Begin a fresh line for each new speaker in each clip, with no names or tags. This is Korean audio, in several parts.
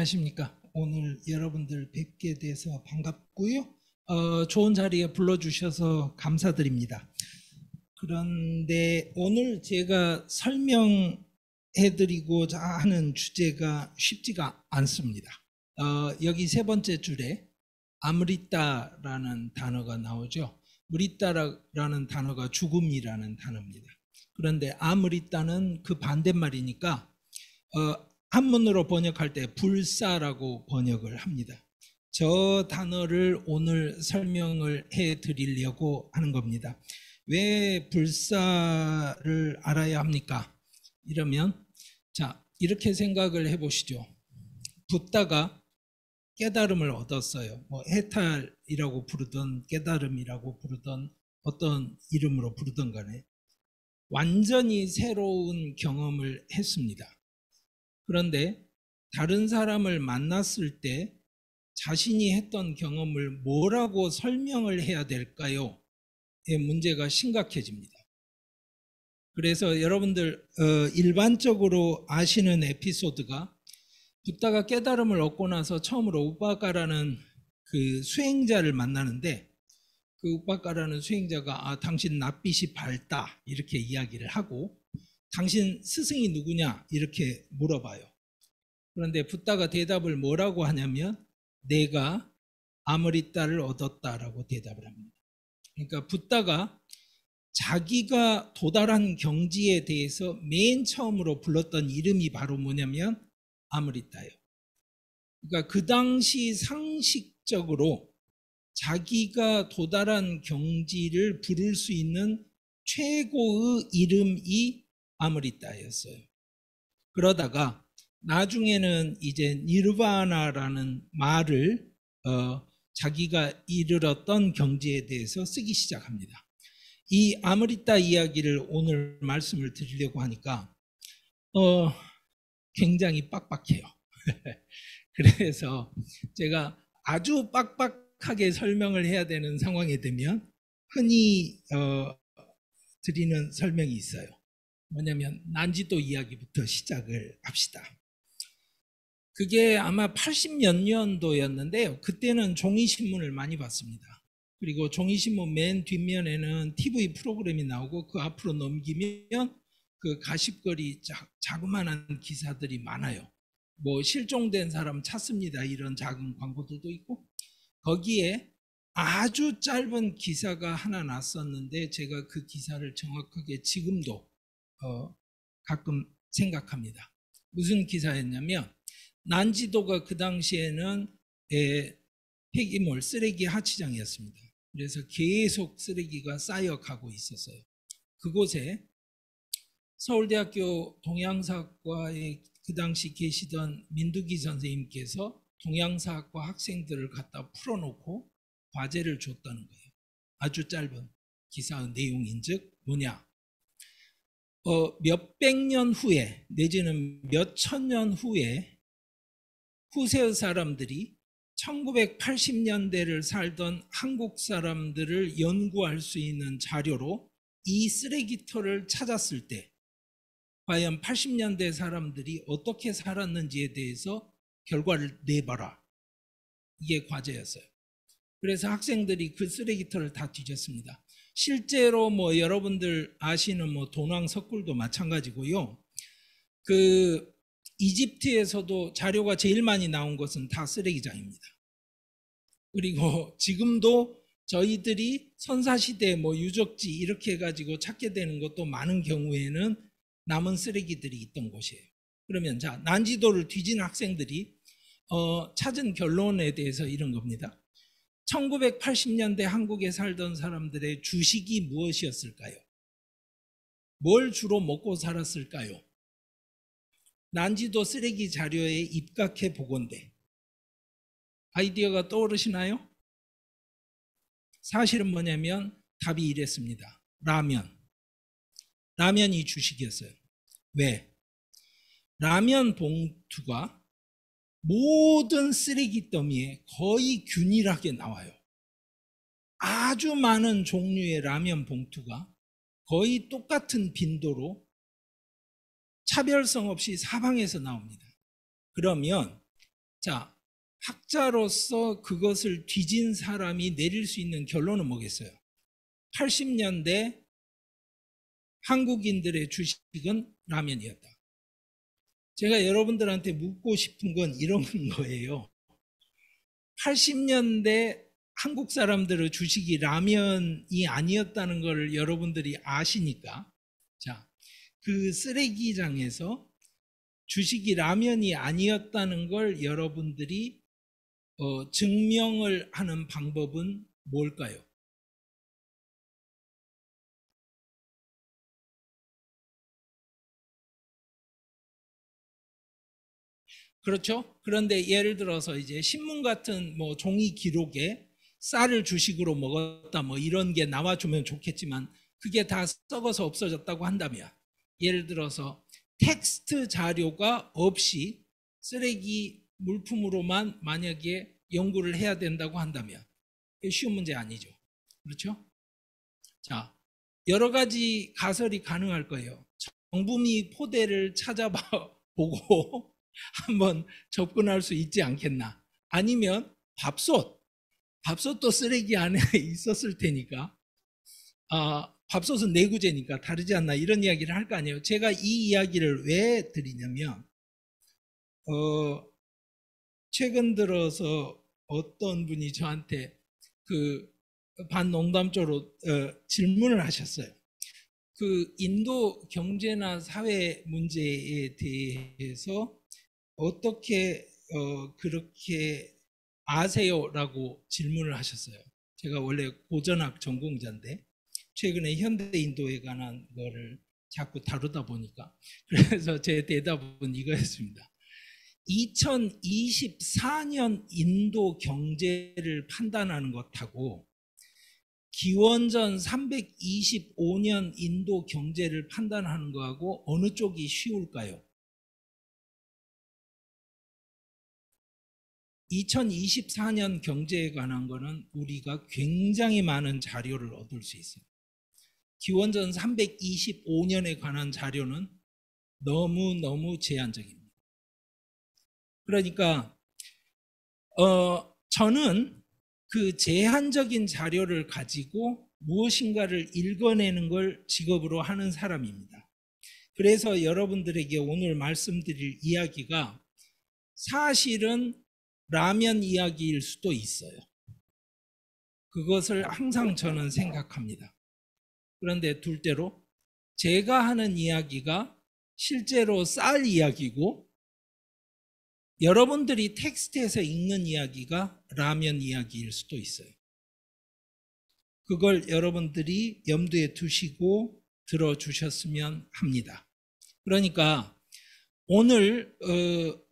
안녕하십니까. 오늘 여러분들 뵙게 돼서 반갑고요. 좋은 자리에 불러주셔서 감사드립니다. 그런데 오늘 제가 설명해드리고자 하는 주제가 쉽지가 않습니다. 여기 세 번째 줄에 아므리따라는 단어가 나오죠. 무리따라는 단어가 죽음이라는 단어입니다. 그런데 아므리따는 그 반대말이니까 한문으로 번역할 때 불사라고 번역을 합니다. 저 단어를 오늘 설명을 해 드리려고 하는 겁니다. 왜 불사를 알아야 합니까? 이러면 자, 이렇게 생각을 해 보시죠. 붓다가 깨달음을 얻었어요. 뭐 해탈이라고 부르던 깨달음이라고 부르던 어떤 이름으로 부르던 간에 완전히 새로운 경험을 했습니다. 그런데 다른 사람을 만났을 때 자신이 했던 경험을 뭐라고 설명을 해야 될까요? 의 문제가 심각해집니다. 그래서 여러분들 일반적으로 아시는 에피소드가 붓다가 깨달음을 얻고 나서 처음으로 우빠가라는 그 수행자를 만나는데 그 우빠가라는 수행자가 당신 낯빛이 밝다 이렇게 이야기를 하고 당신 스승이 누구냐 이렇게 물어봐요. 그런데 붓다가 대답을 뭐라고 하냐면 내가 아므리따를 얻었다라고 대답을 합니다. 그러니까 붓다가 자기가 도달한 경지에 대해서 맨 처음으로 불렀던 이름이 바로 뭐냐면 아므리따예요. 그러니까 그 당시 상식적으로 자기가 도달한 경지를 부를 수 있는 최고의 이름이 아므리따였어요. 그러다가 나중에는 이제 니르바나라는 말을 자기가 이르렀던 경지에 대해서 쓰기 시작합니다. 이 아므리따 이야기를 오늘 말씀을 드리려고 하니까 굉장히 빡빡해요. 그래서 제가 아주 빡빡하게 설명을 해야 되는 상황에 되면 흔히 드리는 설명이 있어요. 뭐냐면 난지도 이야기부터 시작을 합시다. 그게 아마 80몇 년도였는데요. 그때는 종이신문을 많이 봤습니다. 그리고 종이신문 맨 뒷면에는 TV 프로그램이 나오고 그 앞으로 넘기면 그 가십거리 자그마한 기사들이 많아요. 뭐 실종된 사람 찾습니다 이런 작은 광고들도 있고 거기에 아주 짧은 기사가 하나 났었는데 제가 그 기사를 정확하게 지금도 가끔 생각합니다. 무슨 기사였냐면 난지도가 그 당시에는 폐기물 쓰레기 하치장이었습니다. 그래서 계속 쓰레기가 쌓여가고 있었어요. 그곳에 서울대학교 동양사학과에 그 당시 계시던 민두기 선생님께서 동양사학과 학생들을 갖다 풀어놓고 과제를 줬다는 거예요. 아주 짧은 기사의 내용인즉 뭐냐? 몇백 년 후에 내지는 몇천 년 후에 후세의 사람들이 1980년대를 살던 한국 사람들을 연구할 수 있는 자료로 이 쓰레기터를 찾았을 때 과연 80년대 사람들이 어떻게 살았는지에 대해서 결과를 내봐라. 이게 과제였어요. 그래서 학생들이 그 쓰레기터를 다 뒤졌습니다. 실제로 뭐 여러분들 아시는 뭐 돈왕 석굴도 마찬가지고요. 그 이집트에서도 자료가 제일 많이 나온 것은 다 쓰레기장입니다. 그리고 지금도 저희들이 선사시대 뭐 유적지 이렇게 해가지고 찾게 되는 것도 많은 경우에는 남은 쓰레기들이 있던 곳이에요. 그러면 자, 난지도를 뒤진 학생들이 찾은 결론에 대해서 이런 겁니다. 1980년대 한국에 살던 사람들의 주식이 무엇이었을까요? 뭘 주로 먹고 살았을까요? 난지도 쓰레기 자료에 입각해 보건대. 아이디어가 떠오르시나요? 사실은 뭐냐면 답이 이랬습니다. 라면. 라면이 주식이었어요. 왜? 라면 봉투가 모든 쓰레기 더미에 거의 균일하게 나와요. 아주 많은 종류의 라면 봉투가 거의 똑같은 빈도로 차별성 없이 사방에서 나옵니다. 그러면 자, 학자로서 그것을 뒤진 사람이 내릴 수 있는 결론은 뭐겠어요? 80년대 한국인들의 주식은 라면이었다. 제가 여러분들한테 묻고 싶은 건 이런 거예요. 80년대 한국 사람들의 주식이 라면이 아니었다는 걸 여러분들이 아시니까, 자, 그 쓰레기장에서 주식이 라면이 아니었다는 걸 여러분들이 증명을 하는 방법은 뭘까요? 그렇죠? 그런데 예를 들어서 이제 신문 같은 뭐 종이 기록에 쌀을 주식으로 먹었다 뭐 이런 게 나와주면 좋겠지만 그게 다 썩어서 없어졌다고 한다면, 예를 들어서 텍스트 자료가 없이 쓰레기 물품으로만 만약에 연구를 해야 된다고 한다면 쉬운 문제 아니죠. 그렇죠? 자, 여러 가지 가설이 가능할 거예요. 정부미 포대를 찾아보고 한번 접근할 수 있지 않겠나. 아니면 밥솥도 쓰레기 안에 있었을 테니까, 밥솥은 내구재니까 다르지 않나, 이런 이야기를 할 거 아니에요. 제가 이 이야기를 왜 드리냐면, 최근 들어서 어떤 분이 저한테 반농담적으로 질문을 하셨어요. 그 인도 경제나 사회 문제에 대해서 어떻게 그렇게 아세요라고 질문을 하셨어요. 제가 원래 고전학 전공자인데 최근에 현대 인도에 관한 거를 자꾸 다루다 보니까, 그래서 제 대답은 이거였습니다. 2024년 인도 경제를 판단하는 것하고 기원전 325년 인도 경제를 판단하는 거하고 어느 쪽이 쉬울까요? 2024년 경제에 관한 거는 우리가 굉장히 많은 자료를 얻을 수 있어요. 기원전 325년에 관한 자료는 너무너무 제한적입니다. 그러니까 저는 그 제한적인 자료를 가지고 무엇인가를 읽어내는 걸 직업으로 하는 사람입니다. 그래서 여러분들에게 오늘 말씀드릴 이야기가 사실은 라면 이야기일 수도 있어요. 그것을 항상 저는 생각합니다. 그런데 둘째로 제가 하는 이야기가 실제로 쌀 이야기고 여러분들이 텍스트에서 읽는 이야기가 라면 이야기일 수도 있어요. 그걸 여러분들이 염두에 두시고 들어주셨으면 합니다. 그러니까 오늘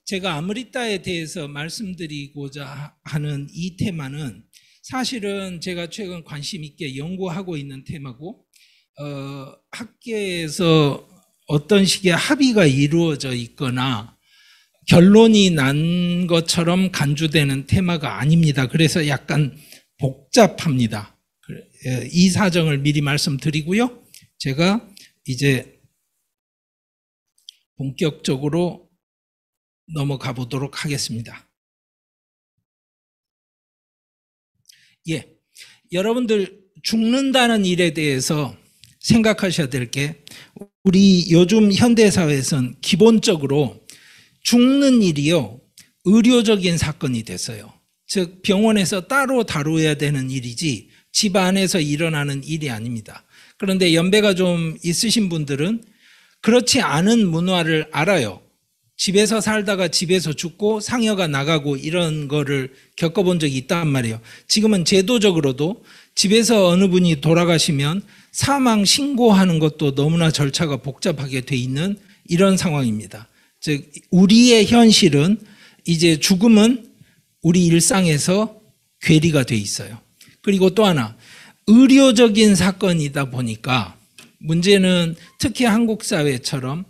제가 아므리따에 대해서 말씀드리고자 하는 이 테마는 사실은 제가 최근 관심 있게 연구하고 있는 테마고, 학계에서 어떤 식의 합의가 이루어져 있거나 결론이 난 것처럼 간주되는 테마가 아닙니다. 그래서 약간 복잡합니다. 이 사정을 미리 말씀드리고요. 제가 이제 본격적으로 넘어가 보도록 하겠습니다. 예, 여러분들 죽는다는 일에 대해서 생각하셔야 될 게, 우리 요즘 현대사회에서는 기본적으로 죽는 일이요, 의료적인 사건이 됐어요. 즉 병원에서 따로 다루어야 되는 일이지 집 안에서 일어나는 일이 아닙니다. 그런데 연배가 좀 있으신 분들은 그렇지 않은 문화를 알아요. 집에서 살다가 집에서 죽고 상여가 나가고 이런 거를 겪어본 적이 있단 말이에요. 지금은 제도적으로도 집에서 어느 분이 돌아가시면 사망 신고하는 것도 너무나 절차가 복잡하게 돼 있는 이런 상황입니다. 즉 우리의 현실은 이제 죽음은 우리 일상에서 괴리가 돼 있어요. 그리고 또 하나, 의료적인 사건이다 보니까 문제는 특히 한국 사회처럼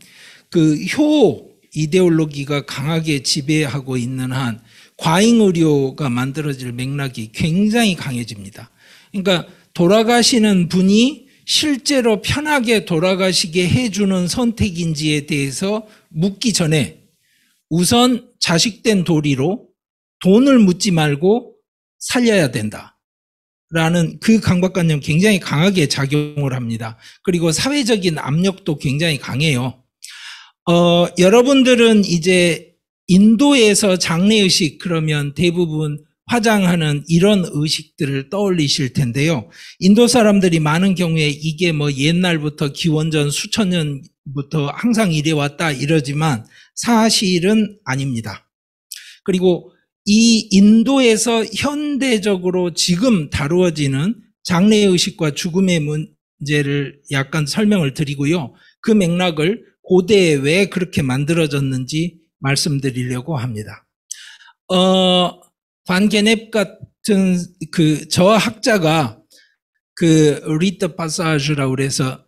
그 효 이데올로기가 강하게 지배하고 있는 한 과잉 의료가 만들어질 맥락이 굉장히 강해집니다. 그러니까 돌아가시는 분이 실제로 편하게 돌아가시게 해주는 선택인지에 대해서 묻기 전에 우선 자식된 도리로 돈을 묻지 말고 살려야 된다. 라는 그 강박관념 굉장히 강하게 작용을 합니다. 그리고 사회적인 압력도 굉장히 강해요. 여러분들은 이제 인도에서 장례의식 그러면 대부분 화장하는 이런 의식들을 떠올리실 텐데요. 인도 사람들이 많은 경우에 이게 뭐 옛날부터 기원전 수천 년부터 항상 이래 왔다 이러지만 사실은 아닙니다. 그리고 이 인도에서 현대적으로 지금 다루어지는 장례의식과 죽음의 문제를 약간 설명을 드리고요. 그 맥락을 고대에 왜 그렇게 만들어졌는지 말씀드리려고 합니다. 반 게넵 같은 저 학자가 리트 파사주라고 그래서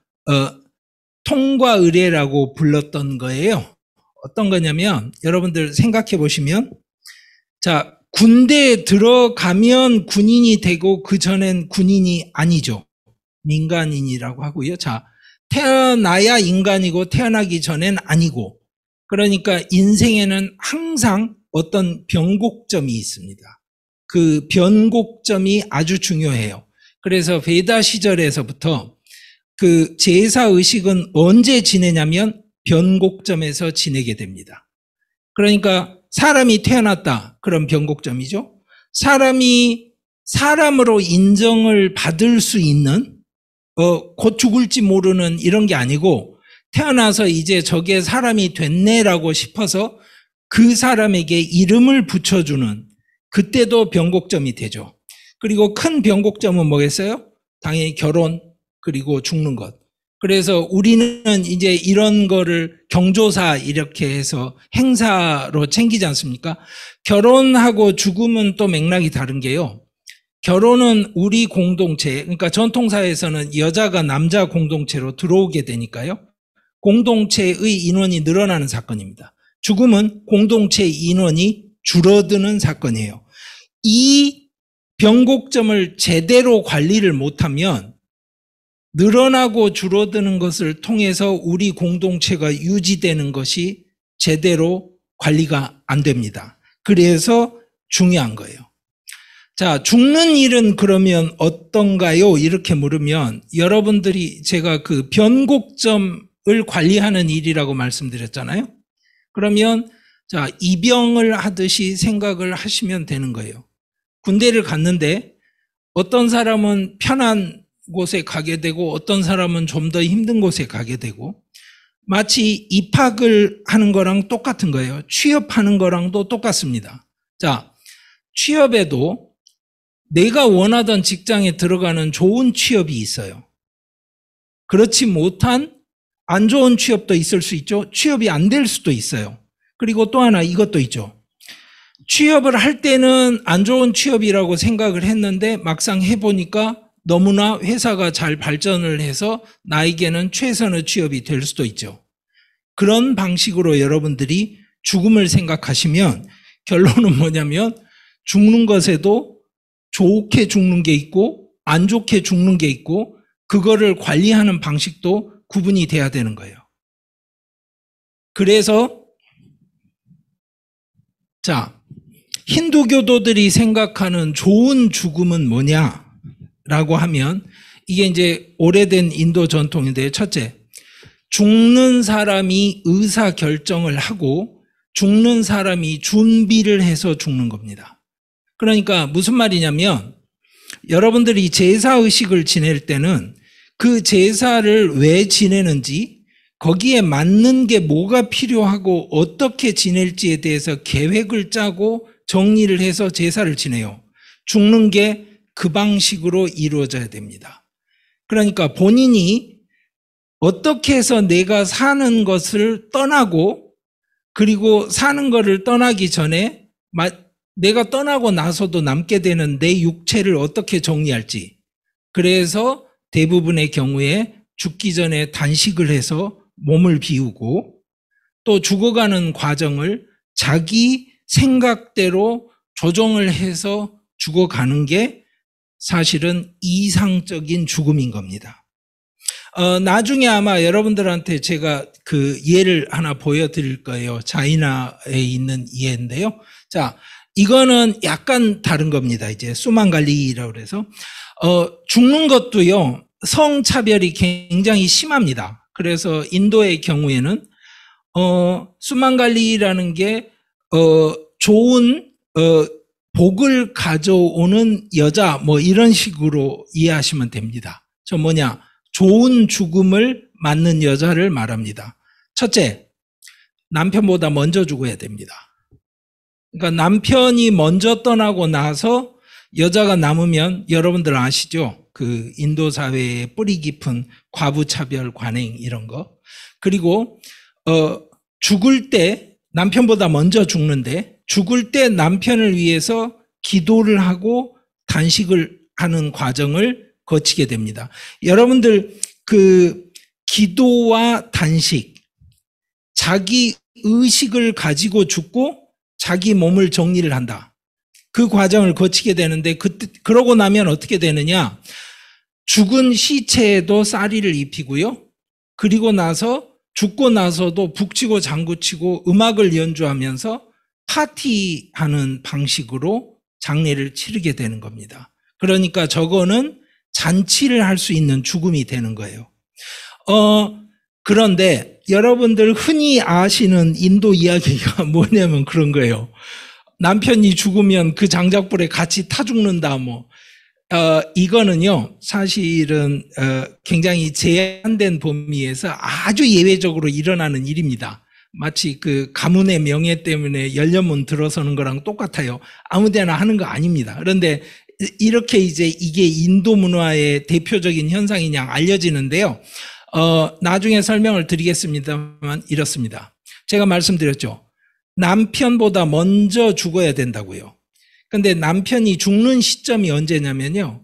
통과 의례라고 불렀던 거예요. 어떤 거냐면 여러분들 생각해 보시면 자, 군대에 들어가면 군인이 되고 그 전엔 군인이 아니죠. 민간인이라고 하고요. 자, 태어나야 인간이고 태어나기 전엔 아니고 그러니까 인생에는 항상 어떤 변곡점이 있습니다. 그 변곡점이 아주 중요해요. 그래서 베다 시절에서부터 그 제사 의식은 언제 지내냐면 변곡점에서 지내게 됩니다. 그러니까 사람이 태어났다. 그런 변곡점이죠. 사람이 사람으로 인정을 받을 수 있는 곧 죽을지 모르는 이런 게 아니고 태어나서 이제 저게 사람이 됐네라고 싶어서 그 사람에게 이름을 붙여주는 그때도 변곡점이 되죠. 그리고 큰 변곡점은 뭐겠어요? 당연히 결혼 그리고 죽는 것. 그래서 우리는 이제 이런 거를 경조사 이렇게 해서 행사로 챙기지 않습니까? 결혼하고 죽음은 또 맥락이 다른 게요. 결혼은 우리 공동체, 그러니까 전통사회에서는 여자가 남자 공동체로 들어오게 되니까요. 공동체의 인원이 늘어나는 사건입니다. 죽음은 공동체 인원이 줄어드는 사건이에요. 이 변곡점을 제대로 관리를 못하면 늘어나고 줄어드는 것을 통해서 우리 공동체가 유지되는 것이 제대로 관리가 안 됩니다. 그래서 중요한 거예요. 자, 죽는 일은 그러면 어떤가요? 이렇게 물으면 여러분들이 제가 그 변곡점을 관리하는 일이라고 말씀드렸잖아요. 그러면 자, 입영을 하듯이 생각을 하시면 되는 거예요. 군대를 갔는데 어떤 사람은 편한 곳에 가게 되고 어떤 사람은 좀 더 힘든 곳에 가게 되고 마치 입학을 하는 거랑 똑같은 거예요. 취업하는 거랑도 똑같습니다. 자, 취업에도 내가 원하던 직장에 들어가는 좋은 취업이 있어요. 그렇지 못한 안 좋은 취업도 있을 수 있죠. 취업이 안 될 수도 있어요. 그리고 또 하나 이것도 있죠. 취업을 할 때는 안 좋은 취업이라고 생각을 했는데 막상 해보니까 너무나 회사가 잘 발전을 해서 나에게는 최선의 취업이 될 수도 있죠. 그런 방식으로 여러분들이 죽음을 생각하시면 결론은 뭐냐면 죽는 것에도 좋게 죽는 게 있고 안 좋게 죽는 게 있고 그거를 관리하는 방식도 구분이 돼야 되는 거예요. 그래서 자, 힌두교도들이 생각하는 좋은 죽음은 뭐냐라고 하면 이게 이제 오래된 인도 전통인데요. 첫째, 죽는 사람이 의사 결정을 하고 죽는 사람이 준비를 해서 죽는 겁니다. 그러니까 무슨 말이냐면 여러분들이 제사의식을 지낼 때는 그 제사를 왜 지내는지 거기에 맞는 게 뭐가 필요하고 어떻게 지낼지에 대해서 계획을 짜고 정리를 해서 제사를 지내요. 죽는 게 그 방식으로 이루어져야 됩니다. 그러니까 본인이 어떻게 해서 내가 사는 것을 떠나고 그리고 사는 것을 떠나기 전에 내가 떠나고 나서도 남게 되는 내 육체를 어떻게 정리할지. 그래서 대부분의 경우에 죽기 전에 단식을 해서 몸을 비우고 또 죽어가는 과정을 자기 생각대로 조정을 해서 죽어가는 게 사실은 이상적인 죽음인 겁니다. 나중에 아마 여러분들한테 제가 그 예를 하나 보여드릴 거예요. 자이나에 있는 예인데요. 자, 이거는 약간 다른 겁니다. 이제 수만갈리라고 그래서 죽는 것도요 성차별이 굉장히 심합니다. 그래서 인도의 경우에는 수만갈리라는 게 좋은 복을 가져오는 여자 뭐 이런 식으로 이해하시면 됩니다. 저 뭐냐 좋은 죽음을 맞는 여자를 말합니다. 첫째, 남편보다 먼저 죽어야 됩니다. 그러니까 남편이 먼저 떠나고 나서 여자가 남으면 여러분들 아시죠? 그 인도 사회의 뿌리 깊은 과부 차별 관행 이런 거. 그리고 죽을 때 남편보다 먼저 죽는데 죽을 때 남편을 위해서 기도를 하고 단식을 하는 과정을 거치게 됩니다. 여러분들 그 기도와 단식, 자기 의식을 가지고 죽고 자기 몸을 정리를 한다. 그 과정을 거치게 되는데 그러고 나면 어떻게 되느냐? 죽은 시체에도 쌀이를 입히고요. 그리고 나서 죽고 나서도 북치고 장구치고 음악을 연주하면서 파티하는 방식으로 장례를 치르게 되는 겁니다. 그러니까 저거는 잔치를 할 수 있는 죽음이 되는 거예요. 그런데 여러분들 흔히 아시는 인도 이야기가 뭐냐면 그런 거예요. 남편이 죽으면 그 장작불에 같이 타 죽는다 뭐. 이거는요 사실은 굉장히 제한된 범위에서 아주 예외적으로 일어나는 일입니다. 마치 그 가문의 명예 때문에 열려문 들어서는 거랑 똑같아요. 아무데나 하는 거 아닙니다. 그런데 이렇게 이제 이게 인도 문화의 대표적인 현상이냐 알려지는데요. 나중에 설명을 드리겠습니다만 이렇습니다. 제가 말씀드렸죠. 남편보다 먼저 죽어야 된다고요. 근데 남편이 죽는 시점이 언제냐면요.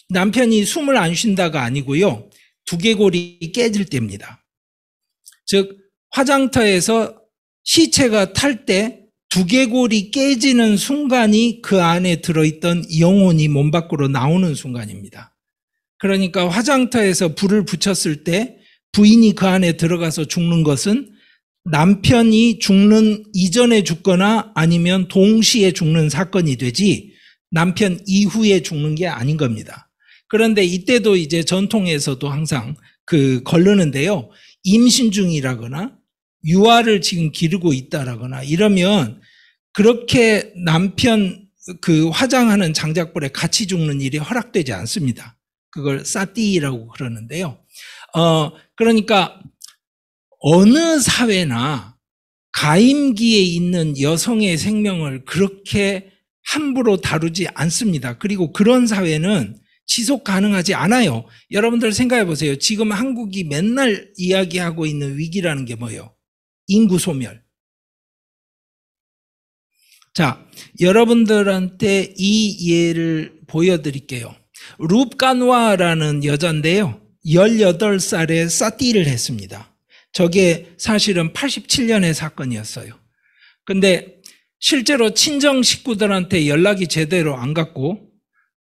남편이 숨을 안 쉰다가 아니고요. 두개골이 깨질 때입니다. 즉 화장터에서 시체가 탈 때 두개골이 깨지는 순간이 그 안에 들어있던 영혼이 몸 밖으로 나오는 순간입니다. 그러니까 화장터에서 불을 붙였을 때 부인이 그 안에 들어가서 죽는 것은 남편이 죽는 이전에 죽거나 아니면 동시에 죽는 사건이 되지 남편 이후에 죽는 게 아닌 겁니다. 그런데 이때도 이제 전통에서도 항상 걸르는데요. 임신 중이라거나 유아를 지금 기르고 있다라거나 이러면 그렇게 남편 화장하는 장작불에 같이 죽는 일이 허락되지 않습니다. 그걸 사띠라고 그러는데요. 그러니까 어느 사회나 가임기에 있는 여성의 생명을 그렇게 함부로 다루지 않습니다. 그리고 그런 사회는 지속 가능하지 않아요. 여러분들 생각해 보세요. 지금 한국이 맨날 이야기하고 있는 위기라는 게 뭐예요? 인구 소멸. 자, 여러분들한테 이 예를 보여드릴게요. 룹간와라는 여자인데요. 18살에 사띠를 했습니다. 저게 사실은 87년의 사건이었어요. 근데 실제로 친정 식구들한테 연락이 제대로 안 갔고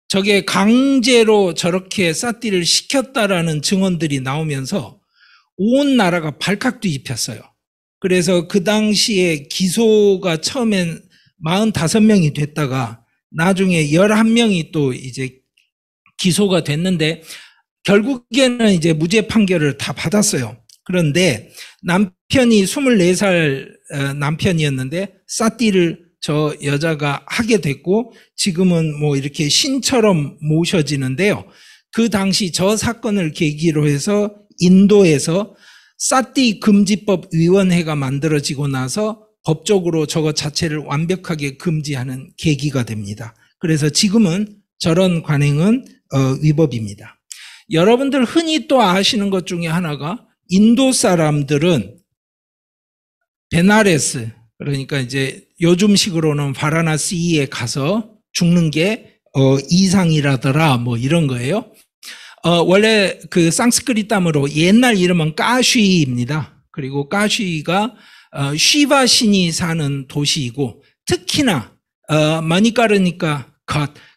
저게 강제로 저렇게 사띠를 시켰다라는 증언들이 나오면서 온 나라가 발칵 뒤집혔어요. 그래서 그 당시에 기소가 처음엔 45명이 됐다가 나중에 11명이 또 이제 기소가 됐는데 결국에는 이제 무죄 판결을 다 받았어요. 그런데 남편이 24살 남편이었는데 사띠를 저 여자가 하게 됐고 지금은 뭐 이렇게 신처럼 모셔지는데요. 그 당시 저 사건을 계기로 해서 인도에서 사띠 금지법 위원회가 만들어지고 나서 법적으로 저것 자체를 완벽하게 금지하는 계기가 됩니다. 그래서 지금은 저런 관행은 위법입니다. 여러분들 흔히 또 아시는 것 중에 하나가 인도 사람들은 베나레스, 그러니까 이제 요즘식으로는 바라나시에 가서 죽는 게 이상이라더라 뭐 이런 거예요. 원래 그 상스크리트어로 옛날 이름은 까쉬입니다. 그리고 까쉬가 시바 신이 사는 도시이고 특히나 마니까르니까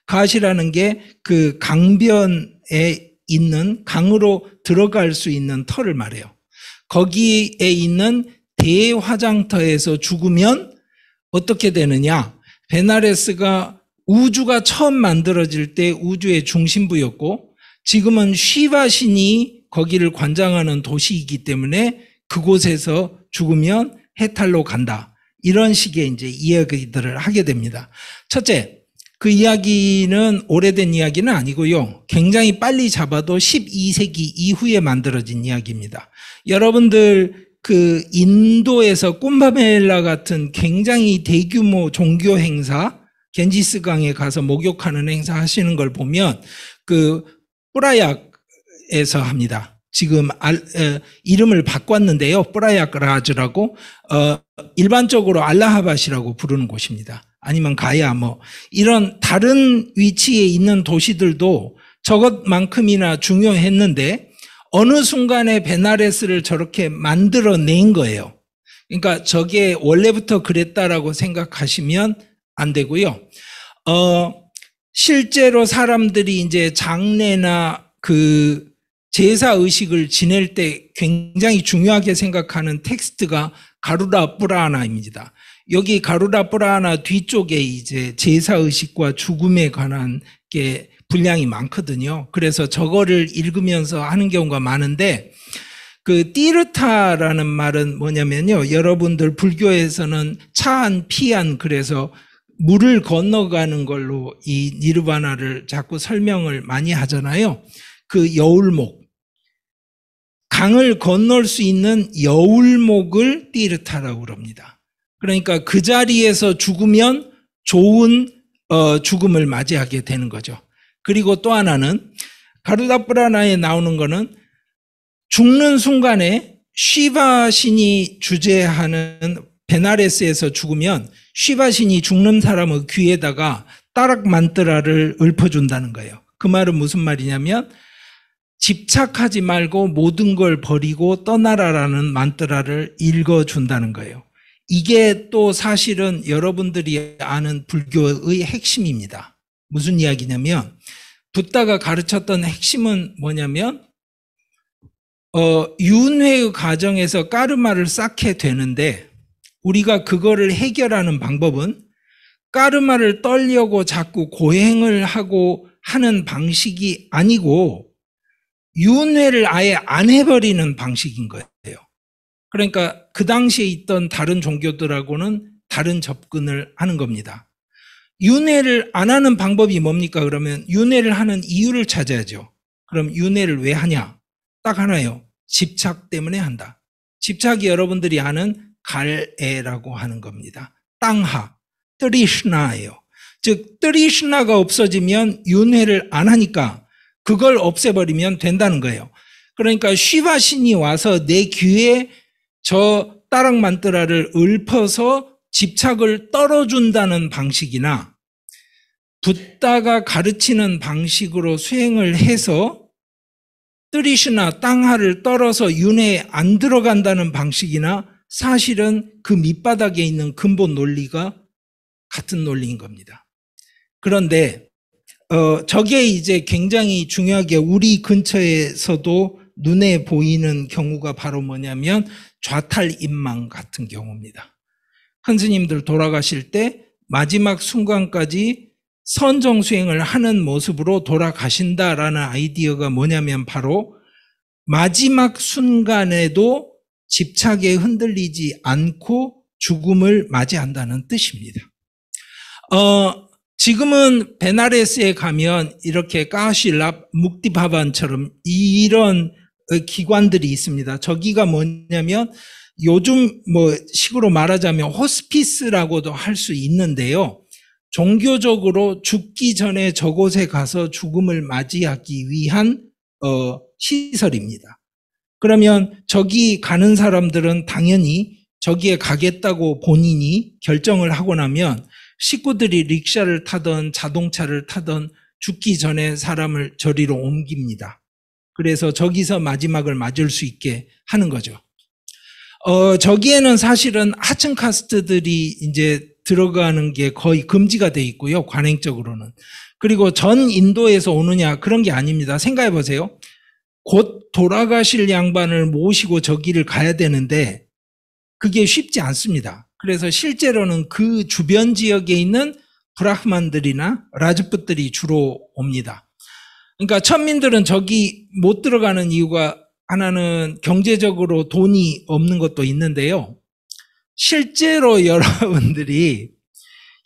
갓이라는 게 그 강변에 있는 강으로 들어갈 수 있는 터를 말해요. 거기에 있는 대화장터에서 죽으면 어떻게 되느냐? 베나레스가 우주가 처음 만들어질 때 우주의 중심부였고 지금은 시바 신이 거기를 관장하는 도시이기 때문에 그곳에서 죽으면 해탈로 간다. 이런 식의 이제 이야기들을 하게 됩니다. 첫째, 그 이야기는 오래된 이야기는 아니고요. 굉장히 빨리 잡아도 12세기 이후에 만들어진 이야기입니다. 여러분들 그 인도에서 쿰바멜라 같은 굉장히 대규모 종교 행사, 겐지스강에 가서 목욕하는 행사 하시는 걸 보면 그 뿌라약에서 합니다. 지금 이름을 바꿨는데요. 뿌라약 라즈라고 일반적으로 알라하바시라고 부르는 곳입니다. 아니면 가야 뭐 이런 다른 위치에 있는 도시들도 저것만큼이나 중요했는데 어느 순간에 베나레스를 저렇게 만들어낸 거예요. 그러니까 저게 원래부터 그랬다라고 생각하시면 안 되고요. 실제로 사람들이 이제 장례나 그 제사 의식을 지낼 때 굉장히 중요하게 생각하는 텍스트가 가루라 뿌라하나입니다. 여기 가루라 뿌라하나 뒤쪽에 이제 제사 의식과 죽음에 관한 게 분량이 많거든요. 그래서 저거를 읽으면서 하는 경우가 많은데 그 띠르타라는 말은 뭐냐면요. 여러분들 불교에서는 차안, 피안 그래서 물을 건너가는 걸로 이 니르바나를 자꾸 설명을 많이 하잖아요. 그 여울목. 강을 건널 수 있는 여울목을 띠르타라고 그럽니다. 그러니까 그 자리에서 죽으면 좋은 죽음을 맞이하게 되는 거죠. 그리고 또 하나는 가루다 뿌라나에 나오는 거는 죽는 순간에 시바 신이 주재하는 베나레스에서 죽으면 시바 신이 죽는 사람의 귀에다가 따락 만뜨라를 읊어준다는 거예요. 그 말은 무슨 말이냐면 집착하지 말고 모든 걸 버리고 떠나라라는 만뜨라를 읽어준다는 거예요. 이게 또 사실은 여러분들이 아는 불교의 핵심입니다. 무슨 이야기냐면 붓다가 가르쳤던 핵심은 뭐냐면 윤회의 과정에서 까르마를 쌓게 되는데 우리가 그거를 해결하는 방법은 까르마를 떨려고 자꾸 고행을 하고 하는 방식이 아니고 윤회를 아예 안 해버리는 방식인 거예요. 그러니까 그 당시에 있던 다른 종교들하고는 다른 접근을 하는 겁니다. 윤회를 안 하는 방법이 뭡니까? 그러면 윤회를 하는 이유를 찾아야죠. 그럼 윤회를 왜 하냐? 딱 하나예요. 집착 때문에 한다. 집착이 여러분들이 아는 갈에라고 하는 겁니다. 땅하, 트리시나예요. 즉 트리시나가 없어지면 윤회를 안 하니까 그걸 없애버리면 된다는 거예요. 그러니까 시바 신이 와서 내 귀에 저 따락만뜨라를 읊어서 집착을 떨어준다는 방식이나 붓다가 가르치는 방식으로 수행을 해서 뜨리시나 땅하를 떨어서 윤회에 안 들어간다는 방식이나 사실은 그 밑바닥에 있는 근본 논리가 같은 논리인 겁니다. 그런데 저게 이제 굉장히 중요하게 우리 근처에서도 눈에 보이는 경우가 바로 뭐냐면 좌탈인망 같은 경우입니다. 큰 스님들 돌아가실 때 마지막 순간까지 선정 수행을 하는 모습으로 돌아가신다라는 아이디어가 뭐냐면 바로 마지막 순간에도 집착에 흔들리지 않고 죽음을 맞이한다는 뜻입니다. 지금은 베나레스에 가면 이렇게 까시랍, 묵디바반처럼 이런 기관들이 있습니다. 저기가 뭐냐면 요즘 뭐 식으로 말하자면 호스피스라고도 할 수 있는데요. 종교적으로 죽기 전에 저곳에 가서 죽음을 맞이하기 위한 시설입니다. 그러면 저기 가는 사람들은 당연히 저기에 가겠다고 본인이 결정을 하고 나면 식구들이 릭샤를 타던 자동차를 타던 죽기 전에 사람을 저리로 옮깁니다. 그래서 저기서 마지막을 맞을 수 있게 하는 거죠. 저기에는 사실은 하층 카스트들이 이제 들어가는 게 거의 금지가 돼 있고요. 관행적으로는. 그리고 전 인도에서 오느냐 그런 게 아닙니다. 생각해 보세요. 곧 돌아가실 양반을 모시고 저기를 가야 되는데 그게 쉽지 않습니다. 그래서 실제로는 그 주변 지역에 있는 브라흐만들이나 라즈푸들이 주로 옵니다. 그러니까 천민들은 저기 못 들어가는 이유가 하나는 경제적으로 돈이 없는 것도 있는데요. 실제로 여러분들이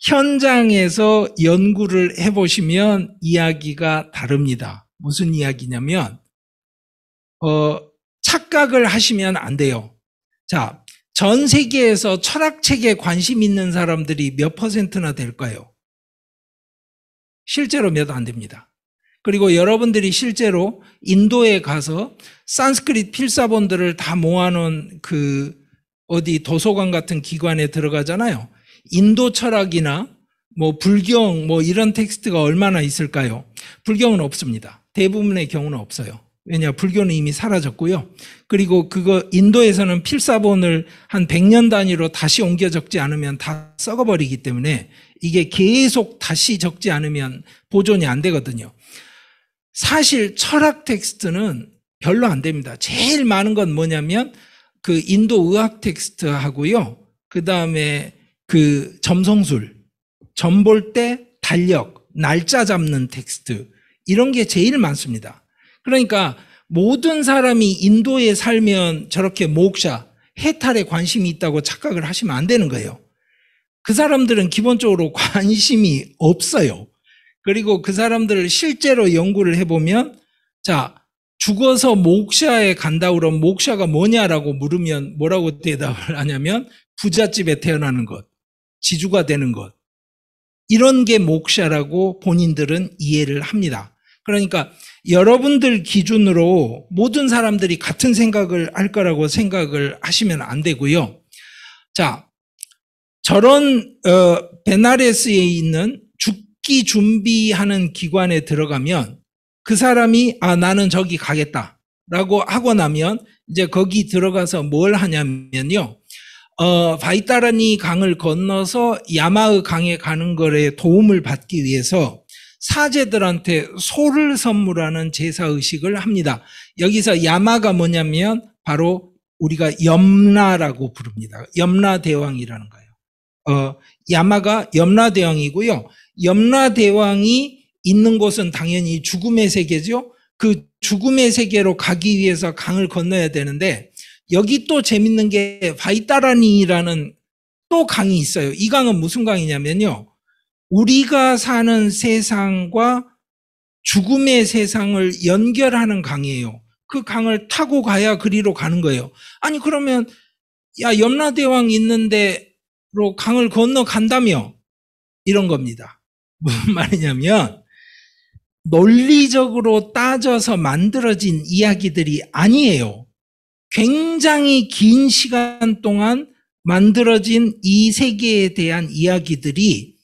현장에서 연구를 해보시면 이야기가 다릅니다. 무슨 이야기냐면 착각을 하시면 안 돼요. 자, 전 세계에서 철학책에 관심 있는 사람들이 몇 퍼센트나 될까요? 실제로 몇 안 됩니다. 그리고 여러분들이 실제로 인도에 가서 산스크릿 필사본들을 다 모아놓은 어디 도서관 같은 기관에 들어가잖아요. 인도 철학이나 불경 이런 텍스트가 얼마나 있을까요? 불경은 없습니다. 대부분의 경우는 없어요. 왜냐, 불교는 이미 사라졌고요. 그리고 인도에서는 필사본을 한 100년 단위로 다시 옮겨 적지 않으면 다 썩어버리기 때문에 이게 계속 다시 적지 않으면 보존이 안 되거든요. 사실 철학 텍스트는 별로 안 됩니다. 제일 많은 건 뭐냐면 인도 의학 텍스트하고요. 그 다음에 점성술, 점 볼 때 달력, 날짜 잡는 텍스트, 이런 게 제일 많습니다. 그러니까 모든 사람이 인도에 살면 저렇게 모ksha, 해탈에 관심이 있다고 착각을 하시면 안 되는 거예요. 그 사람들은 기본적으로 관심이 없어요. 그리고 그 사람들을 실제로 연구를 해보면, 자, 죽어서 모ksha에 간다 그러면 모ksha가 뭐냐라고 물으면 뭐라고 대답을 하냐면 부잣집에 태어나는 것, 지주가 되는 것, 이런 게 모ksha라고 본인들은 이해를 합니다. 그러니까 여러분들 기준으로 모든 사람들이 같은 생각을 할 거라고 생각을 하시면 안 되고요. 자, 저런 베나레스에 있는 죽기 준비하는 기관에 들어가면 그 사람이 나는 저기 가겠다라고 하고 나면 이제 거기 들어가서 뭘 하냐면요. 바이타라니 강을 건너서 야마의 강에 가는 거에 도움을 받기 위해서 사제들한테 소를 선물하는 제사의식을 합니다. 여기서 야마가 뭐냐면 바로 우리가 염라라고 부릅니다. 염라대왕이라는 거예요. 야마가 염라대왕이고요. 염라대왕이 있는 곳은 당연히 죽음의 세계죠. 그 죽음의 세계로 가기 위해서 강을 건너야 되는데 여기 또 재밌는 게 바이타라니라는 또 강이 있어요. 이 강은 무슨 강이냐면요. 우리가 사는 세상과 죽음의 세상을 연결하는 강이에요. 그 강을 타고 가야 그리로 가는 거예요. 아니 그러면 염라대왕 있는 데로 강을 건너간다며 이런 겁니다. 무슨 말이냐면 논리적으로 따져서 만들어진 이야기들이 아니에요. 굉장히 긴 시간 동안 만들어진 이 세계에 대한 이야기들이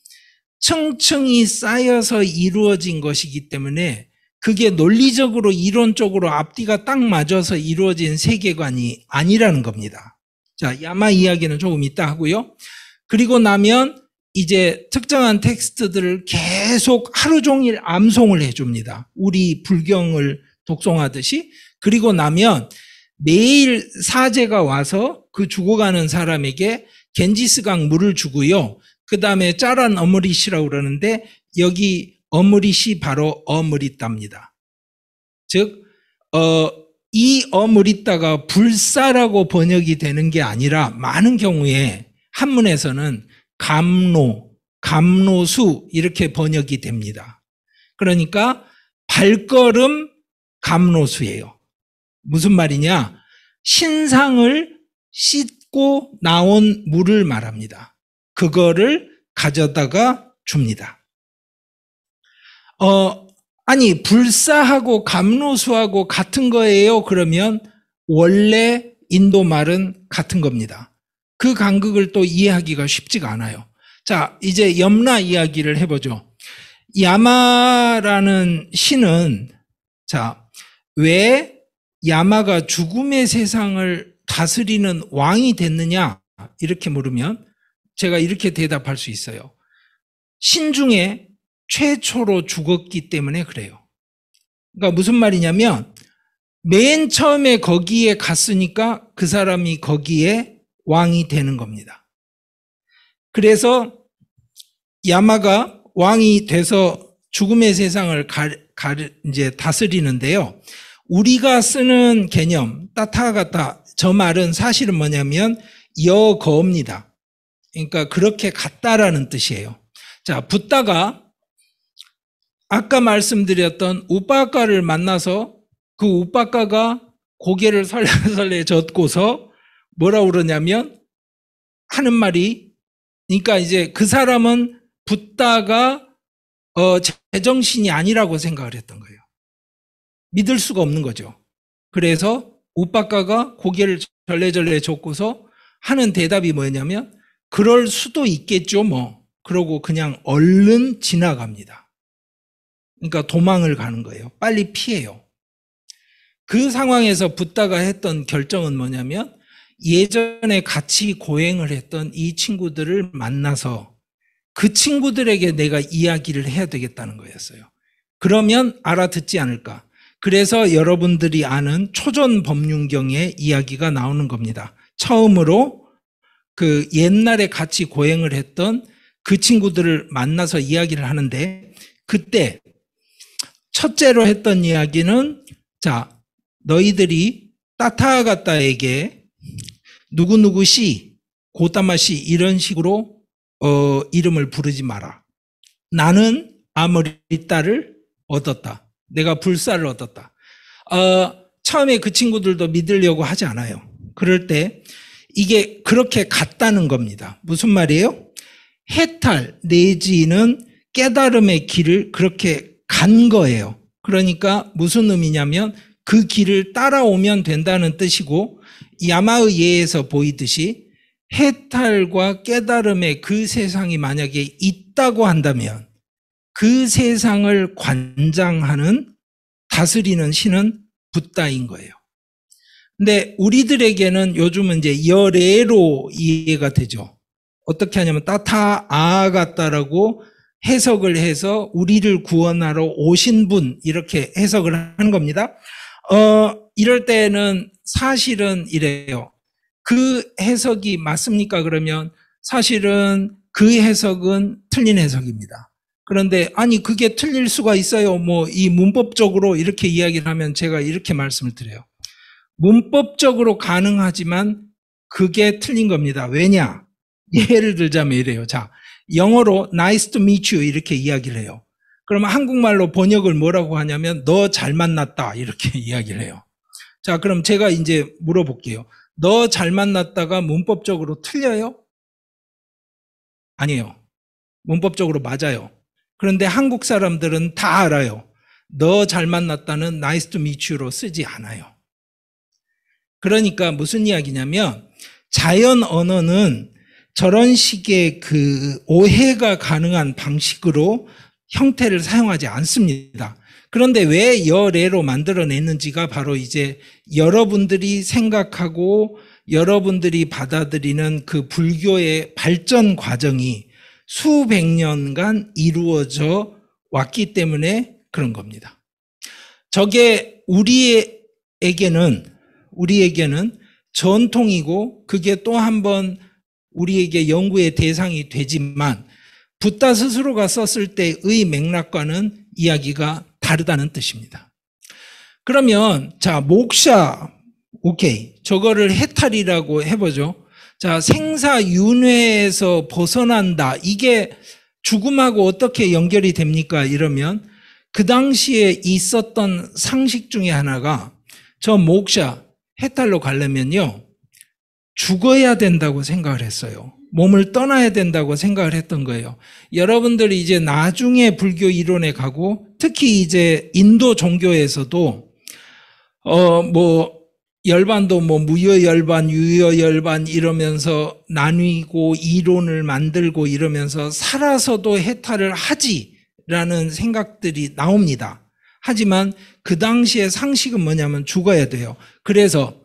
층층이 쌓여서 이루어진 것이기 때문에 그게 논리적으로 이론적으로 앞뒤가 딱 맞아서 이루어진 세계관이 아니라는 겁니다. 자, 야마 이야기는 조금 이따 하고요. 그리고 나면 이제 특정한 텍스트들을 계속 하루 종일 암송을 해줍니다. 우리 불경을 독송하듯이. 그리고 나면 매일 사제가 와서 그 죽어가는 사람에게 겐지스강 물을 주고요. 그 다음에 짜란 어므리시라고 그러는데 여기 어므리시 바로 어므리따입니다. 즉 이 어므리따가 불사라고 번역이 되는 게 아니라 많은 경우에 한문에서는 감로수 이렇게 번역이 됩니다. 그러니까 발걸음 감로수예요. 무슨 말이냐? 신상을 씻고 나온 물을 말합니다. 그거를 가져다가 줍니다. 아니 불사하고 감로수하고 같은 거예요? 그러면 원래 인도 말은 같은 겁니다. 그 간극을 또 이해하기가 쉽지가 않아요. 자, 이제 염라 이야기를 해보죠. 야마라는 신은 자, 왜 야마가 죽음의 세상을 다스리는 왕이 됐느냐? 이렇게 물으면 제가 이렇게 대답할 수 있어요. 신 중에 최초로 죽었기 때문에 그래요. 그러니까 무슨 말이냐면 맨 처음에 거기에 갔으니까 그 사람이 거기에 왕이 되는 겁니다. 그래서 야마가 왕이 돼서 죽음의 세상을 이제 다스리는데요. 우리가 쓰는 개념, 따타가타, 저 말은 사실은 뭐냐면 여거입니다. 그러니까 그렇게 같다라는 뜻이에요. 자, 붓다가 아까 말씀드렸던 우빠까를 만나서 그 우빠까가 고개를 설레설레 젓고서 뭐라 그러냐면 하는 말이, 그러니까 이제 그 사람은 붓다가 제정신이 아니라고 생각을 했던 거예요. 믿을 수가 없는 거죠. 그래서 우빠까가 고개를 절레절레 젓고서 하는 대답이 뭐냐면 그럴 수도 있겠죠 뭐. 그러고 그냥 얼른 지나갑니다. 그러니까 도망을 가는 거예요. 빨리 피해요. 그 상황에서 붓다가 했던 결정은 뭐냐면 예전에 같이 고행을 했던 이 친구들을 만나서 그 친구들에게 내가 이야기를 해야 되겠다는 거였어요. 그러면 알아듣지 않을까. 그래서 여러분들이 아는 초전 법륜경의 이야기가 나오는 겁니다. 처음으로 그 옛날에 같이 고행을 했던 그 친구들을 만나서 이야기를 하는데, 그때 첫째로 했던 이야기는, 자, 너희들이 따타가타에게 누구누구 씨, 고타마 씨 이런 식으로 이름을 부르지 마라. 나는 아무리따를 얻었다. 내가 불사를 얻었다. 처음에 그 친구들도 믿으려고 하지 않아요. 그럴 때 이게 그렇게 같다는 겁니다. 무슨 말이에요? 해탈 내지는 깨달음의 길을 그렇게 간 거예요. 그러니까 무슨 의미냐면 그 길을 따라오면 된다는 뜻이고, 야마의 예에서 보이듯이 해탈과 깨달음의 그 세상이 만약에 있다고 한다면 그 세상을 관장하는, 다스리는 신은 붓다인 거예요. 근데 우리들에게는 요즘은 이제 여래로 이해가 되죠. 어떻게 하냐면 따타아가따라고 해석을 해서 우리를 구원하러 오신 분, 이렇게 해석을 하는 겁니다. 이럴 때는 사실은 이래요. 그 해석이 맞습니까? 그러면 사실은 그 해석은 틀린 해석입니다. 그런데 아니 그게 틀릴 수가 있어요. 뭐 이 문법적으로 이렇게 이야기를 하면 제가 이렇게 말씀을 드려요. 문법적으로 가능하지만 그게 틀린 겁니다. 왜냐? 예를 들자면 이래요. 자, 영어로 nice to meet you 이렇게 이야기를 해요. 그러면 한국말로 번역을 뭐라고 하냐면 너 잘 만났다 이렇게 이야기를 해요. 자, 그럼 제가 이제 물어볼게요. 너 잘 만났다가 문법적으로 틀려요? 아니에요. 문법적으로 맞아요. 그런데 한국 사람들은 다 알아요. 너 잘 만났다는 nice to meet you로 쓰지 않아요. 그러니까 무슨 이야기냐면 자연 언어는 저런 식의 그 오해가 가능한 방식으로 형태를 사용하지 않습니다. 그런데 왜 여래로 만들어냈는지가 바로 이제 여러분들이 생각하고 여러분들이 받아들이는 그 불교의 발전 과정이 수백 년간 이루어져 왔기 때문에 그런 겁니다. 저게 우리에게는 전통이고 그게 또 한 번 우리에게 연구의 대상이 되지만 붓다 스스로가 썼을 때의 맥락과는 이야기가 다르다는 뜻입니다. 그러면 자, 목샤, 오케이, 저거를 해탈이라고 해보죠. 자, 생사윤회에서 벗어난다. 이게 죽음하고 어떻게 연결이 됩니까? 이러면 그 당시에 있었던 상식 중에 하나가 저 목샤, 해탈로 가려면요 죽어야 된다고 생각을 했어요. 몸을 떠나야 된다고 생각을 했던 거예요. 여러분들이 이제 나중에 불교 이론에 가고 특히 이제 인도 종교에서도 열반도 무여열반, 유여열반 이러면서 나뉘고 이론을 만들고 이러면서 살아서도 해탈을 하지라는 생각들이 나옵니다. 하지만 그 당시의 상식은 뭐냐면 죽어야 돼요. 그래서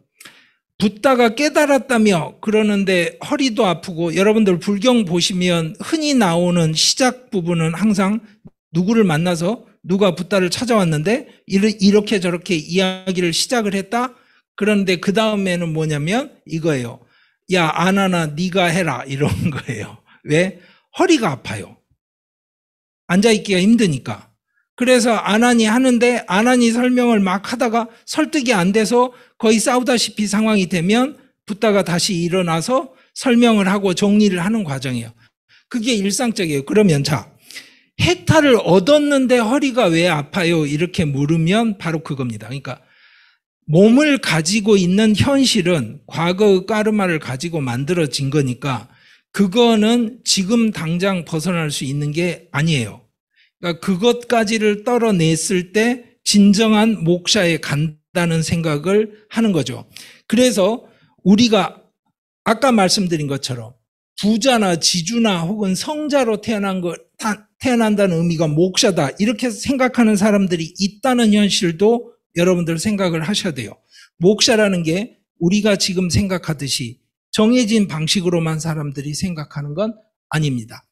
붓다가 깨달았다며 그러는데 허리도 아프고, 여러분들 불경 보시면 흔히 나오는 시작 부분은 항상 누구를 만나서 누가 붓다를 찾아왔는데 이렇게 저렇게 이야기를 시작을 했다. 그런데 그 다음에는 뭐냐면 이거예요. 야, 아나나 네가 해라 이런 거예요. 왜? 허리가 아파요. 앉아있기가 힘드니까. 그래서 안 하니 하는데 안 하니 설명을 막 하다가 설득이 안 돼서 거의 싸우다시피 상황이 되면 붙다가 다시 일어나서 설명을 하고 정리를 하는 과정이에요. 그게 일상적이에요. 그러면 자, 해탈을 얻었는데 허리가 왜 아파요? 이렇게 물으면 바로 그겁니다. 그러니까 몸을 가지고 있는 현실은 과거의 까르마를 가지고 만들어진 거니까 그거는 지금 당장 벗어날 수 있는 게 아니에요. 그러니까 그것까지를 떨어냈을 때 진정한 목샤에 간다는 생각을 하는 거죠. 그래서 우리가 아까 말씀드린 것처럼 부자나 지주나 혹은 성자로 태어난다는 의미가 목샤다 이렇게 생각하는 사람들이 있다는 현실도 여러분들 생각을 하셔야 돼요. 목샤라는 게 우리가 지금 생각하듯이 정해진 방식으로만 사람들이 생각하는 건 아닙니다.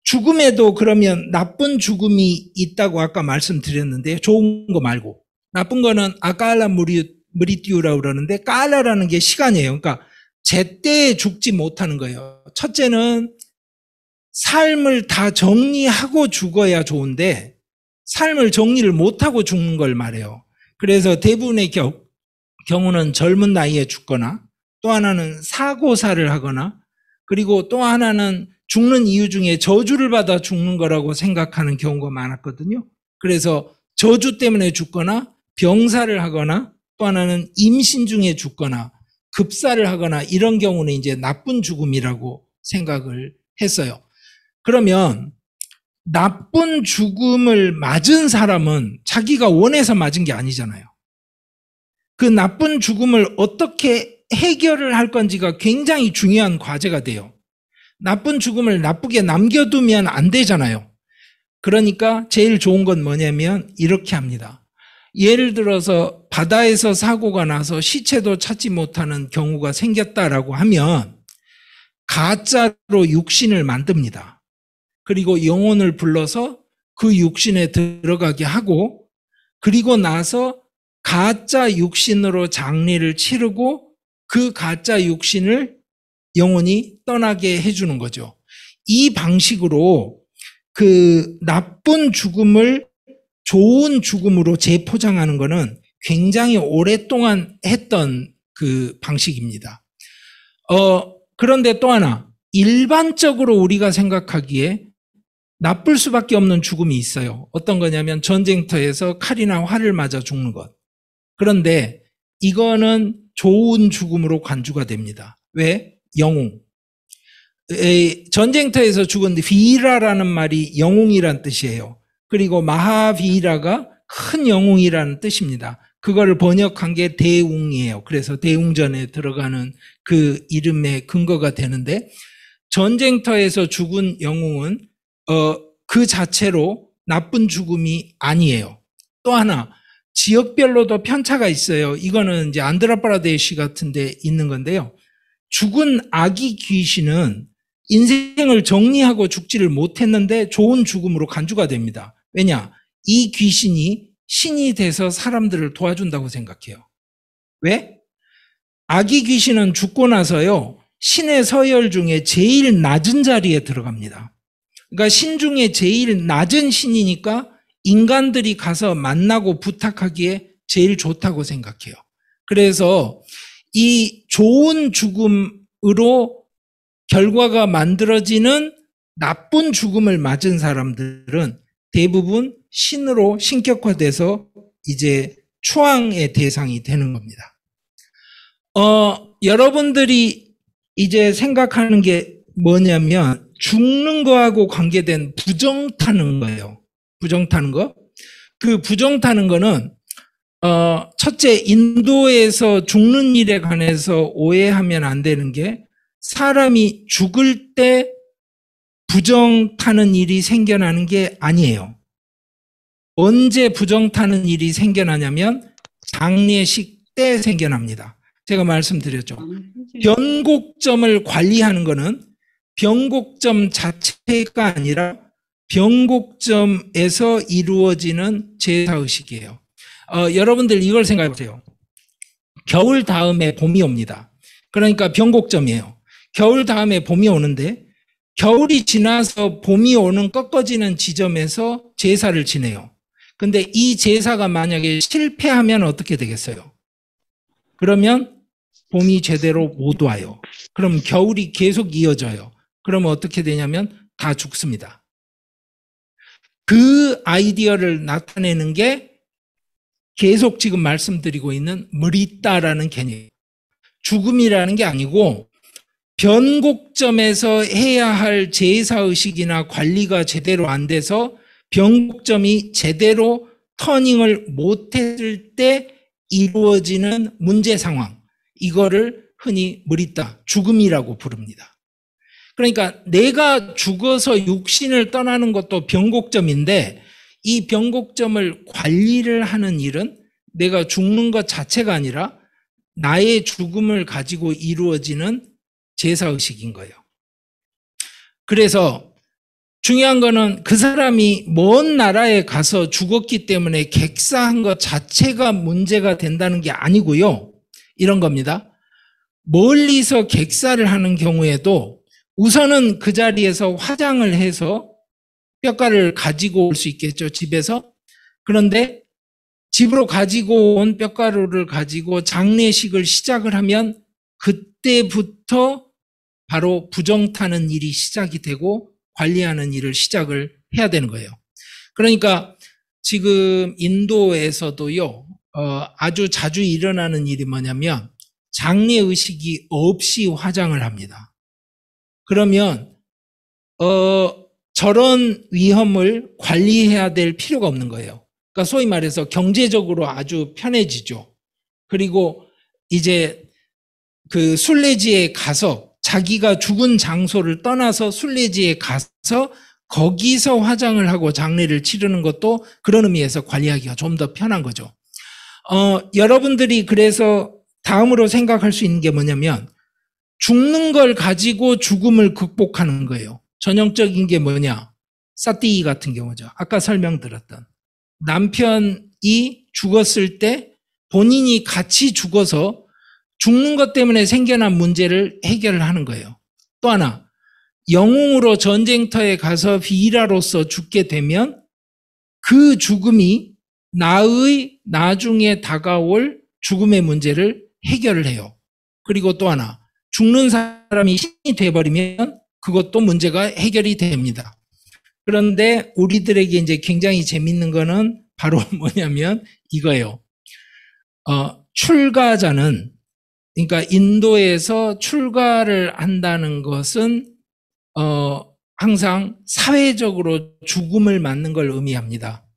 죽음에도 그러면 나쁜 죽음이 있다고 아까 말씀드렸는데 좋은 거 말고 나쁜 거는 아까라 무리띠우라고 그러는데 까라라는 게 시간이에요. 그러니까 제때에 죽지 못하는 거예요. 첫째는 삶을 다 정리하고 죽어야 좋은데 삶을 정리를 못하고 죽는 걸 말해요. 그래서 대부분의 경우는 젊은 나이에 죽거나 또 하나는 사고사를 하거나 그리고 또 하나는 죽는 이유 중에 저주를 받아 죽는 거라고 생각하는 경우가 많았거든요. 그래서 저주 때문에 죽거나 병사를 하거나 또 하나는 임신 중에 죽거나 급사를 하거나 이런 경우는 이제 나쁜 죽음이라고 생각을 했어요. 그러면 나쁜 죽음을 맞은 사람은 자기가 원해서 맞은 게 아니잖아요. 그 나쁜 죽음을 어떻게 해결을 할 건지가 굉장히 중요한 과제가 돼요. 나쁜 죽음을 나쁘게 남겨두면 안 되잖아요. 그러니까 제일 좋은 건 뭐냐면 이렇게 합니다. 예를 들어서 바다에서 사고가 나서 시체도 찾지 못하는 경우가 생겼다라고 하면 가짜로 육신을 만듭니다. 그리고 영혼을 불러서 그 육신에 들어가게 하고 그리고 나서 가짜 육신으로 장례를 치르고 그 가짜 육신을 영혼이 떠나게 해주는 거죠. 이 방식으로 그 나쁜 죽음을 좋은 죽음으로 재포장하는 것은 굉장히 오랫동안 했던 그 방식입니다. 그런데 또 하나, 일반적으로 우리가 생각하기에 나쁠 수밖에 없는 죽음이 있어요. 어떤 거냐면 전쟁터에서 칼이나 활을 맞아 죽는 것. 그런데 이거는 좋은 죽음으로 간주가 됩니다. 왜? 영웅. 전쟁터에서 죽은 비라라는 말이 영웅이란 뜻이에요. 그리고 마하비라가 큰 영웅이라는 뜻입니다. 그거를 번역한 게 대웅이에요. 그래서 대웅전에 들어가는 그 이름의 근거가 되는데 전쟁터에서 죽은 영웅은 그 자체로 나쁜 죽음이 아니에요. 또 하나 지역별로도 편차가 있어요. 이거는 이제 안드라파라데시 같은 데 있는 건데요. 죽은 아기 귀신은 인생을 정리하고 죽지를 못했는데 좋은 죽음으로 간주가 됩니다. 왜냐? 이 귀신이 신이 돼서 사람들을 도와준다고 생각해요. 왜? 아기 귀신은 죽고 나서요. 신의 서열 중에 제일 낮은 자리에 들어갑니다. 그러니까 신 중에 제일 낮은 신이니까 인간들이 가서 만나고 부탁하기에 제일 좋다고 생각해요. 그래서 이 좋은 죽음으로 결과가 만들어지는 나쁜 죽음을 맞은 사람들은 대부분 신으로 신격화돼서 이제 추앙의 대상이 되는 겁니다. 여러분들이 이제 생각하는 게 뭐냐면 죽는 거하고 관계된 부정 타는 거예요. 부정 타는 거. 그 부정 타는 거는 첫째 인도에서 죽는 일에 관해서 오해하면 안 되는 게 사람이 죽을 때 부정 타는 일이 생겨나는 게 아니에요. 언제 부정 타는 일이 생겨나냐면 장례식 때 생겨납니다. 제가 말씀드렸죠. 변곡점을 관리하는 거는 변곡점 자체가 아니라 변곡점에서 이루어지는 제사의식이에요. 여러분들 이걸 생각해 보세요. 겨울 다음에 봄이 옵니다. 그러니까 변곡점이에요. 겨울 다음에 봄이 오는데 겨울이 지나서 봄이 오는 꺾어지는 지점에서 제사를 지내요. 근데 이 제사가 만약에 실패하면 어떻게 되겠어요? 그러면 봄이 제대로 못 와요. 그럼 겨울이 계속 이어져요. 그러면 어떻게 되냐면 다 죽습니다. 그 아이디어를 나타내는 게 계속 지금 말씀드리고 있는 머리따라는 개념이에요. 죽음이라는 게 아니고 변곡점에서 해야 할 제사의식이나 관리가 제대로 안 돼서 변곡점이 제대로 터닝을 못했을 때 이루어지는 문제 상황, 이거를 흔히 머리따, 죽음이라고 부릅니다. 그러니까 내가 죽어서 육신을 떠나는 것도 변곡점인데 이 변곡점을 관리를 하는 일은 내가 죽는 것 자체가 아니라 나의 죽음을 가지고 이루어지는 제사의식인 거예요. 그래서 중요한 거는 그 사람이 먼 나라에 가서 죽었기 때문에 객사한 것 자체가 문제가 된다는 게 아니고요. 이런 겁니다. 멀리서 객사를 하는 경우에도 우선은 그 자리에서 화장을 해서 뼈가루를 가지고 올 수 있겠죠, 집에서. 그런데 집으로 가지고 온 뼈가루를 가지고 장례식을 시작을 하면 그때부터 바로 부정 타는 일이 시작이 되고 관리하는 일을 시작을 해야 되는 거예요. 그러니까 지금 인도에서도요, 아주 자주 일어나는 일이 뭐냐면 장례의식이 없이 화장을 합니다. 그러면 저런 위험을 관리해야 될 필요가 없는 거예요. 그러니까 소위 말해서 경제적으로 아주 편해지죠. 그리고 이제 그 순례지에 가서 자기가 죽은 장소를 떠나서 순례지에 가서 거기서 화장을 하고 장례를 치르는 것도 그런 의미에서 관리하기가 좀 더 편한 거죠. 여러분들이 그래서 다음으로 생각할 수 있는 게 뭐냐면 죽는 걸 가지고 죽음을 극복하는 거예요. 전형적인 게 뭐냐? 사띠 같은 경우죠. 아까 설명드렸던 남편이 죽었을 때 본인이 같이 죽어서 죽는 것 때문에 생겨난 문제를 해결을 하는 거예요. 또 하나, 영웅으로 전쟁터에 가서 비라로서 죽게 되면 그 죽음이 나의 나중에 다가올 죽음의 문제를 해결을 해요. 그리고 또 하나, 죽는 사람이 신이 돼버리면 그것도 문제가 해결이 됩니다. 그런데 우리들에게 이제 굉장히 재밌는 거는 바로 뭐냐면 이거예요. 출가자는, 그러니까 인도에서 출가를 한다는 것은 항상 사회적으로 죽음을 맞는 걸 의미합니다.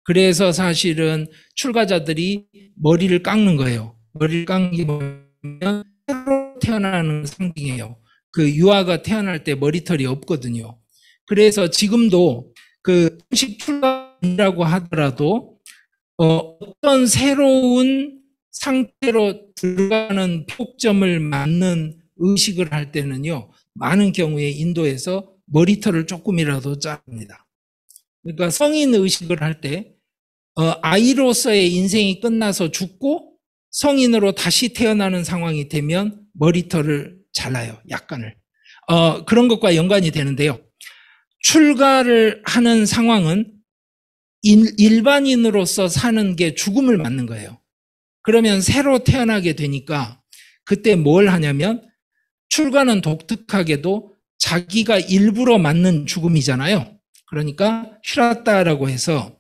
그래서 사실은 출가자들이 머리를 깎는 거예요. 머리를 깎는 게 뭐냐면 새로 태어나는 상징이에요. 그 유아가 태어날 때 머리털이 없거든요. 그래서 지금도 그 형식 출가라고 하더라도 어떤 새로운 상태로 들어가는 표점을 맞는 의식을 할 때는요, 많은 경우에 인도에서 머리털을 조금이라도 자릅니다. 그러니까 성인 의식을 할 때 아이로서의 인생이 끝나서 죽고 성인으로 다시 태어나는 상황이 되면 머리털을 잘라요, 약간을. 그런 것과 연관이 되는데요. 출가를 하는 상황은 일반인으로서 사는 게 죽음을 맞는 거예요. 그러면 새로 태어나게 되니까 그때 뭘 하냐면 출가는 독특하게도 자기가 일부러 맞는 죽음이잖아요. 그러니까 슈라따라고 해서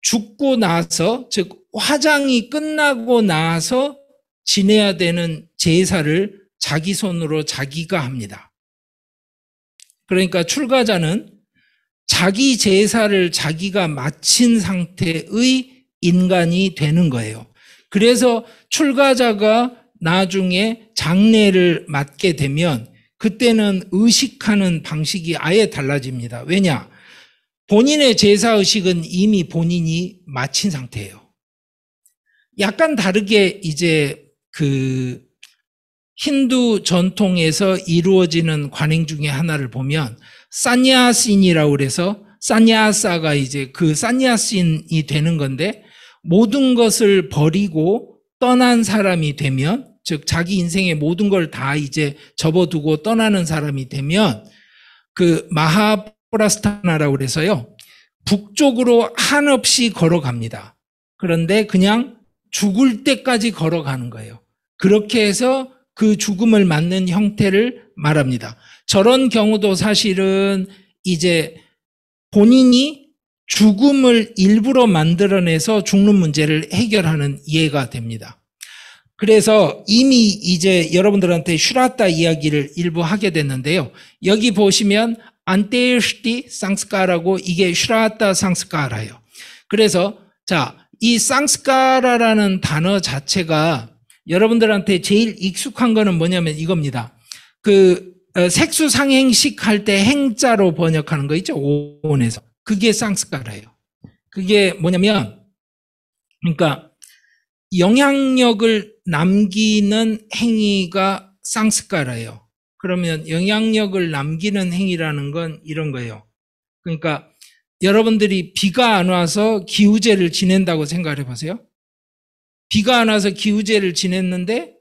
죽고 나서, 즉 화장이 끝나고 나서 지내야 되는 제사를 자기 손으로 자기가 합니다. 그러니까 출가자는 자기 제사를 자기가 마친 상태의 인간이 되는 거예요. 그래서 출가자가 나중에 장례를 맡게 되면 그때는 의식하는 방식이 아예 달라집니다. 왜냐? 본인의 제사의식은 이미 본인이 마친 상태예요. 약간 다르게 이제 그 힌두 전통에서 이루어지는 관행 중에 하나를 보면 산야신이라고 그래서 산야사가 이제 그 산야신이 되는 건데 모든 것을 버리고 떠난 사람이 되면, 즉 자기 인생의 모든 걸 다 이제 접어두고 떠나는 사람이 되면 그 마하프라스타나라고 그래서요. 북쪽으로 한없이 걸어갑니다. 그런데 그냥 죽을 때까지 걸어가는 거예요. 그렇게 해서 그 죽음을 맞는 형태를 말합니다. 저런 경우도 사실은 이제 본인이 죽음을 일부러 만들어내서 죽는 문제를 해결하는 예가 됩니다. 그래서 이미 이제 여러분들한테 슈라타 이야기를 일부 하게 됐는데요. 여기 보시면 안테르시티 상스카라고 이게 슈라타 상스카라예요. 그래서 이 상스카라라는 단어 자체가 여러분들한테 제일 익숙한 거는 뭐냐면 이겁니다. 그 색수상행식 할 때 행자로 번역하는 거 있죠? 오온에서. 그게 상스카라예요. 그게 뭐냐면 그러니까 영향력을 남기는 행위가 상스카라예요. 그러면 영향력을 남기는 행위라는 건 이런 거예요. 그러니까 여러분들이 비가 안 와서 기우제를 지낸다고 생각해 보세요. 비가 안 와서 기우제를 지냈는데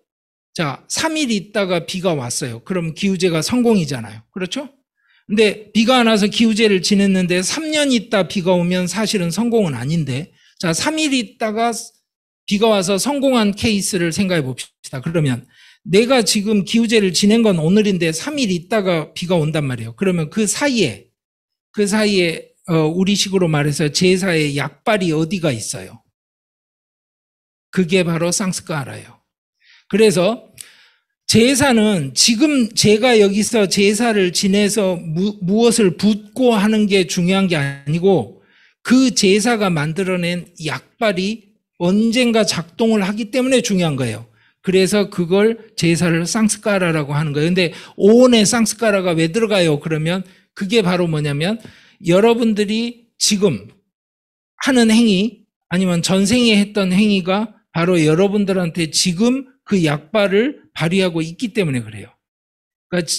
3일 있다가 비가 왔어요. 그럼 기우제가 성공이잖아요. 그렇죠? 근데 비가 안 와서 기우제를 지냈는데 3년 있다 비가 오면 사실은 성공은 아닌데 3일 있다가 비가 와서 성공한 케이스를 생각해 봅시다. 그러면 내가 지금 기우제를 지낸 건 오늘인데 3일 있다가 비가 온단 말이에요. 그러면 그 사이에 우리식으로 말해서 제사의 약발이 어디가 있어요? 그게 바로 상스카라예요. 그래서 제사는 지금 제가 여기서 제사를 지내서 무엇을 붓고 하는 게 중요한 게 아니고 그 제사가 만들어낸 약발이 언젠가 작동을 하기 때문에 중요한 거예요. 그래서 그걸 제사를 상스카라라고 하는 거예요. 근데 오온에 상스카라가 왜 들어가요? 그러면 그게 바로 뭐냐면 여러분들이 지금 하는 행위 아니면 전생에 했던 행위가 바로 여러분들한테 지금 그 약발을 발휘하고 있기 때문에 그래요. 그러니까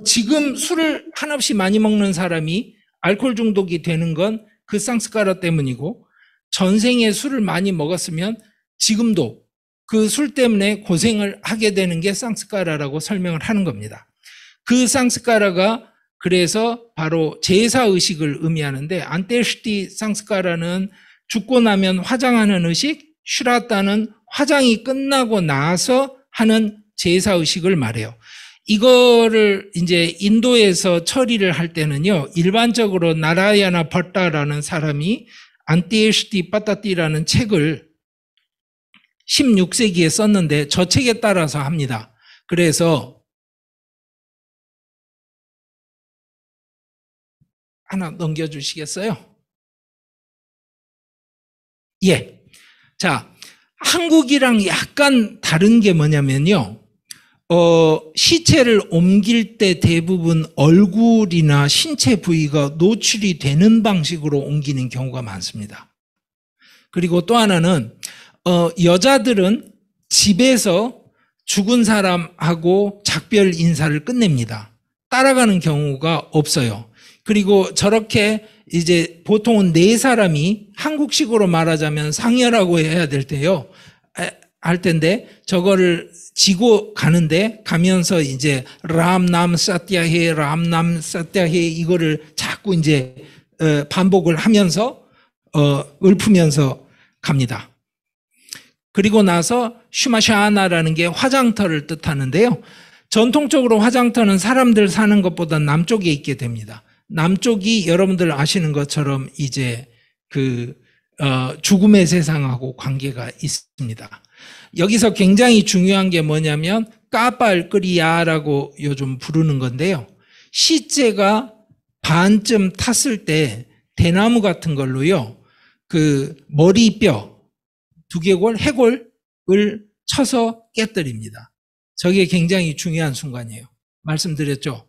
지금 술을 한없이 많이 먹는 사람이 알코올 중독이 되는 건 그 상스카라 때문이고 전생에 술을 많이 먹었으면 지금도 그 술 때문에 고생을 하게 되는 게 상스카라라고 설명을 하는 겁니다. 그 상스카라가 그래서 바로 제사의식을 의미하는데 안테르시티 상스카라는 죽고 나면 화장하는 의식, 슈라타는 화장이 끝나고 나서 하는 제사의식을 말해요. 이거를 이제 인도에서 처리를 할 때는요, 일반적으로 나라야나 버타라는 사람이 안테르시티 파타티라는 책을 16세기에 썼는데 저 책에 따라서 합니다. 그래서 하나 넘겨주시겠어요? 예. 자, 한국이랑 약간 다른 게 뭐냐면요. 시체를 옮길 때 대부분 얼굴이나 신체 부위가 노출이 되는 방식으로 옮기는 경우가 많습니다. 그리고 또 하나는 여자들은 집에서 죽은 사람하고 작별 인사를 끝냅니다. 따라가는 경우가 없어요. 그리고 저렇게 이제 보통은 네 사람이 한국식으로 말하자면 상여라고 해야 될 때요. 할 텐데 저거를 지고 가는데 가면서 이제 람남 사티아헤 람남 사티아헤 이거를 자꾸 이제 반복을 하면서 읊으면서 갑니다. 그리고 나서 슈마샤나라는 게 화장터를 뜻하는데요. 전통적으로 화장터는 사람들 사는 것보다 남쪽에 있게 됩니다. 남쪽이 여러분들 아시는 것처럼 이제 죽음의 세상하고 관계가 있습니다. 여기서 굉장히 중요한 게 뭐냐면 까발끄리야라고 요즘 부르는 건데요. 시체가 반쯤 탔을 때 대나무 같은 걸로요. 그 머리뼈, 두개골, 해골을 쳐서 깨뜨립니다. 저게 굉장히 중요한 순간이에요. 말씀드렸죠.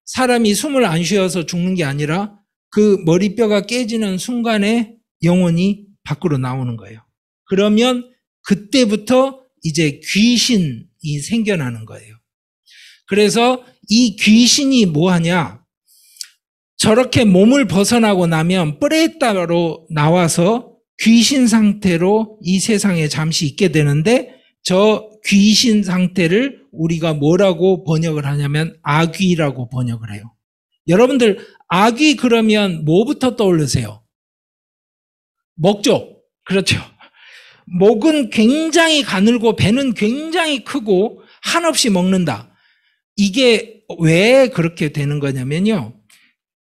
사람이 숨을 안 쉬어서 죽는 게 아니라 그 머리뼈가 깨지는 순간에 영혼이 밖으로 나오는 거예요. 그러면 그때부터 이제 귀신이 생겨나는 거예요. 그래서 이 귀신이 뭐 하냐? 저렇게 몸을 벗어나고 나면 프레타로 나와서 귀신 상태로 이 세상에 잠시 있게 되는데 저 귀신 상태를 우리가 뭐라고 번역을 하냐면 아귀라고 번역을 해요. 여러분들 아귀 그러면 뭐부터 떠오르세요? 먹죠. 그렇죠. 목은 굉장히 가늘고 배는 굉장히 크고 한없이 먹는다. 이게 왜 그렇게 되는 거냐면요.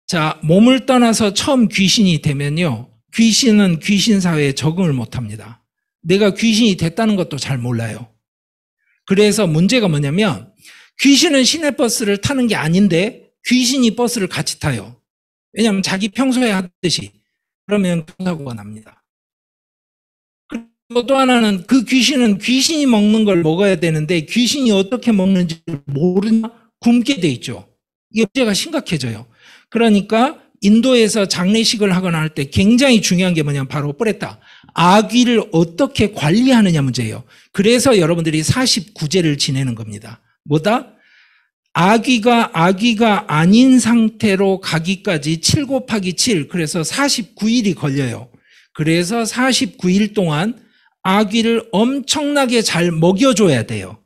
자, 몸을 떠나서 처음 귀신이 되면요. 귀신은 귀신 사회에 적응을 못 합니다. 내가 귀신이 됐다는 것도 잘 몰라요. 그래서 문제가 뭐냐면 귀신은 시내버스를 타는 게 아닌데 귀신이 버스를 같이 타요. 왜냐하면 자기 평소에 하듯이. 그러면 교통사고가 납니다. 그리고 또 하나는 그 귀신은 귀신이 먹는 걸 먹어야 되는데 귀신이 어떻게 먹는지 모르나 굶게 돼 있죠. 이게 문제가 심각해져요. 그러니까 인도에서 장례식을 하거나 할 때 굉장히 중요한 게 뭐냐면 바로 뿌레타. 아귀를 어떻게 관리하느냐 문제예요. 그래서 여러분들이 49제를 지내는 겁니다. 뭐다? 아귀가 아닌 상태로 가기까지 7 곱하기 7, 그래서 49일이 걸려요. 그래서 49일 동안 아귀를 엄청나게 잘 먹여줘야 돼요.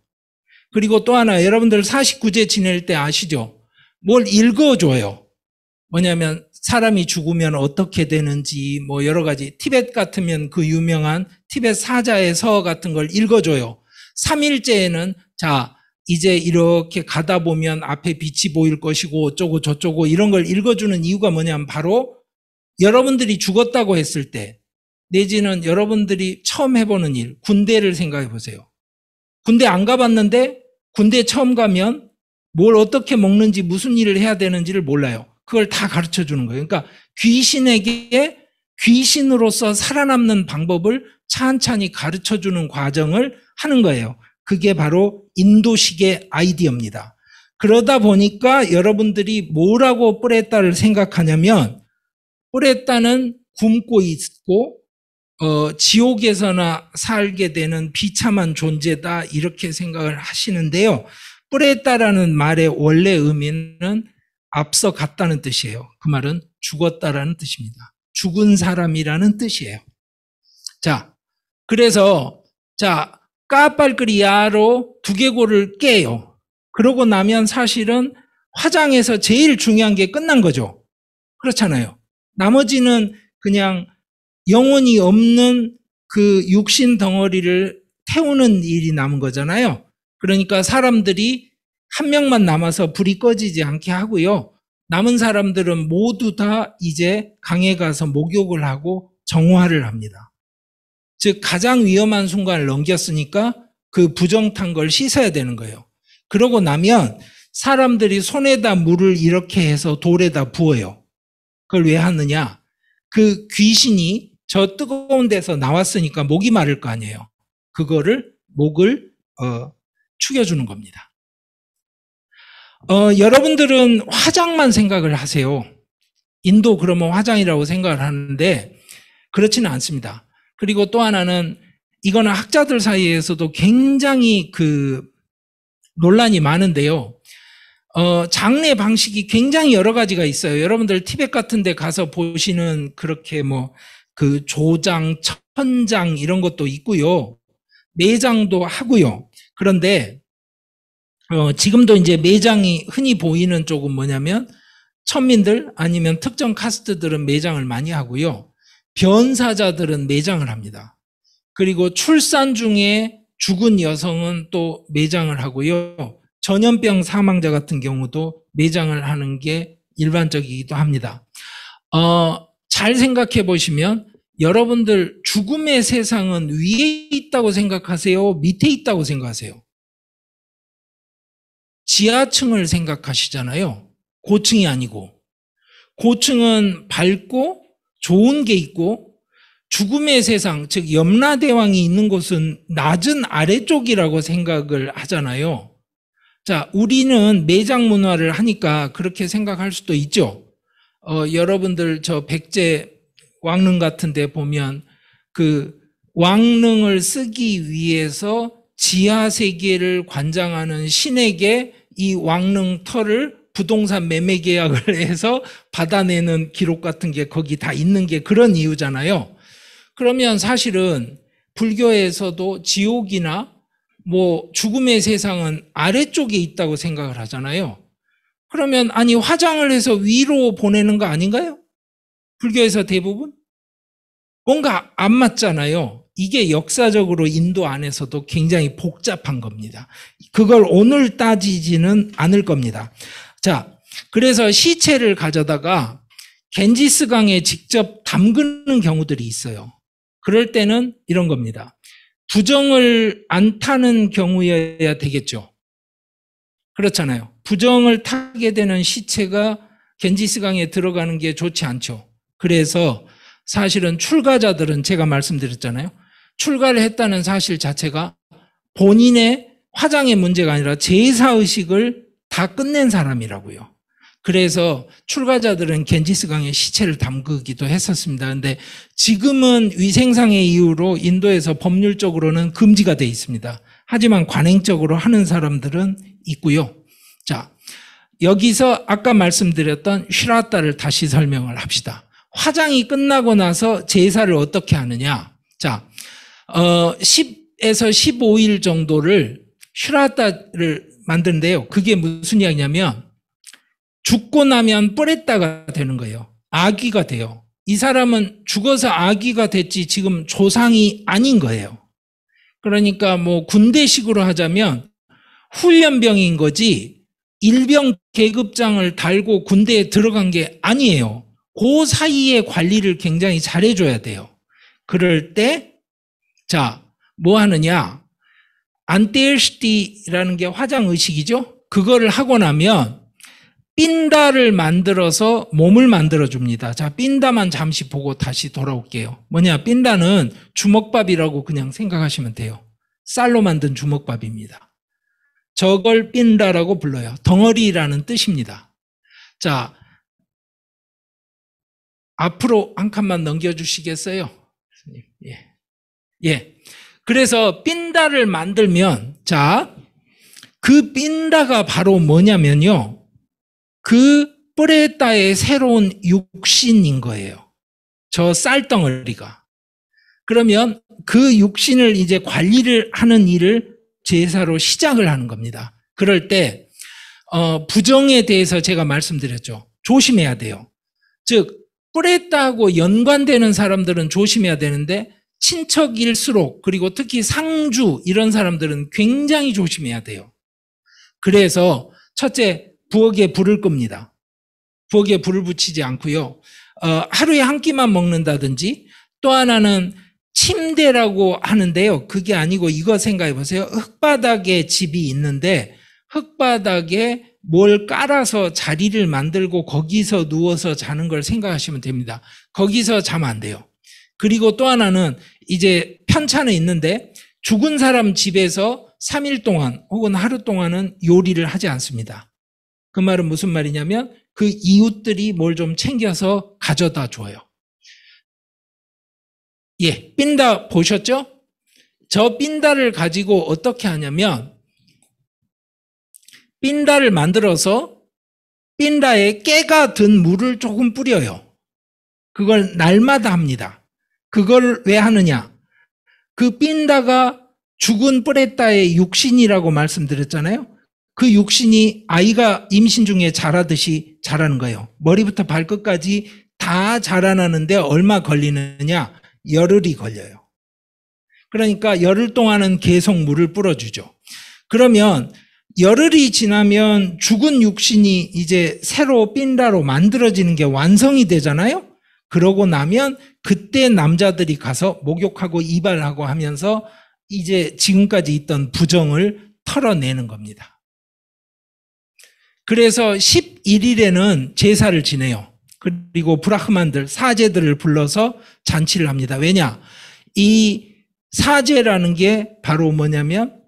그리고 또 하나, 여러분들 49제 지낼 때 아시죠? 뭘 읽어줘요. 뭐냐면 사람이 죽으면 어떻게 되는지 뭐 여러 가지, 티벳 같으면 그 유명한 티벳 사자의 서 같은 걸 읽어줘요. 3일째에는 자 이제 이렇게 가다 보면 앞에 빛이 보일 것이고 어쩌고 저쩌고 이런 걸 읽어주는 이유가 뭐냐면 바로 여러분들이 죽었다고 했을 때 내지는 여러분들이 처음 해보는 일, 군대를 생각해 보세요. 군대 안 가봤는데 군대 처음 가면 뭘 어떻게 먹는지 무슨 일을 해야 되는지를 몰라요. 그걸 다 가르쳐 주는 거예요. 그러니까 귀신에게 귀신으로서 살아남는 방법을 찬찬히 가르쳐 주는 과정을 하는 거예요. 그게 바로 인도식의 아이디어입니다. 그러다 보니까 여러분들이 뭐라고 뿌레따를 생각하냐면 뿌레따는 굶고 있고 지옥에서나 살게 되는 비참한 존재다 이렇게 생각을 하시는데요. 뿌레따라는 말의 원래 의미는 앞서 갔다는 뜻이에요. 그 말은 죽었다라는 뜻입니다. 죽은 사람이라는 뜻이에요. 자, 그래서 자 까빨끄리야로 두개골을 깨요. 그러고 나면 사실은 화장에서 제일 중요한 게 끝난 거죠. 그렇잖아요. 나머지는 그냥 영혼이 없는 그 육신 덩어리를 태우는 일이 남은 거잖아요. 그러니까 사람들이 한 명만 남아서 불이 꺼지지 않게 하고요. 남은 사람들은 모두 다 이제 강에 가서 목욕을 하고 정화를 합니다. 즉 가장 위험한 순간을 넘겼으니까 그 부정탄 걸 씻어야 되는 거예요. 그러고 나면 사람들이 손에다 물을 이렇게 해서 돌에다 부어요. 그걸 왜 하느냐? 그 귀신이 저 뜨거운 데서 나왔으니까 목이 마를 거 아니에요. 그거를 목을 축여주는 겁니다. 여러분들은 화장만 생각을 하세요. 인도 그러면 화장이라고 생각을 하는데 그렇지는 않습니다. 그리고 또 하나는 이거는 학자들 사이에서도 굉장히 그 논란이 많은데요. 장례 방식이 굉장히 여러 가지가 있어요. 여러분들 티벳 같은 데 가서 보시는 그렇게 뭐 그 조장, 천장 이런 것도 있고요. 매장도 하고요. 그런데 지금도 이제 매장이 흔히 보이는 쪽은 뭐냐면 천민들 아니면 특정 카스트들은 매장을 많이 하고요. 변사자들은 매장을 합니다. 그리고 출산 중에 죽은 여성은 또 매장을 하고요. 전염병 사망자 같은 경우도 매장을 하는 게 일반적이기도 합니다. 잘 생각해 보시면 여러분들 죽음의 세상은 위에 있다고 생각하세요? 밑에 있다고 생각하세요? 지하층을 생각하시잖아요. 고층이 아니고. 고층은 밝고 좋은 게 있고 죽음의 세상, 즉 염라대왕이 있는 곳은 낮은 아래쪽이라고 생각을 하잖아요. 자, 우리는 매장 문화를 하니까 그렇게 생각할 수도 있죠. 여러분들 저 백제 왕릉 같은 데 보면 그 왕릉을 쓰기 위해서 지하 세계를 관장하는 신에게 이 왕릉 터를 부동산 매매 계약을 해서 받아내는 기록 같은 게 거기 다 있는 게 그런 이유잖아요. 그러면 사실은 불교에서도 지옥이나 뭐 죽음의 세상은 아래쪽에 있다고 생각을 하잖아요. 그러면 아니 화장을 해서 위로 보내는 거 아닌가요? 불교에서 대부분? 뭔가 안 맞잖아요. 이게 역사적으로 인도 안에서도 굉장히 복잡한 겁니다. 그걸 오늘 따지지는 않을 겁니다. 자, 그래서 시체를 가져다가 겐지스강에 직접 담그는 경우들이 있어요. 그럴 때는 이런 겁니다. 부정을 안 타는 경우여야 되겠죠. 그렇잖아요. 부정을 타게 되는 시체가 겐지스강에 들어가는 게 좋지 않죠. 그래서 사실은 출가자들은 제가 말씀드렸잖아요. 출가를 했다는 사실 자체가 본인의 화장의 문제가 아니라 제사의식을 다 끝낸 사람이라고요. 그래서 출가자들은 겐지스강에 시체를 담그기도 했었습니다. 그런데 지금은 위생상의 이유로 인도에서 법률적으로는 금지가 돼 있습니다. 하지만 관행적으로 하는 사람들은 있고요. 자, 여기서 아까 말씀드렸던 슈라타를 다시 설명을 합시다. 화장이 끝나고 나서 제사를 어떻게 하느냐. 자, 10에서 15일 정도를 슈라타를 만드는데요. 그게 무슨 이야기냐면 죽고 나면 뽀레따가 되는 거예요. 아귀가 돼요. 이 사람은 죽어서 아귀가 됐지 지금 조상이 아닌 거예요. 그러니까 뭐 군대식으로 하자면 훈련병인 거지 일병 계급장을 달고 군대에 들어간 게 아니에요. 그 사이에 관리를 굉장히 잘해줘야 돼요. 그럴 때, 자, 뭐 하느냐. 안테르시티라는 게 화장의식이죠. 그거를 하고 나면 핀다를 만들어서 몸을 만들어줍니다. 자, 핀다만 잠시 보고 다시 돌아올게요. 뭐냐, 핀다는 주먹밥이라고 그냥 생각하시면 돼요. 쌀로 만든 주먹밥입니다. 저걸 핀다라고 불러요. 덩어리라는 뜻입니다. 자, 앞으로 한 칸만 넘겨주시겠어요? 예. 그래서 핀다를 만들면, 자, 그 핀다가 바로 뭐냐면요. 그 뽀레따의 새로운 육신인 거예요. 저 쌀덩어리가. 그러면 그 육신을 이제 관리를 하는 일을 제사로 시작을 하는 겁니다. 그럴 때 부정에 대해서 제가 말씀드렸죠. 조심해야 돼요. 즉 뽀레따하고 연관되는 사람들은 조심해야 되는데 친척일수록 그리고 특히 상주 이런 사람들은 굉장히 조심해야 돼요. 그래서 첫째 부엌에 불을 끕니다. 부엌에 불을 붙이지 않고요. 하루에 한 끼만 먹는다든지 또 하나는 침대라고 하는데요. 그게 아니고 이거 생각해 보세요. 흙바닥에 집이 있는데 흙바닥에 뭘 깔아서 자리를 만들고 거기서 누워서 자는 걸 생각하시면 됩니다. 거기서 자면 안 돼요. 그리고 또 하나는 이제 편차는 있는데 죽은 사람 집에서 3일 동안 혹은 하루 동안은 요리를 하지 않습니다. 그 말은 무슨 말이냐면 그 이웃들이 뭘 좀 챙겨서 가져다 줘요. 예, 핀다 보셨죠? 저 핀다를 가지고 어떻게 하냐면 핀다를 만들어서 핀다에 깨가 든 물을 조금 뿌려요. 그걸 날마다 합니다. 그걸 왜 하느냐? 그 핀다가 죽은 뽀레따의 육신이라고 말씀드렸잖아요. 그 육신이 아이가 임신 중에 자라듯이 자라는 거예요. 머리부터 발끝까지 다 자라나는데 얼마 걸리느냐? 열흘이 걸려요. 그러니까 열흘 동안은 계속 물을 뿌려주죠. 그러면 열흘이 지나면 죽은 육신이 이제 새로 핀다로 만들어지는 게 완성이 되잖아요. 그러고 나면 그때 남자들이 가서 목욕하고 이발하고 하면서 이제 지금까지 있던 부정을 털어내는 겁니다. 그래서 11일에는 제사를 지내요. 그리고 브라흐만들, 사제들을 불러서 잔치를 합니다. 왜냐? 이 사제라는 게 바로 뭐냐면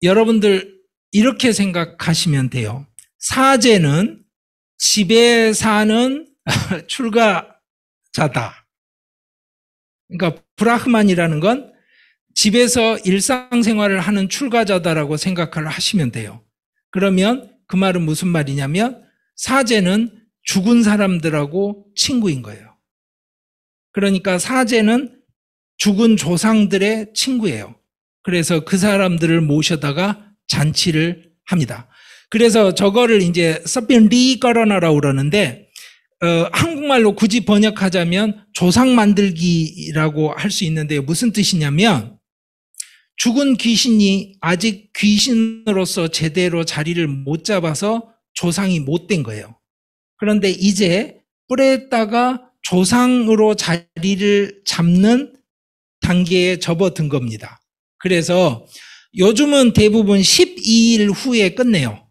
여러분들 이렇게 생각하시면 돼요. 사제는 집에 사는 출가자다. 그러니까 브라흐만이라는 건 집에서 일상생활을 하는 출가자다라고 생각을 하시면 돼요. 그러면 그 말은 무슨 말이냐면 사제는 죽은 사람들하고 친구인 거예요. 그러니까 사제는 죽은 조상들의 친구예요. 그래서 그 사람들을 모셔다가 잔치를 합니다. 그래서 저거를 이제 서빈리 꺼러나라고 그러는데, 한국말로 굳이 번역하자면 조상 만들기라고 할 수 있는데요. 무슨 뜻이냐면, 죽은 귀신이 아직 귀신으로서 제대로 자리를 못 잡아서 조상이 못 된 거예요. 그런데 이제 뿌레다가 조상으로 자리를 잡는 단계에 접어든 겁니다. 그래서 요즘은 대부분 12일 후에 끝내요.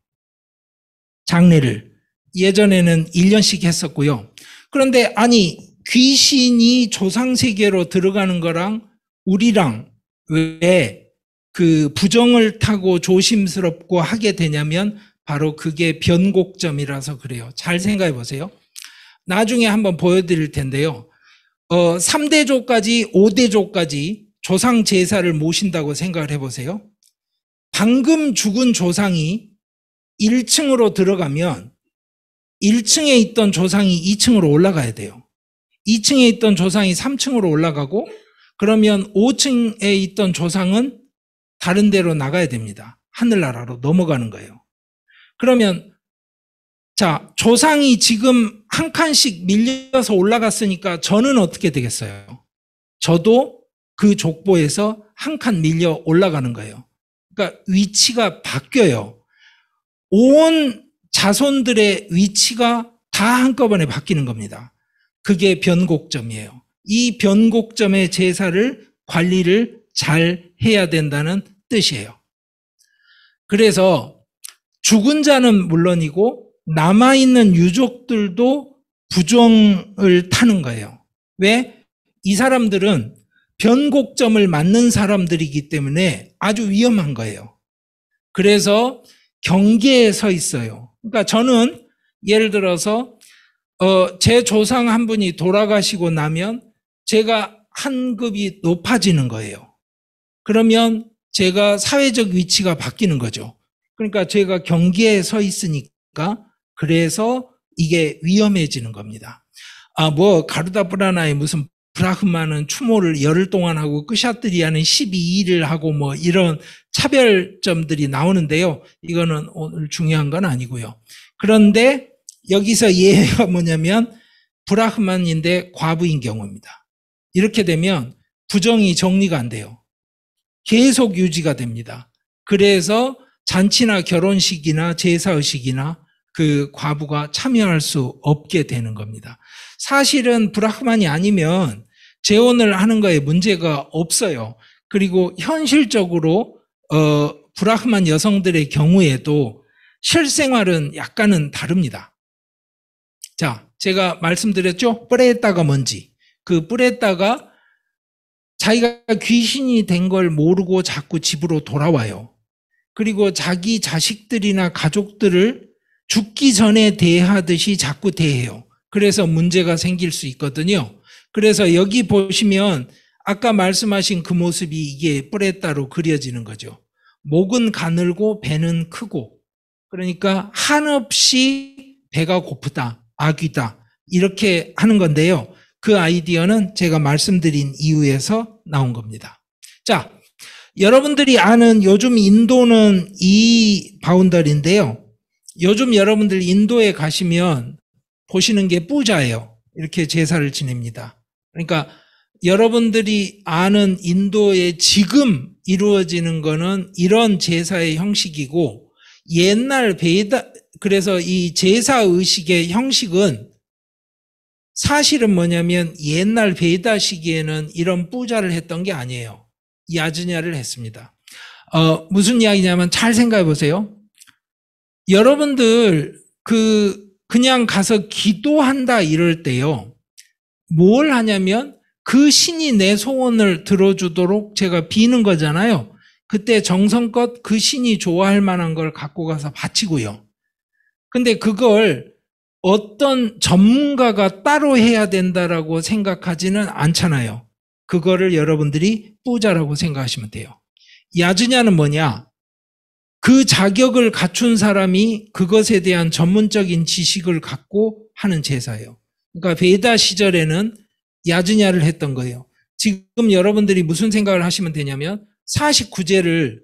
장례를. 예전에는 1년씩 했었고요. 그런데 아니, 귀신이 조상세계로 들어가는 거랑 우리랑 왜 그 부정을 타고 조심스럽고 하게 되냐면 바로 그게 변곡점이라서 그래요. 잘 생각해 보세요. 나중에 한번 보여드릴 텐데요. 3대조까지 5대조까지 조상 제사를 모신다고 생각을 해보세요. 방금 죽은 조상이 1층으로 들어가면 1층에 있던 조상이 2층으로 올라가야 돼요. 2층에 있던 조상이 3층으로 올라가고 그러면 5층에 있던 조상은 다른 데로 나가야 됩니다. 하늘나라로 넘어가는 거예요. 그러면 자, 조상이 지금 한 칸씩 밀려서 올라갔으니까 저는 어떻게 되겠어요? 저도 그 족보에서 한 칸 밀려 올라가는 거예요. 그러니까 위치가 바뀌어요. 온 자손들의 위치가 다 한꺼번에 바뀌는 겁니다. 그게 변곡점이에요. 이 변곡점의 제사를 관리를 잘 해야 된다는 뜻이에요. 그래서 죽은 자는 물론이고 남아있는 유족들도 부정을 타는 거예요. 왜? 이 사람들은 변곡점을 맞는 사람들이기 때문에 아주 위험한 거예요. 그래서 경계에 서 있어요. 그러니까 저는 예를 들어서 제 조상 한 분이 돌아가시고 나면 제가 한 급이 높아지는 거예요. 그러면 제가 사회적 위치가 바뀌는 거죠. 그러니까 제가 경계에 서 있으니까 그래서 이게 위험해지는 겁니다. 가루다 브라나의 무슨 브라흐마는 추모를 열흘 동안 하고 끄샤트리아는 12일을 하고 뭐 이런 차별점들이 나오는데요. 이거는 오늘 중요한 건 아니고요. 그런데 여기서 예가 뭐냐면 브라흐만인데 과부인 경우입니다. 이렇게 되면 부정이 정리가 안 돼요. 계속 유지가 됩니다. 그래서 잔치나 결혼식이나 제사의식이나 그 과부가 참여할 수 없게 되는 겁니다. 사실은 브라흐만이 아니면 재혼을 하는 거에 문제가 없어요. 그리고 현실적으로 브라흐만 여성들의 경우에도 실생활은 약간은 다릅니다. 자, 제가 말씀드렸죠? 뿌레따가 뭔지. 그 뿌레따가 자기가 귀신이 된 걸 모르고 자꾸 집으로 돌아와요. 그리고 자기 자식들이나 가족들을 죽기 전에 대하듯이 자꾸 대해요. 그래서 문제가 생길 수 있거든요. 그래서 여기 보시면 아까 말씀하신 그 모습이 이게 뿌레따로 그려지는 거죠. 목은 가늘고 배는 크고, 그러니까 한없이 배가 고프다, 아귀다 이렇게 하는 건데요. 그 아이디어는 제가 말씀드린 이유에서 나온 겁니다. 자, 여러분들이 아는 요즘 인도는 이 바운더리인데요. 요즘 여러분들 인도에 가시면 보시는 게 뿌자예요. 이렇게 제사를 지냅니다. 그러니까 여러분들이 아는 인도에 지금 이루어지는 거는 이런 제사의 형식이고, 옛날 그래서 이 제사 의식의 형식은 사실은 뭐냐면 옛날 베다 시기에는 이런 뿌자를 했던 게 아니에요. 야즈냐를 했습니다. 무슨 이야기냐면 잘 생각해 보세요. 여러분들 그냥 가서 기도한다 이럴 때요. 뭘 하냐면 그 신이 내 소원을 들어주도록 제가 비는 거잖아요. 그때 정성껏 그 신이 좋아할 만한 걸 갖고 가서 바치고요. 근데 그걸 어떤 전문가가 따로 해야 된다라고 생각하지는 않잖아요. 그거를 여러분들이 뿌자라고 생각하시면 돼요. 야즈냐는 뭐냐? 그 자격을 갖춘 사람이 그것에 대한 전문적인 지식을 갖고 하는 제사예요. 그러니까 베다 시절에는 야즈냐를 했던 거예요. 지금 여러분들이 무슨 생각을 하시면 되냐면 49제를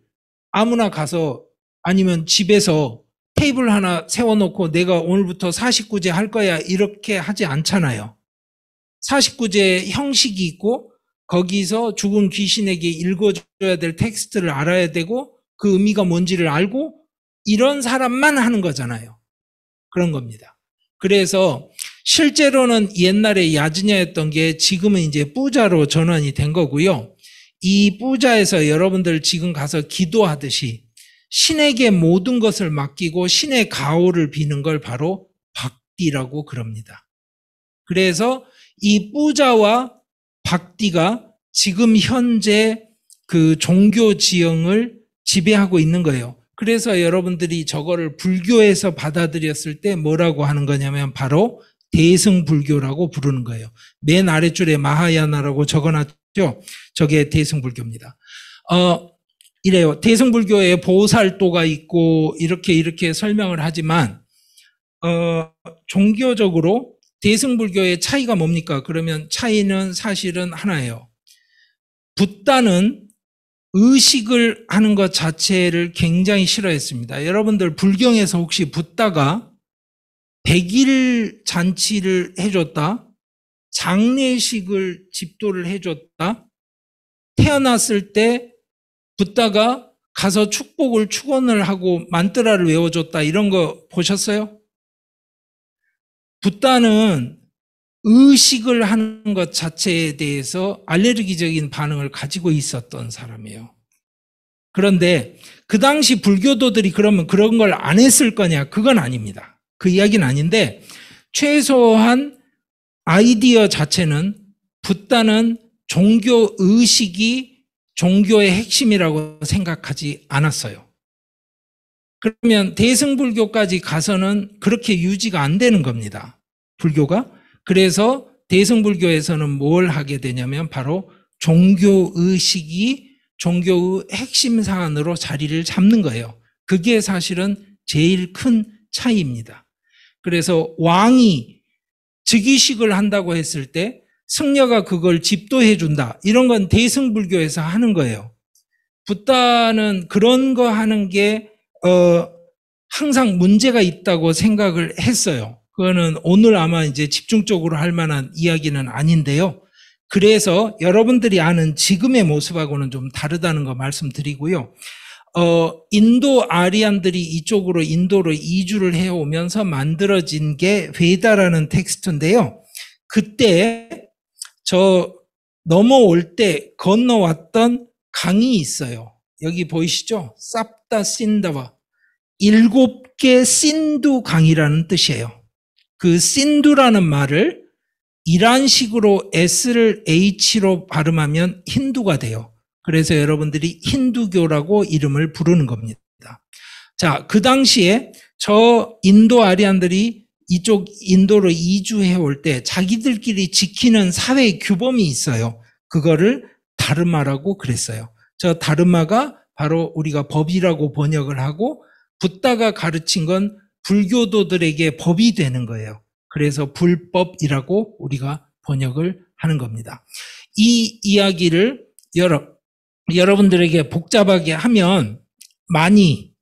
아무나 가서 아니면 집에서 테이블 하나 세워놓고 내가 오늘부터 49제 할 거야 이렇게 하지 않잖아요. 49제 형식이 있고 거기서 죽은 귀신에게 읽어줘야 될 텍스트를 알아야 되고 그 의미가 뭔지를 알고 이런 사람만 하는 거잖아요. 그런 겁니다. 그래서 실제로는 옛날에 야즈냐였던 게 지금은 이제 뿌자로 전환이 된 거고요. 이 뿌자에서 여러분들 지금 가서 기도하듯이 신에게 모든 것을 맡기고 신의 가호를 비는 걸 바로 박디라고 그럽니다. 그래서 이 뿌자와 박디가 지금 현재 그 종교 지형을 지배하고 있는 거예요. 그래서 여러분들이 저거를 불교에서 받아들였을 때 뭐라고 하는 거냐면 바로 대승불교라고 부르는 거예요. 맨 아래줄에 마하야나라고 적어놨죠. 저게 대승불교입니다. 이래요. 대승불교에 보살도가 있고 이렇게 설명을 하지만 종교적으로 대승불교의 차이가 뭡니까? 그러면 차이는 사실은 하나예요. 붓다는 의식을 하는 것 자체를 굉장히 싫어했습니다. 여러분들 불경에서 혹시 붓다가 100일 잔치를 해줬다, 장례식을 집도를 해줬다, 태어났을 때 붓다가 가서 축복을 축원을 하고 만트라를 외워줬다 이런 거 보셨어요? 붓다는 의식을 하는 것 자체에 대해서 알레르기적인 반응을 가지고 있었던 사람이에요. 그런데 그 당시 불교도들이 그러면 그런 걸 안 했을 거냐? 그건 아닙니다. 그 이야기는 아닌데 최소한 아이디어 자체는 붓다는 종교 의식이 종교의 핵심이라고 생각하지 않았어요. 그러면 대승불교까지 가서는 그렇게 유지가 안 되는 겁니다. 불교가. 그래서 대승불교에서는 뭘 하게 되냐면 바로 종교의식이 종교의 핵심 사안으로 자리를 잡는 거예요. 그게 사실은 제일 큰 차이입니다. 그래서 왕이 즉위식을 한다고 했을 때 승려가 그걸 집도해 준다. 이런 건 대승불교에서 하는 거예요. 붓다는 그런 거 하는 게 항상 문제가 있다고 생각을 했어요. 그거는 오늘 아마 이제 집중적으로 할 만한 이야기는 아닌데요. 그래서 여러분들이 아는 지금의 모습하고는 좀 다르다는 거 말씀드리고요. 인도 아리안들이 이쪽으로 인도로 이주를 해오면서 만들어진 게 베다라는 텍스트인데요. 그때 저 넘어올 때 건너왔던 강이 있어요. 여기 보이시죠? 삽다 신다와 7개 신두 강이라는 뜻이에요. 그 신두라는 말을 이란식으로 S를 H로 발음하면 힌두가 돼요. 그래서 여러분들이 힌두교라고 이름을 부르는 겁니다. 자, 그 당시에 저 인도 아리안들이 이쪽 인도로 이주해 올 때 자기들끼리 지키는 사회 규범이 있어요. 그거를 다르마라고 그랬어요. 저 다르마가 바로 우리가 법이라고 번역을 하고 붓다가 가르친 건 불교도들에게 법이 되는 거예요. 그래서 불법이라고 우리가 번역을 하는 겁니다. 이 이야기를 여러분들에게 복잡하게 하면 많이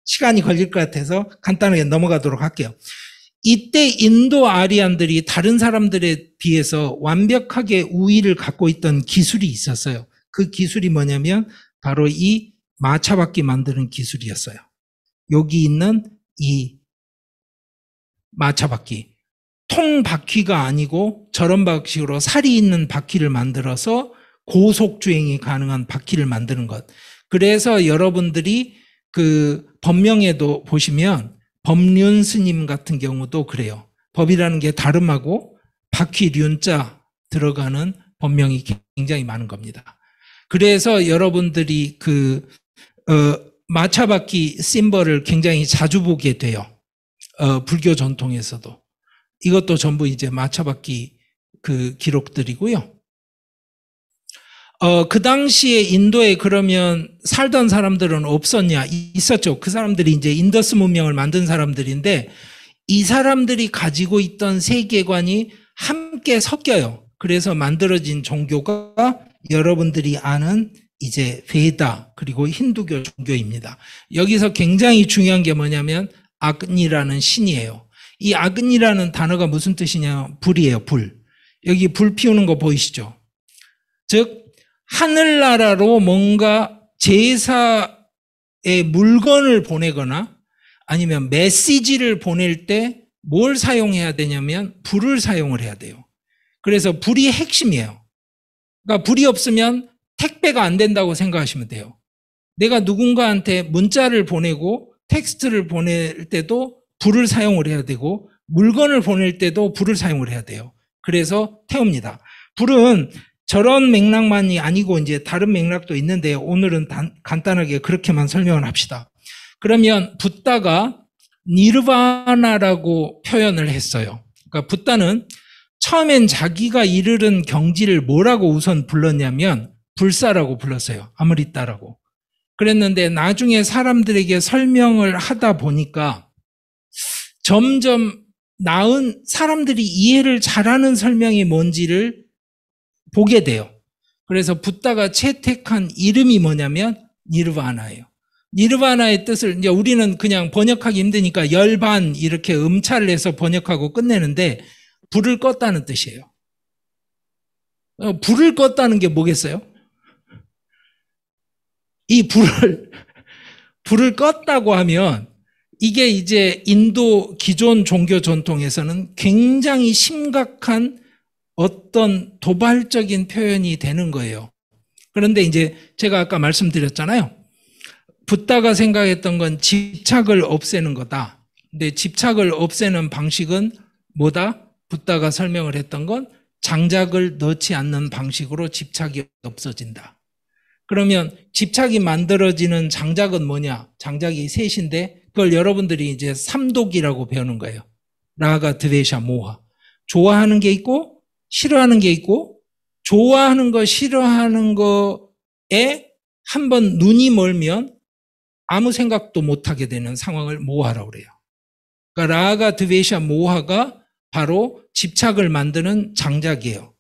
시간이 걸릴 것 같아서 간단하게 넘어가도록 할게요. 이때 인도 아리안들이 다른 사람들에 비해서 완벽하게 우위를 갖고 있던 기술이 있었어요. 그 기술이 뭐냐면 바로 이 마차바퀴 만드는 기술이었어요. 여기 있는 이 마차바퀴. 통바퀴가 아니고 저런 방식으로 살이 있는 바퀴를 만들어서 고속주행이 가능한 바퀴를 만드는 것. 그래서 여러분들이 그 법명에도 보시면 법륜 스님 같은 경우도 그래요. 법이라는 게 다름하고 바퀴 륜자 들어가는 법명이 굉장히 많은 겁니다. 그래서 여러분들이 그 마차바퀴 심벌을 굉장히 자주 보게 돼요. 불교 전통에서도. 이것도 전부 이제 마차바퀴 그 기록들이고요. 그 당시에 인도에 그러면 살던 사람들은 없었냐? 있었죠. 그 사람들이 이제 인더스 문명을 만든 사람들인데 이 사람들이 가지고 있던 세계관이 함께 섞여요. 그래서 만들어진 종교가 여러분들이 아는 이제 베다 그리고 힌두교 종교입니다. 여기서 굉장히 중요한 게 뭐냐면 아그니라는 신이에요. 이 아그니라는 단어가 무슨 뜻이냐? 불이에요. 불. 여기 불 피우는 거 보이시죠? 즉 하늘나라로 뭔가 제사의 물건을 보내거나 아니면 메시지를 보낼 때 뭘 사용해야 되냐면 불을 사용을 해야 돼요. 그래서 불이 핵심이에요. 그러니까 불이 없으면 택배가 안 된다고 생각하시면 돼요. 내가 누군가한테 문자를 보내고 텍스트를 보낼 때도 불을 사용을 해야 되고 물건을 보낼 때도 불을 사용을 해야 돼요. 그래서 태웁니다. 불은 저런 맥락만이 아니고 이제 다른 맥락도 있는데 오늘은 간단하게 그렇게만 설명을 합시다. 그러면 붓다가 니르바나라고 표현을 했어요. 그러니까 붓다는 처음엔 자기가 이르른 경지를 뭐라고 우선 불렀냐면 불사라고 불렀어요. 아무리따라고. 그랬는데 나중에 사람들에게 설명을 하다 보니까 점점 나은 사람들이 이해를 잘하는 설명이 뭔지를 보게 돼요. 그래서 붓다가 채택한 이름이 뭐냐면 니르바나예요. 니르바나의 뜻을 이제 우리는 그냥 번역하기 힘드니까 열반 이렇게 음차를 해서 번역하고 끝내는데 불을 껐다는 뜻이에요. 불을 껐다는 게 뭐겠어요? 이 불을 껐다고 하면 이게 이제 인도 기존 종교 전통에서는 굉장히 심각한 어떤 도발적인 표현이 되는 거예요. 그런데 이제 제가 아까 말씀드렸잖아요. 붓다가 생각했던 건 집착을 없애는 거다. 근데 집착을 없애는 방식은 뭐다? 붓다가 설명을 했던 건 장작을 넣지 않는 방식으로 집착이 없어진다. 그러면 집착이 만들어지는 장작은 뭐냐? 장작이 셋인데 그걸 여러분들이 이제 삼독이라고 배우는 거예요. 라가, 드베샤, 모하. 좋아하는 게 있고 싫어하는 게 있고 좋아하는 거 싫어하는 거에 한번 눈이 멀면 아무 생각도 못하게 되는 상황을 모하라고 그래요. 그러니까 라가, 드베샤, 모하가 바로 집착을 만드는 장작이에요.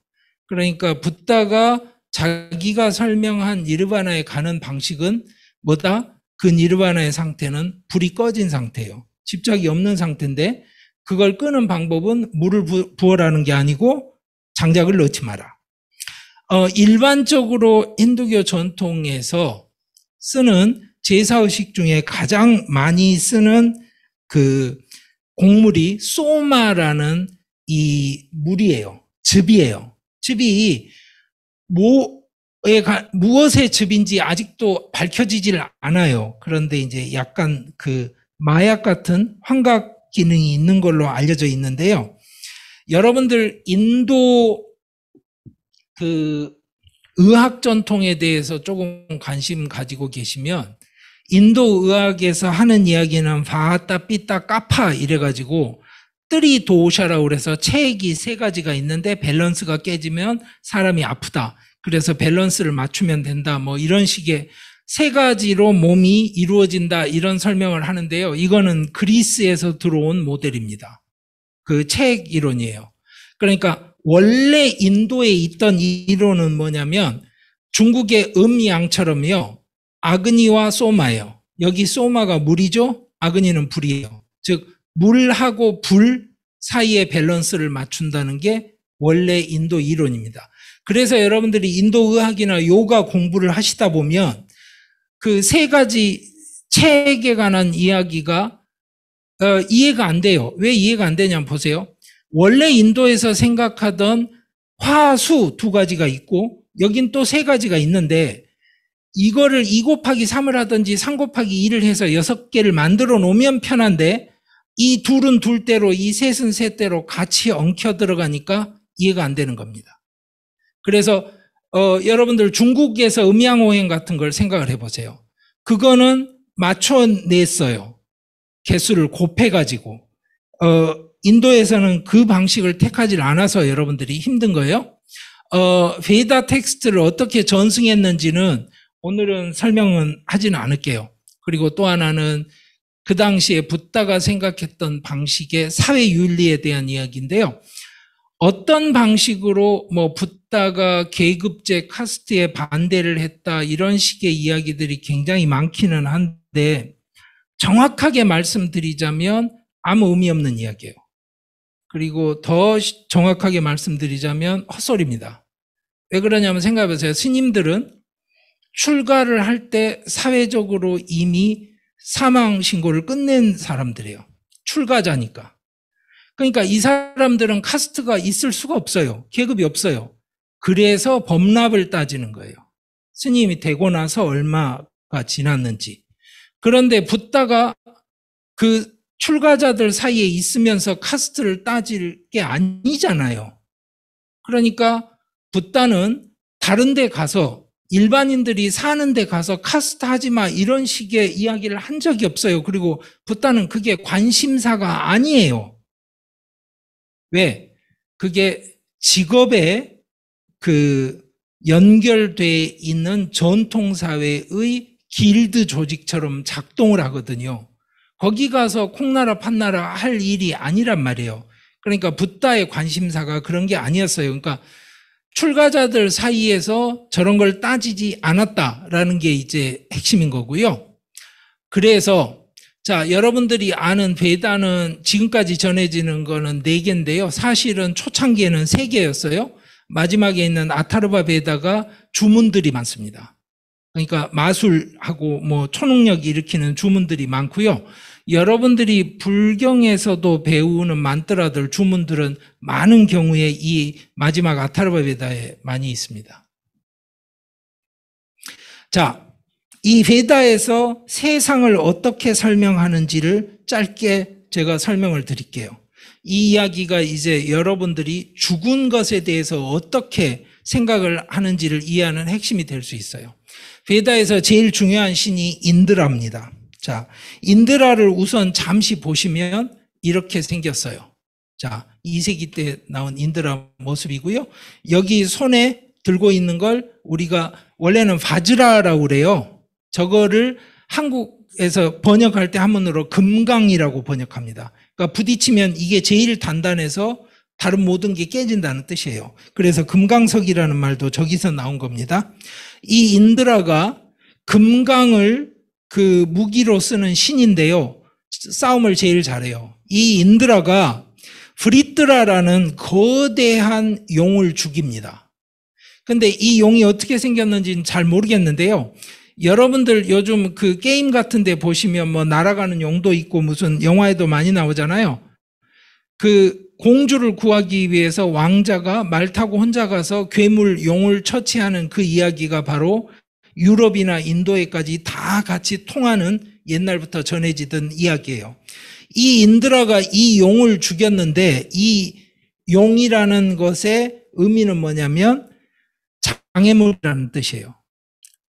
그러니까 붓다가 자기가 설명한 니르바나에 가는 방식은 뭐다? 그 니르바나의 상태는 불이 꺼진 상태예요. 집착이 없는 상태인데 그걸 끄는 방법은 물을 부어라는 게 아니고 장작을 넣지 마라. 일반적으로 힌두교 전통에서 쓰는 제사의식 중에 가장 많이 쓰는 그 곡물이 소마라는 이 물이에요. 즙이에요. 즙이 무엇의 즙인지 아직도 밝혀지질 않아요. 그런데 이제 약간 그 마약 같은 환각 기능이 있는 걸로 알려져 있는데요. 여러분들 인도 그 의학 전통에 대해서 조금 관심 가지고 계시면 인도 의학에서 하는 이야기는 바하타, 삐따, 까파 이래가지고 뜨리 도샤라고 그래서 체액이 세 가지가 있는데 밸런스가 깨지면 사람이 아프다. 그래서 밸런스를 맞추면 된다. 뭐 이런 식의 세 가지로 몸이 이루어진다. 이런 설명을 하는데요. 이거는 그리스에서 들어온 모델입니다. 그 체액 이론이에요. 그러니까 원래 인도에 있던 이론은 뭐냐면 중국의 음양처럼요. 아그니와 소마예요. 여기 소마가 물이죠. 아그니는 불이에요. 즉 물하고 불 사이의 밸런스를 맞춘다는 게 원래 인도 이론입니다. 그래서 여러분들이 인도 의학이나 요가 공부를 하시다 보면 그 세 가지 체액에 관한 이야기가 이해가 안 돼요. 왜 이해가 안 되냐면 보세요. 원래 인도에서 생각하던 화수 두 가지가 있고 여긴 또 세 가지가 있는데 이거를 2 곱하기 3을 하든지 3 곱하기 2를 해서 6개를 만들어 놓으면 편한데 이 둘은 둘대로 이 셋은 셋대로 같이 엉켜 들어가니까 이해가 안 되는 겁니다. 그래서 여러분들 중국에서 음양오행 같은 걸 생각을 해보세요. 그거는 맞춰냈어요. 개수를 곱해가지고. 인도에서는 그 방식을 택하지 않아서 여러분들이 힘든 거예요. 베다 텍스트를 어떻게 전승했는지는 오늘은 설명은 하지는 않을게요. 그리고 또 하나는 그 당시에 붓다가 생각했던 방식의 사회윤리에 대한 이야기인데요. 어떤 방식으로 뭐 붓다가 계급제 카스트에 반대를 했다 이런 식의 이야기들이 굉장히 많기는 한데 정확하게 말씀드리자면 아무 의미 없는 이야기예요. 그리고 더 정확하게 말씀드리자면 헛소리입니다. 왜 그러냐면 생각해보세요. 스님들은 출가를 할 때 사회적으로 이미 사망 신고를 끝낸 사람들이에요. 출가자니까. 그러니까 이 사람들은 카스트가 있을 수가 없어요. 계급이 없어요. 그래서 범납을 따지는 거예요. 스님이 되고 나서 얼마가 지났는지. 그런데 붓다가 그 출가자들 사이에 있으면서 카스트를 따질 게 아니잖아요. 그러니까 붓다는 다른 데 가서 일반인들이 사는 데 가서 카스트 하지 마 이런 식의 이야기를 한 적이 없어요. 그리고 붓다는 그게 관심사가 아니에요. 왜? 그게 직업에 연결돼 있는 전통사회의 길드 조직처럼 작동을 하거든요. 거기 가서 콩나라 판나라 할 일이 아니란 말이에요. 그러니까 붓다의 관심사가 그런 게 아니었어요. 그러니까 출가자들 사이에서 저런 걸 따지지 않았다라는 게 이제 핵심인 거고요. 그래서 자, 여러분들이 아는 베다는 지금까지 전해지는 거는 4개인데요. 사실은 초창기에는 3개였어요. 마지막에 있는 아타르바 베다가 주문들이 많습니다. 그러니까 마술하고 뭐 초능력 일으키는 주문들이 많고요. 여러분들이 불경에서도 배우는 만트라들, 주문들은 많은 경우에 이 마지막 아타르바 베다에 많이 있습니다. 자, 이 베다에서 세상을 어떻게 설명하는지를 짧게 제가 설명을 드릴게요. 이 이야기가 이제 여러분들이 죽은 것에 대해서 어떻게 생각을 하는지를 이해하는 핵심이 될 수 있어요. 베다에서 제일 중요한 신이 인드라입니다. 자, 인드라를 우선 잠시 보시면 이렇게 생겼어요. 자, 2세기 때 나온 인드라 모습이고요. 여기 손에 들고 있는 걸 우리가 원래는 바즈라라고 그래요. 저거를 한국에서 번역할 때 한문으로 금강이라고 번역합니다. 그러니까 부딪히면 이게 제일 단단해서 다른 모든 게 깨진다는 뜻이에요. 그래서 금강석이라는 말도 저기서 나온 겁니다. 이 인드라가 금강을 그 무기로 쓰는 신인데요. 싸움을 제일 잘해요. 이 인드라가 브리트라라는 거대한 용을 죽입니다. 근데 이 용이 어떻게 생겼는지는 잘 모르겠는데요. 여러분들 요즘 그 게임 같은 데 보시면 뭐 날아가는 용도 있고 무슨 영화에도 많이 나오잖아요. 그 공주를 구하기 위해서 왕자가 말 타고 혼자 가서 괴물 용을 처치하는 그 이야기가 바로 유럽이나 인도에까지 다 같이 통하는 옛날부터 전해지던 이야기예요. 이 인드라가 이 용을 죽였는데 이 용이라는 것의 의미는 뭐냐면 장애물이라는 뜻이에요.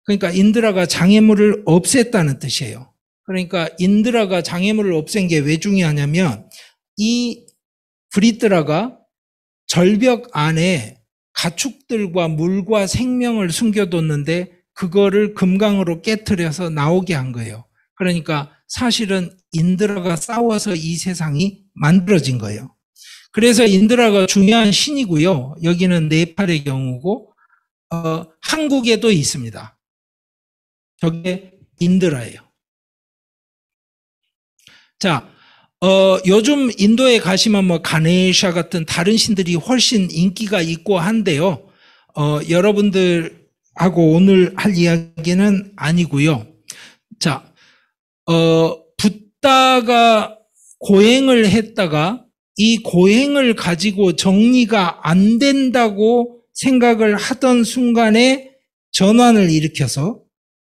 그러니까 인드라가 장애물을 없앴다는 뜻이에요. 그러니까 인드라가 장애물을 없앤 게 왜 중요하냐면 이 브리트라가 절벽 안에 가축들과 물과 생명을 숨겨뒀는데 그거를 금강으로 깨트려서 나오게 한 거예요. 그러니까 사실은 인드라가 싸워서 이 세상이 만들어진 거예요. 그래서 인드라가 중요한 신이고요. 여기는 네팔의 경우고 한국에도 있습니다. 저게 인드라예요. 자, 요즘 인도에 가시면 뭐 가네샤 같은 다른 신들이 훨씬 인기가 있고 한데요. 여러분들하고 오늘 할 이야기는 아니고요. 자, 붓다가 고행을 했다가 이 고행을 가지고 정리가 안 된다고 생각을 하던 순간에 전환을 일으켜서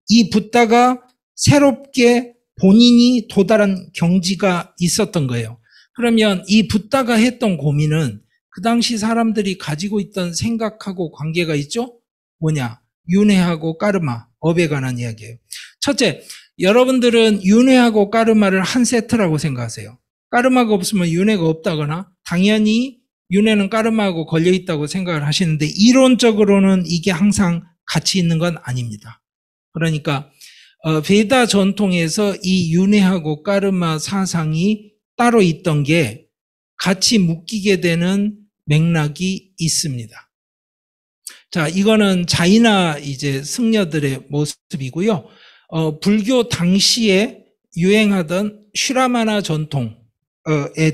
이 붓다가 새롭게 본인이 도달한 경지가 있었던 거예요. 그러면 이 붓다가 했던 고민은 그 당시 사람들이 가지고 있던 생각하고 관계가 있죠? 뭐냐? 윤회하고 까르마, 업에 관한 이야기예요. 첫째, 여러분들은 윤회하고 까르마를 한 세트라고 생각하세요. 까르마가 없으면 윤회가 없다거나 당연히 윤회는 까르마하고 걸려있다고 생각을 하시는데 이론적으로는 이게 항상 같이 있는 건 아닙니다. 그러니까 베다 전통에서 이 윤회하고 까르마 사상이 따로 있던 게 같이 묶이게 되는 맥락이 있습니다. 자, 이거는 자이나 이제 승려들의 모습이고요. 불교 당시에 유행하던 슈라마나 전통의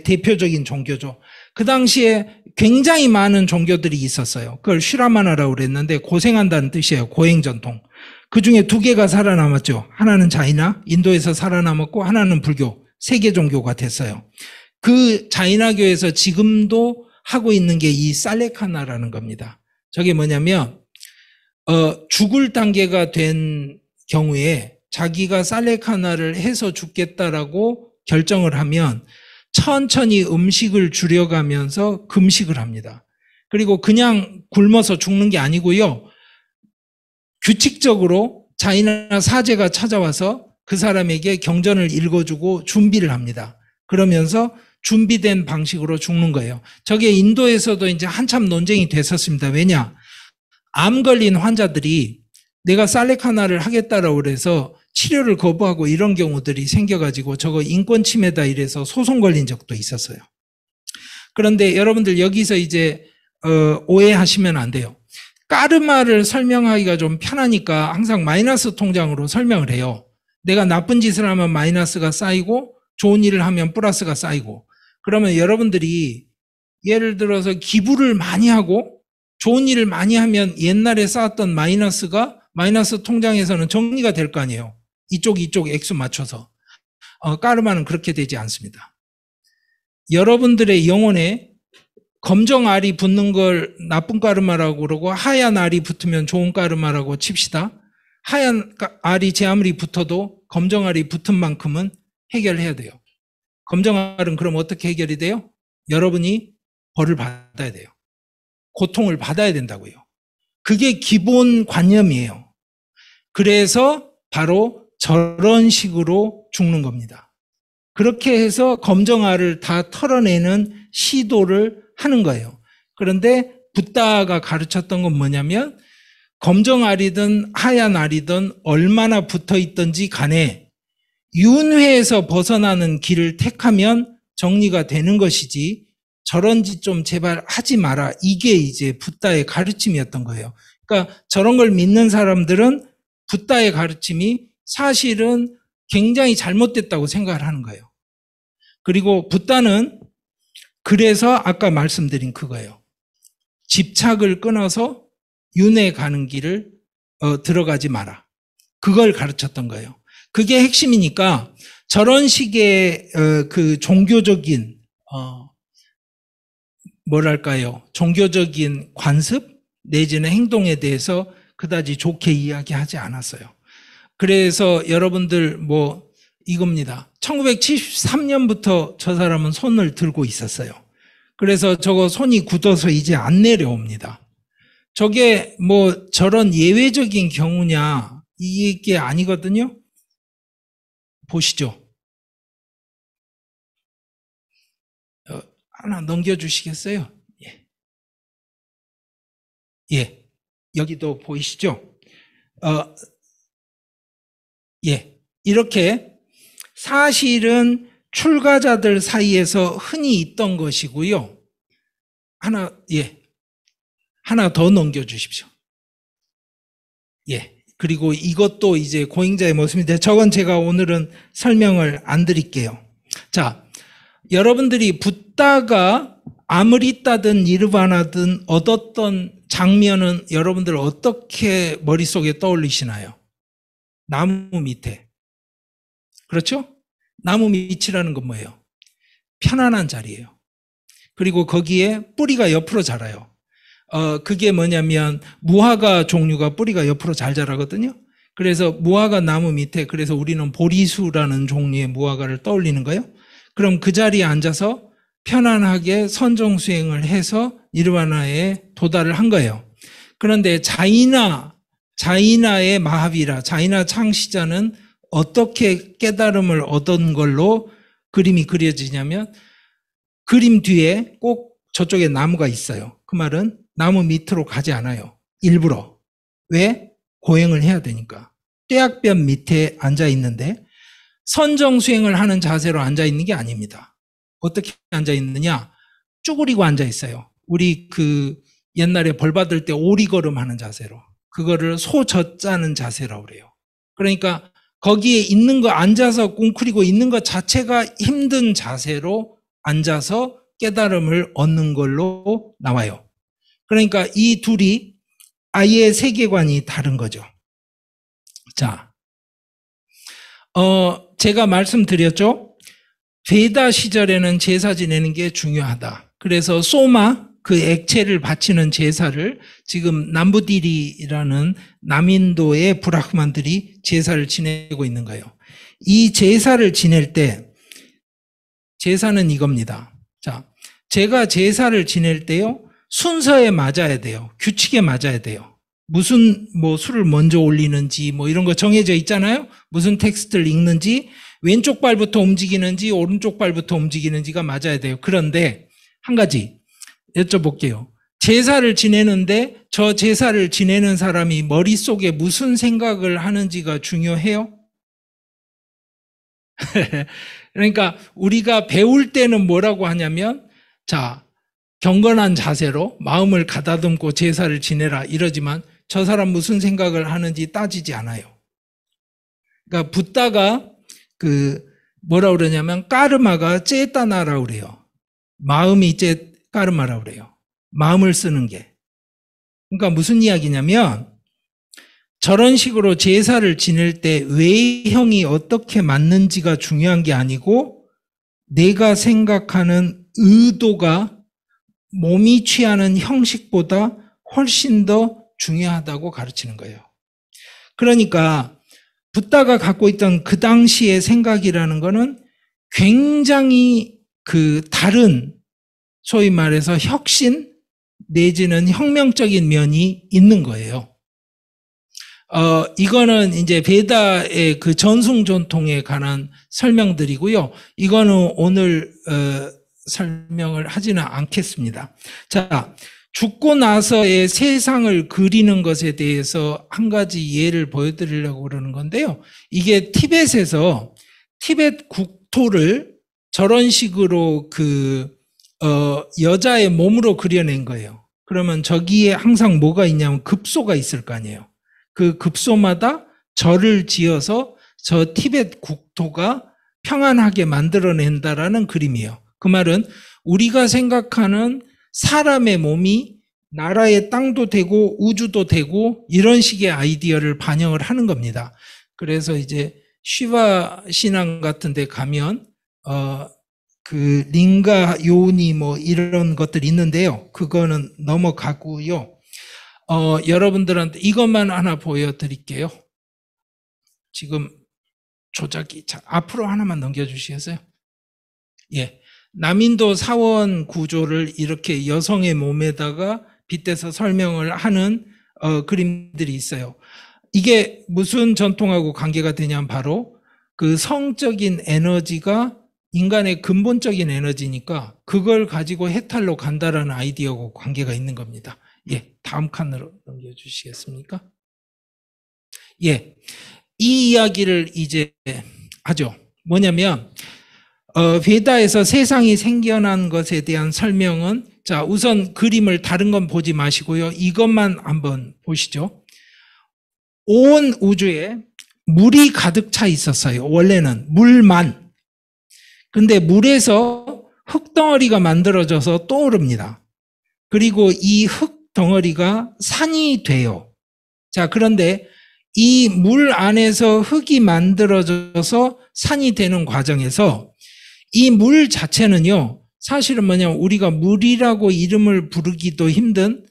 대표적인 종교죠. 그 당시에 굉장히 많은 종교들이 있었어요. 그걸 슈라마나라고 그랬는데 고생한다는 뜻이에요. 고행 전통. 그 중에 두 개가 살아남았죠. 하나는 자이나, 인도에서 살아남았고 하나는 불교, 세계 종교가 됐어요. 그 자이나교에서 지금도 하고 있는 게 이 살레카나라는 겁니다. 저게 뭐냐면 죽을 단계가 된 경우에 자기가 살레카나를 해서 죽겠다라고 결정을 하면 천천히 음식을 줄여가면서 금식을 합니다. 그리고 그냥 굶어서 죽는 게 아니고요. 규칙적으로 자이나 사제가 찾아와서 그 사람에게 경전을 읽어주고 준비를 합니다. 그러면서 준비된 방식으로 죽는 거예요. 저게 인도에서도 이제 한참 논쟁이 됐었습니다. 왜냐? 암 걸린 환자들이 내가 살레카나를 하겠다라고 그래서 치료를 거부하고 이런 경우들이 생겨가지고 저거 인권 침해다 이래서 소송 걸린 적도 있었어요. 그런데 여러분들 여기서 이제 오해하시면 안 돼요. 까르마를 설명하기가 좀 편하니까 항상 마이너스 통장으로 설명을 해요. 내가 나쁜 짓을 하면 마이너스가 쌓이고 좋은 일을 하면 플러스가 쌓이고, 그러면 여러분들이 예를 들어서 기부를 많이 하고 좋은 일을 많이 하면 옛날에 쌓았던 마이너스가 마이너스 통장에서는 정리가 될 거 아니에요. 이쪽 액수 맞춰서. 까르마는 그렇게 되지 않습니다. 여러분들의 영혼에 검정 알이 붙는 걸 나쁜 까르마라고 그러고 하얀 알이 붙으면 좋은 까르마라고 칩시다. 하얀 알이 제 아무리 붙어도 검정 알이 붙은 만큼은 해결해야 돼요. 검정 알은 그럼 어떻게 해결이 돼요? 여러분이 벌을 받아야 돼요. 고통을 받아야 된다고요. 그게 기본 관념이에요. 그래서 바로 저런 식으로 죽는 겁니다. 그렇게 해서 검정알을 다 털어내는 시도를 하는 거예요. 그런데 붓다가 가르쳤던 건 뭐냐면 검정알이든 하얀 알이든 얼마나 붙어 있든지 간에 윤회에서 벗어나는 길을 택하면 정리가 되는 것이지 저런 짓 좀 제발 하지 마라. 이게 이제 붓다의 가르침이었던 거예요. 그러니까 저런 걸 믿는 사람들은 붓다의 가르침이 사실은 굉장히 잘못됐다고 생각을 하는 거예요. 그리고 붓다는 그래서 아까 말씀드린 그거예요. 집착을 끊어서 윤회 가는 길을 들어가지 마라. 그걸 가르쳤던 거예요. 그게 핵심이니까 저런 식의 그 종교적인 뭐랄까요? 종교적인 관습 내지는 행동에 대해서 그다지 좋게 이야기하지 않았어요. 그래서 여러분들 뭐 이겁니다. 1973년부터 저 사람은 손을 들고 있었어요. 그래서 저거 손이 굳어서 이제 안 내려옵니다. 저게 뭐 저런 예외적인 경우냐 이게 아니거든요. 보시죠. 하나 넘겨주시겠어요? 예. 예. 여기도 보이시죠? 예. 이렇게 사실은 출가자들 사이에서 흔히 있던 것이고요. 하나 더 넘겨주십시오. 예. 그리고 이것도 이제 고행자의 모습인데 저건 제가 오늘은 설명을 안 드릴게요. 자, 여러분들이 붓다가 아무리따든 니르바나든 얻었던 장면은 여러분들 어떻게 머릿속에 떠올리시나요? 나무 밑에. 그렇죠? 나무 밑이라는 건 뭐예요? 편안한 자리예요. 그리고 거기에 뿌리가 옆으로 자라요. 그게 뭐냐면 무화과 종류가 뿌리가 옆으로 잘 자라거든요. 그래서 무화과 나무 밑에, 그래서 우리는 보리수라는 종류의 무화과를 떠올리는 거예요. 그럼 그 자리에 앉아서 편안하게 선정수행을 해서 니르바나에 도달을 한 거예요. 그런데 자이나의 마하비라, 자이나 창시자는 어떻게 깨달음을 얻은 걸로 그림이 그려지냐면 그림 뒤에 꼭 저쪽에 나무가 있어요. 그 말은 나무 밑으로 가지 않아요. 일부러. 왜? 고행을 해야 되니까. 떼약변 밑에 앉아 있는데 선정수행을 하는 자세로 앉아 있는 게 아닙니다. 어떻게 앉아 있느냐? 쭈그리고 앉아 있어요. 우리 그 옛날에 벌 받을 때 오리걸음 하는 자세로. 그거를 소젖자는 자세라고 그래요. 그러니까 거기에 있는 거 앉아서 웅크리고 있는 것 자체가 힘든 자세로 앉아서 깨달음을 얻는 걸로 나와요. 그러니까 이 둘이 아예 세계관이 다른 거죠. 자, 제가 말씀드렸죠? 베다 시절에는 제사 지내는 게 중요하다. 그래서 소마, 그 액체를 바치는 제사를 지금 남부디리라는 남인도의 브라흐만들이 제사를 지내고 있는 거예요. 이 제사를 지낼 때, 제사는 이겁니다. 자, 제가 제사를 지낼 때요, 순서에 맞아야 돼요. 규칙에 맞아야 돼요. 무슨 술을 먼저 올리는지 이런 거 정해져 있잖아요. 무슨 텍스트를 읽는지, 왼쪽 발부터 움직이는지 오른쪽 발부터 움직이는지가 맞아야 돼요. 그런데 한 가지 여쭤볼게요. 제사를 지내는데 저 제사를 지내는 사람이 머릿속에 무슨 생각을 하는지가 중요해요? 그러니까 우리가 배울 때는 뭐라고 하냐면, 자, 경건한 자세로 마음을 가다듬고 제사를 지내라 이러지만 저 사람 무슨 생각을 하는지 따지지 않아요. 그러니까 붓다가 뭐라 그러냐면 까르마가 째따나라고 그래요. 마음이 까르마라고 그래요. 마음을 쓰는 게. 그러니까 무슨 이야기냐면, 저런 식으로 제사를 지낼 때 외형이 어떻게 맞는지가 중요한 게 아니고 내가 생각하는 의도가 몸이 취하는 형식보다 훨씬 더 중요하다고 가르치는 거예요. 그러니까 붓다가 갖고 있던 그 당시의 생각이라는 거는 굉장히 다른, 소위 말해서 혁신 내지는 혁명적인 면이 있는 거예요. 이거는 이제 베다의 그 전승전통에 관한 설명들이고요. 이거는 오늘 설명을 하지는 않겠습니다. 자, 죽고 나서의 세상을 그리는 것에 대해서 한 가지 예를 보여드리려고 그러는 건데요. 이게 티벳에서 티벳 국토를 저런 식으로 여자의 몸으로 그려낸 거예요. 그러면 저기에 항상 뭐가 있냐면 급소가 있을 거 아니에요. 그 급소마다 절을 지어서 저 티벳 국토가 평안하게 만들어낸다라는 그림이에요. 그 말은 우리가 생각하는 사람의 몸이 나라의 땅도 되고 우주도 되고 이런 식의 아이디어를 반영을 하는 겁니다. 그래서 이제 시바 신앙 같은 데 가면 링가 요니 이런 것들이 있는데요. 그거는 넘어가고요. 여러분들한테 이것만 하나 보여드릴게요. 지금 조작이, 자, 앞으로 하나만 넘겨주시겠어요? 예. 남인도 사원 구조를 이렇게 여성의 몸에다가 빗대서 설명을 하는 그림들이 있어요. 이게 무슨 전통하고 관계가 되냐면 바로 그 성적인 에너지가 인간의 근본적인 에너지니까 그걸 가지고 해탈로 간다라는 아이디어하고 관계가 있는 겁니다. 예, 다음 칸으로 넘겨주시겠습니까? 예, 이 이야기를 이제 하죠. 뭐냐면 베다에서 세상이 생겨난 것에 대한 설명은, 자, 우선 그림을 다른 건 보지 마시고요. 이것만 한번 보시죠. 온 우주에 물이 가득 차 있었어요. 원래는 물만. 근데 물에서 흙덩어리가 만들어져서 떠오릅니다. 그리고 이 흙덩어리가 산이 돼요. 자, 그런데 이 물 안에서 흙이 만들어져서 산이 되는 과정에서 이 물 자체는요, 사실은 뭐냐면 우리가 물이라고 이름을 부르기도 힘든,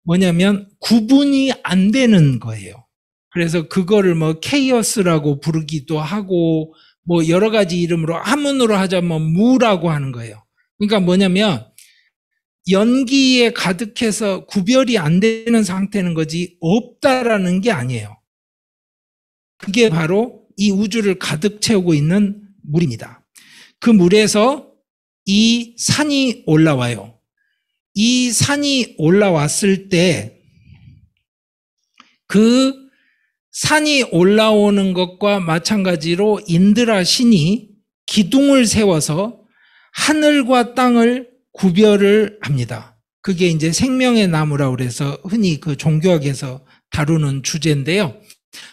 뭐냐면 구분이 안 되는 거예요. 그래서 그거를 케이어스라고 부르기도 하고 여러 가지 이름으로 한문으로 하자면 무라고 하는 거예요. 그러니까 뭐냐면 연기에 가득해서 구별이 안 되는 상태는 거지 없다라는 게 아니에요. 그게 바로 이 우주를 가득 채우고 있는 물입니다. 그 물에서 이 산이 올라와요. 이 산이 올라왔을 때 그 산이 올라오는 것과 마찬가지로 인드라 신이 기둥을 세워서 하늘과 땅을 구별을 합니다. 그게 이제 생명의 나무라고 그래서 흔히 그 종교학에서 다루는 주제인데요.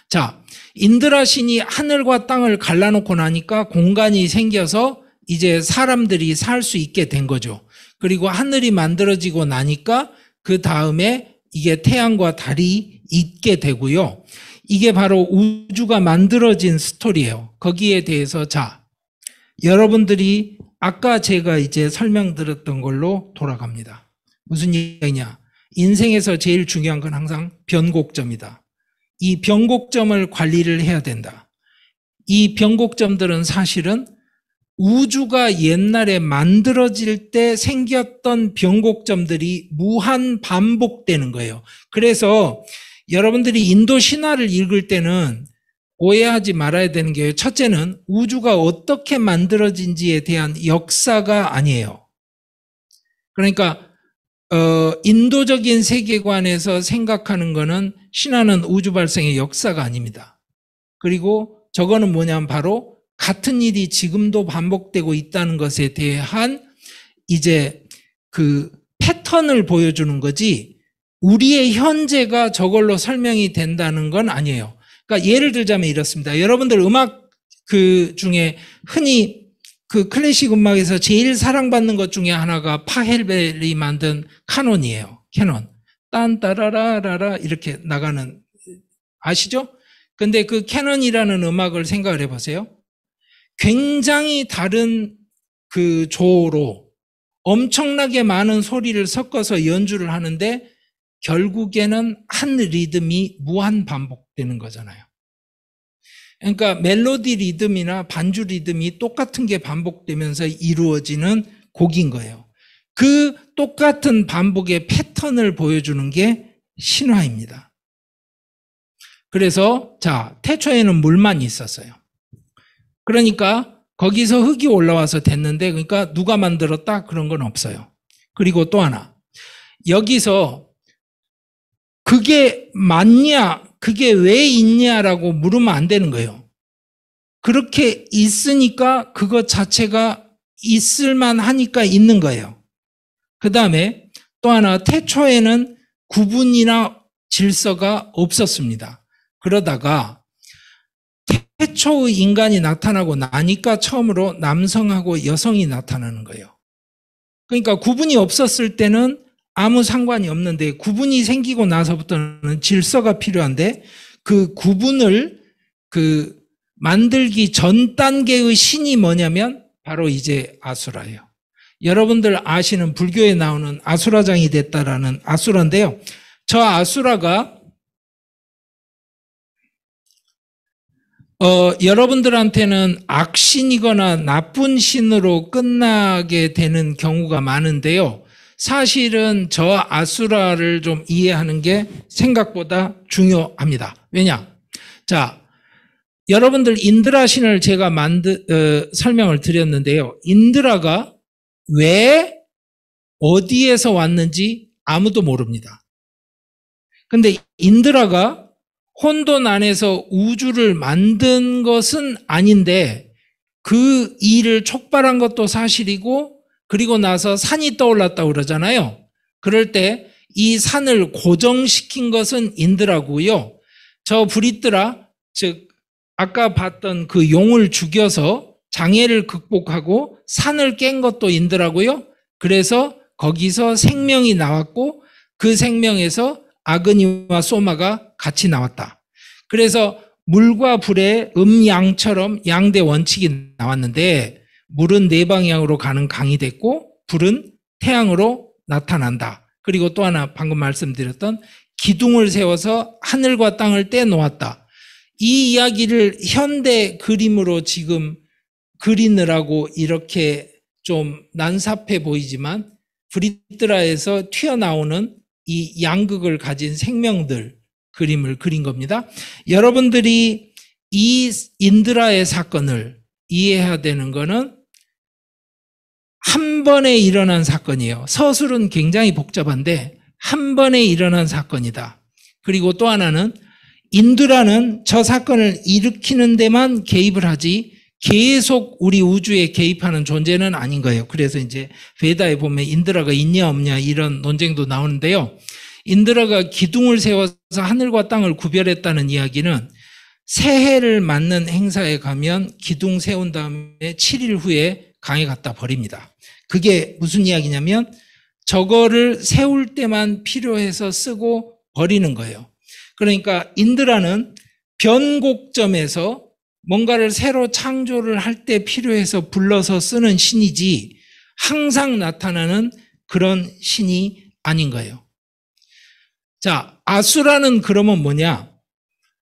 자, 인드라 신이 하늘과 땅을 갈라놓고 나니까 공간이 생겨서 이제 사람들이 살 수 있게 된 거죠. 그리고 하늘이 만들어지고 나니까 그 다음에 이게 태양과 달이 있게 되고요. 이게 바로 우주가 만들어진 스토리예요. 거기에 대해서 자, 여러분들이 아까 제가 이제 설명드렸던 걸로 돌아갑니다. 무슨 얘기냐? 인생에서 제일 중요한 건 항상 변곡점이다. 이 변곡점을 관리를 해야 된다. 이 변곡점들은 사실은 우주가 옛날에 만들어질 때 생겼던 변곡점들이 무한 반복되는 거예요. 그래서 여러분들이 인도 신화를 읽을 때는 오해하지 말아야 되는 게 첫째는 우주가 어떻게 만들어진지에 대한 역사가 아니에요. 그러니까 인도적인 세계관에서 생각하는 거는 신화는 우주 발생의 역사가 아닙니다. 그리고 저거는 뭐냐면 바로 같은 일이 지금도 반복되고 있다는 것에 대한 이제 그 패턴을 보여주는 거지 우리의 현재가 저걸로 설명이 된다는 건 아니에요. 그러니까 예를 들자면 이렇습니다. 여러분들 음악 그 중에 흔히 그 클래식 음악에서 제일 사랑받는 것 중에 하나가 파헬벨이 만든 카논이에요. 캐논. 딴따라라라라 이렇게 나가는 아시죠? 근데 그 캐논이라는 음악을 생각을 해보세요. 굉장히 다른 그 조로 엄청나게 많은 소리를 섞어서 연주를 하는데 결국에는 한 리듬이 무한 반복되는 거잖아요. 그러니까 멜로디 리듬이나 반주 리듬이 똑같은 게 반복되면서 이루어지는 곡인 거예요. 그 똑같은 반복의 패턴을 보여주는 게 신화입니다. 그래서 자, 태초에는 물만 있었어요. 그러니까 거기서 흙이 올라와서 됐는데 그러니까 누가 만들었다? 그런 건 없어요. 그리고 또 하나. 여기서 그게 맞냐? 그게 왜 있냐라고 물으면 안 되는 거예요. 그렇게 있으니까 그것 자체가 있을만 하니까 있는 거예요. 그 다음에 또 하나 태초에는 구분이나 질서가 없었습니다. 그러다가 태초의 인간이 나타나고 나니까 처음으로 남성하고 여성이 나타나는 거예요. 그러니까 구분이 없었을 때는 아무 상관이 없는데 구분이 생기고 나서부터는 질서가 필요한데 그 구분을 그 만들기 전 단계의 신이 뭐냐면 바로 이제 아수라예요. 여러분들 아시는 불교에 나오는 아수라장이 됐다라는 아수라인데요. 저 아수라가 여러분들한테는 악신이거나 나쁜 신으로 끝나게 되는 경우가 많은데요. 사실은 저 아수라를 좀 이해하는 게 생각보다 중요합니다. 왜냐? 자, 여러분들 인드라 신을 제가 설명을 드렸는데요. 인드라가 왜 어디에서 왔는지 아무도 모릅니다. 근데 인드라가 혼돈 안에서 우주를 만든 것은 아닌데 그 일을 촉발한 것도 사실이고 그리고 나서 산이 떠올랐다고 그러잖아요. 그럴 때 이 산을 고정시킨 것은 인드라고요. 저 브리트라, 즉 아까 봤던 그 용을 죽여서 장애를 극복하고 산을 깬 것도 인드라고요. 그래서 거기서 생명이 나왔고 그 생명에서 아그니와 소마가 같이 나왔다. 그래서 물과 불의 음양처럼 양대 원칙이 나왔는데 물은 네 방향으로 가는 강이 됐고 불은 태양으로 나타난다. 그리고 또 하나 방금 말씀드렸던 기둥을 세워서 하늘과 땅을 떼놓았다. 이 이야기를 현대 그림으로 지금 그리느라고 이렇게 좀 난삽해 보이지만 브리트라에서 튀어나오는 이 양극을 가진 생명들 그림을 그린 겁니다. 여러분들이 이 인드라의 사건을 이해해야 되는 거는 한 번에 일어난 사건이에요. 서술은 굉장히 복잡한데 한 번에 일어난 사건이다. 그리고 또 하나는 인드라는 저 사건을 일으키는 데만 개입을 하지 계속 우리 우주에 개입하는 존재는 아닌 거예요. 그래서 이제 베다에 보면 인드라가 있냐 없냐 이런 논쟁도 나오는데요. 인드라가 기둥을 세워서 하늘과 땅을 구별했다는 이야기는 새해를 맞는 행사에 가면 기둥 세운 다음에 7일 후에 강에 갖다 버립니다. 그게 무슨 이야기냐면 저거를 세울 때만 필요해서 쓰고 버리는 거예요. 그러니까 인드라는 변곡점에서 뭔가를 새로 창조를 할 때 필요해서 불러서 쓰는 신이지 항상 나타나는 그런 신이 아닌 거예요. 자, 아수라는 그러면 뭐냐?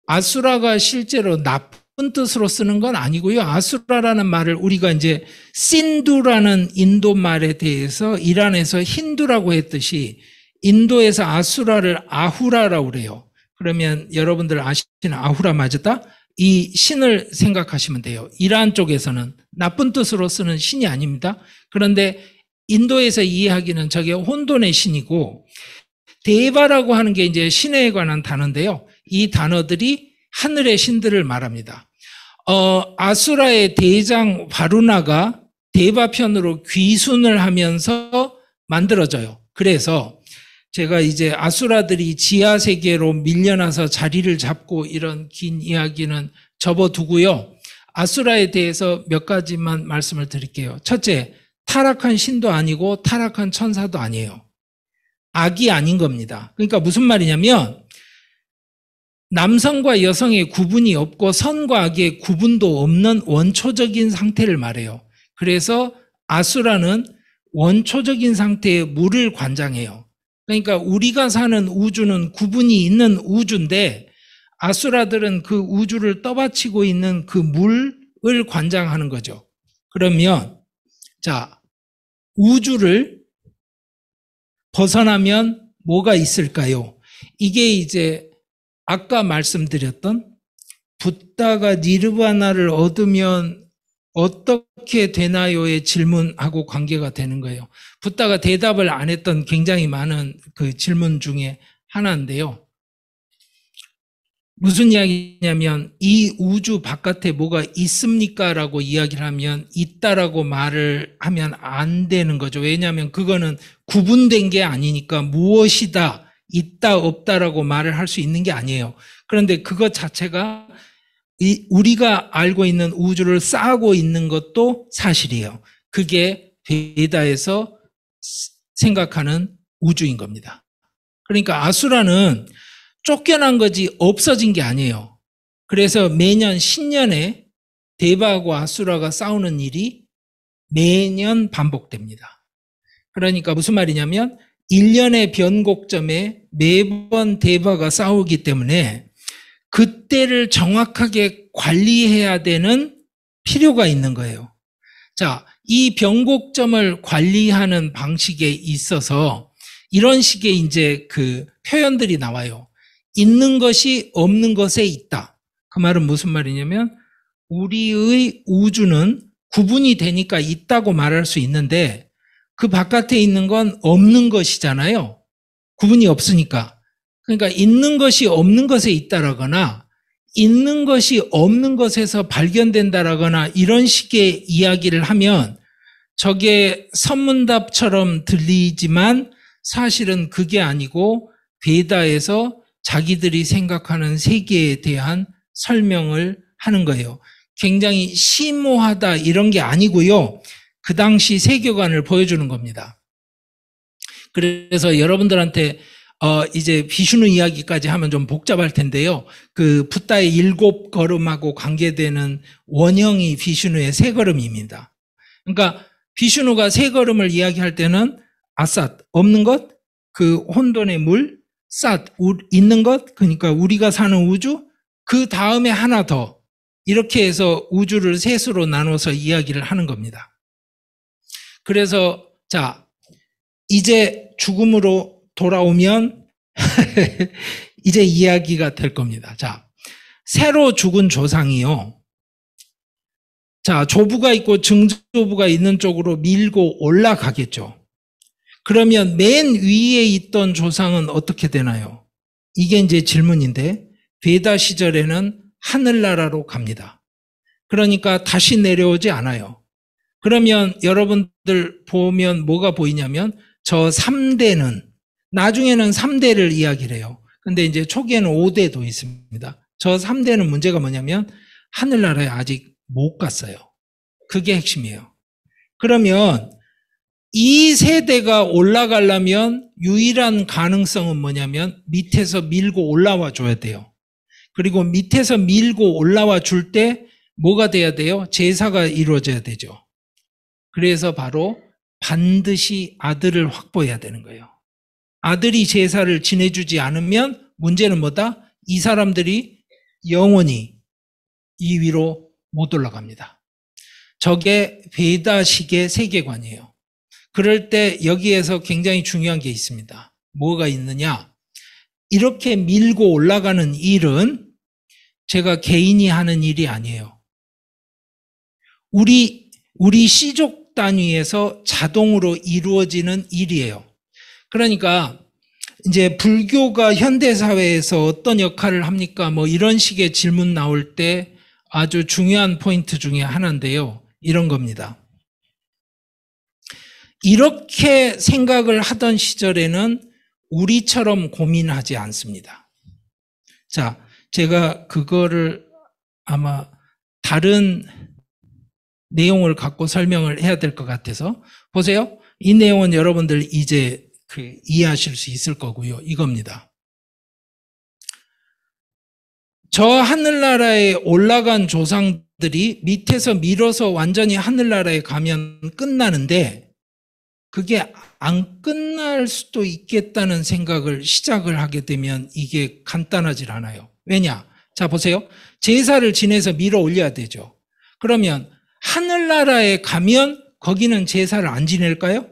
아수라가 실제로 나쁜 뜻으로 쓰는 건 아니고요. 아수라라는 말을 우리가 이제 신두라는 인도 말에 대해서 이란에서 힌두라고 했듯이 인도에서 아수라를 아후라라고 그래요. 그러면 여러분들 아시는 아후라 맞았다? 이 신을 생각하시면 돼요. 이란 쪽에서는 나쁜 뜻으로 쓰는 신이 아닙니다. 그런데 인도에서 이해하기는 저게 혼돈의 신이고 데바라고 하는 게 이제 신에 관한 단어인데요. 이 단어들이 하늘의 신들을 말합니다. 아수라의 대장 바루나가 데바 편으로 귀순을 하면서 만들어져요. 그래서 제가 이제 아수라들이 지하 세계로 밀려나서 자리를 잡고 이런 긴 이야기는 접어두고요. 아수라에 대해서 몇 가지만 말씀을 드릴게요. 첫째, 타락한 신도 아니고 타락한 천사도 아니에요. 악이 아닌 겁니다. 그러니까 무슨 말이냐면 남성과 여성의 구분이 없고 선과 악의 구분도 없는 원초적인 상태를 말해요. 그래서 아수라는 원초적인 상태의 물을 관장해요. 그러니까 우리가 사는 우주는 구분이 있는 우주인데 아수라들은 그 우주를 떠받치고 있는 그 물을 관장하는 거죠. 그러면 자, 우주를 벗어나면 뭐가 있을까요? 이게 이제 아까 말씀드렸던 붓다가 니르바나를 얻으면 어떻게 되나요의 질문하고 관계가 되는 거예요. 붓다가 대답을 안 했던 굉장히 많은 그 질문 중에 하나인데요. 무슨 이야기냐면 이 우주 바깥에 뭐가 있습니까? 라고 이야기를 하면 있다라고 말을 하면 안 되는 거죠. 왜냐하면 그거는 구분된 게 아니니까 무엇이다, 있다, 없다라고 말을 할 수 있는 게 아니에요. 그런데 그것 자체가 우리가 알고 있는 우주를 쌓고 있는 것도 사실이에요. 그게 베다에서 생각하는 우주인 겁니다. 그러니까 아수라는 쫓겨난 거지 없어진 게 아니에요. 그래서 매년 신년에 데바하고 아수라가 싸우는 일이 매년 반복됩니다. 그러니까 무슨 말이냐면 1년의 변곡점에 매번 데바가 싸우기 때문에 그때를 정확하게 관리해야 되는 필요가 있는 거예요. 자, 이 변곡점을 관리하는 방식에 있어서 이런 식의 이제 그 표현들이 나와요. 있는 것이 없는 것에 있다. 그 말은 무슨 말이냐면 우리의 우주는 구분이 되니까 있다고 말할 수 있는데 그 바깥에 있는 건 없는 것이잖아요. 구분이 없으니까. 그러니까 있는 것이 없는 것에 있다라거나 있는 것이 없는 것에서 발견된다라거나 이런 식의 이야기를 하면 저게 선문답처럼 들리지만 사실은 그게 아니고 베다에서 자기들이 생각하는 세계에 대한 설명을 하는 거예요. 굉장히 심오하다 이런 게 아니고요. 그 당시 세계관을 보여주는 겁니다. 그래서 여러분들한테 이제 비슈누 이야기까지 하면 좀 복잡할 텐데요. 그 붓다의 7걸음하고 관계되는 원형이 비슈누의 3걸음입니다. 그러니까 비슈누가 3걸음을 이야기할 때는 아삿, 없는 것, 그 혼돈의 물, 삿, 있는 것, 그러니까 우리가 사는 우주, 그 다음에 하나 더 이렇게 해서 우주를 셋으로 나눠서 이야기를 하는 겁니다. 그래서 자, 이제 죽음으로 돌아오면 이제 이야기가 될 겁니다. 자, 새로 죽은 조상이요. 자, 조부가 있고 증조부가 있는 쪽으로 밀고 올라가겠죠. 그러면 맨 위에 있던 조상은 어떻게 되나요? 이게 이제 질문인데 베다 시절에는 하늘나라로 갑니다. 그러니까 다시 내려오지 않아요. 그러면 여러분들 보면 뭐가 보이냐면 저 3대는 나중에는 3대를 이야기를 해요. 근데 이제 초기에는 5대도 있습니다. 저 3대는 문제가 뭐냐면 하늘나라에 아직 못 갔어요. 그게 핵심이에요. 그러면 이 세대가 올라가려면 유일한 가능성은 뭐냐면 밑에서 밀고 올라와 줘야 돼요. 그리고 밑에서 밀고 올라와 줄 때 뭐가 돼야 돼요? 제사가 이루어져야 되죠. 그래서 바로 반드시 아들을 확보해야 되는 거예요. 아들이 제사를 지내주지 않으면 문제는 뭐다? 이 사람들이 영원히 이 위로 못 올라갑니다. 저게 베다식의 세계관이에요. 그럴 때 여기에서 굉장히 중요한 게 있습니다. 뭐가 있느냐? 이렇게 밀고 올라가는 일은 제가 개인이 하는 일이 아니에요. 우리 씨족 단위에서 자동으로 이루어지는 일이에요. 그러니까 이제 불교가 현대사회에서 어떤 역할을 합니까? 뭐 이런 식의 질문 나올 때 아주 중요한 포인트 중에 하나인데요. 이런 겁니다. 이렇게 생각을 하던 시절에는 우리처럼 고민하지 않습니다. 자, 제가 그거를 아마 다른 내용을 갖고 설명을 해야 될 것 같아서 보세요. 이 내용은 여러분들 이제 이해하실 수 있을 거고요. 이겁니다. 저 하늘나라에 올라간 조상들이 밑에서 밀어서 완전히 하늘나라에 가면 끝나는데 그게 안 끝날 수도 있겠다는 생각을 시작을 하게 되면 이게 간단하질 않아요. 왜냐? 자, 보세요. 제사를 지내서 밀어 올려야 되죠. 그러면 하늘나라에 가면 거기는 제사를 안 지낼까요?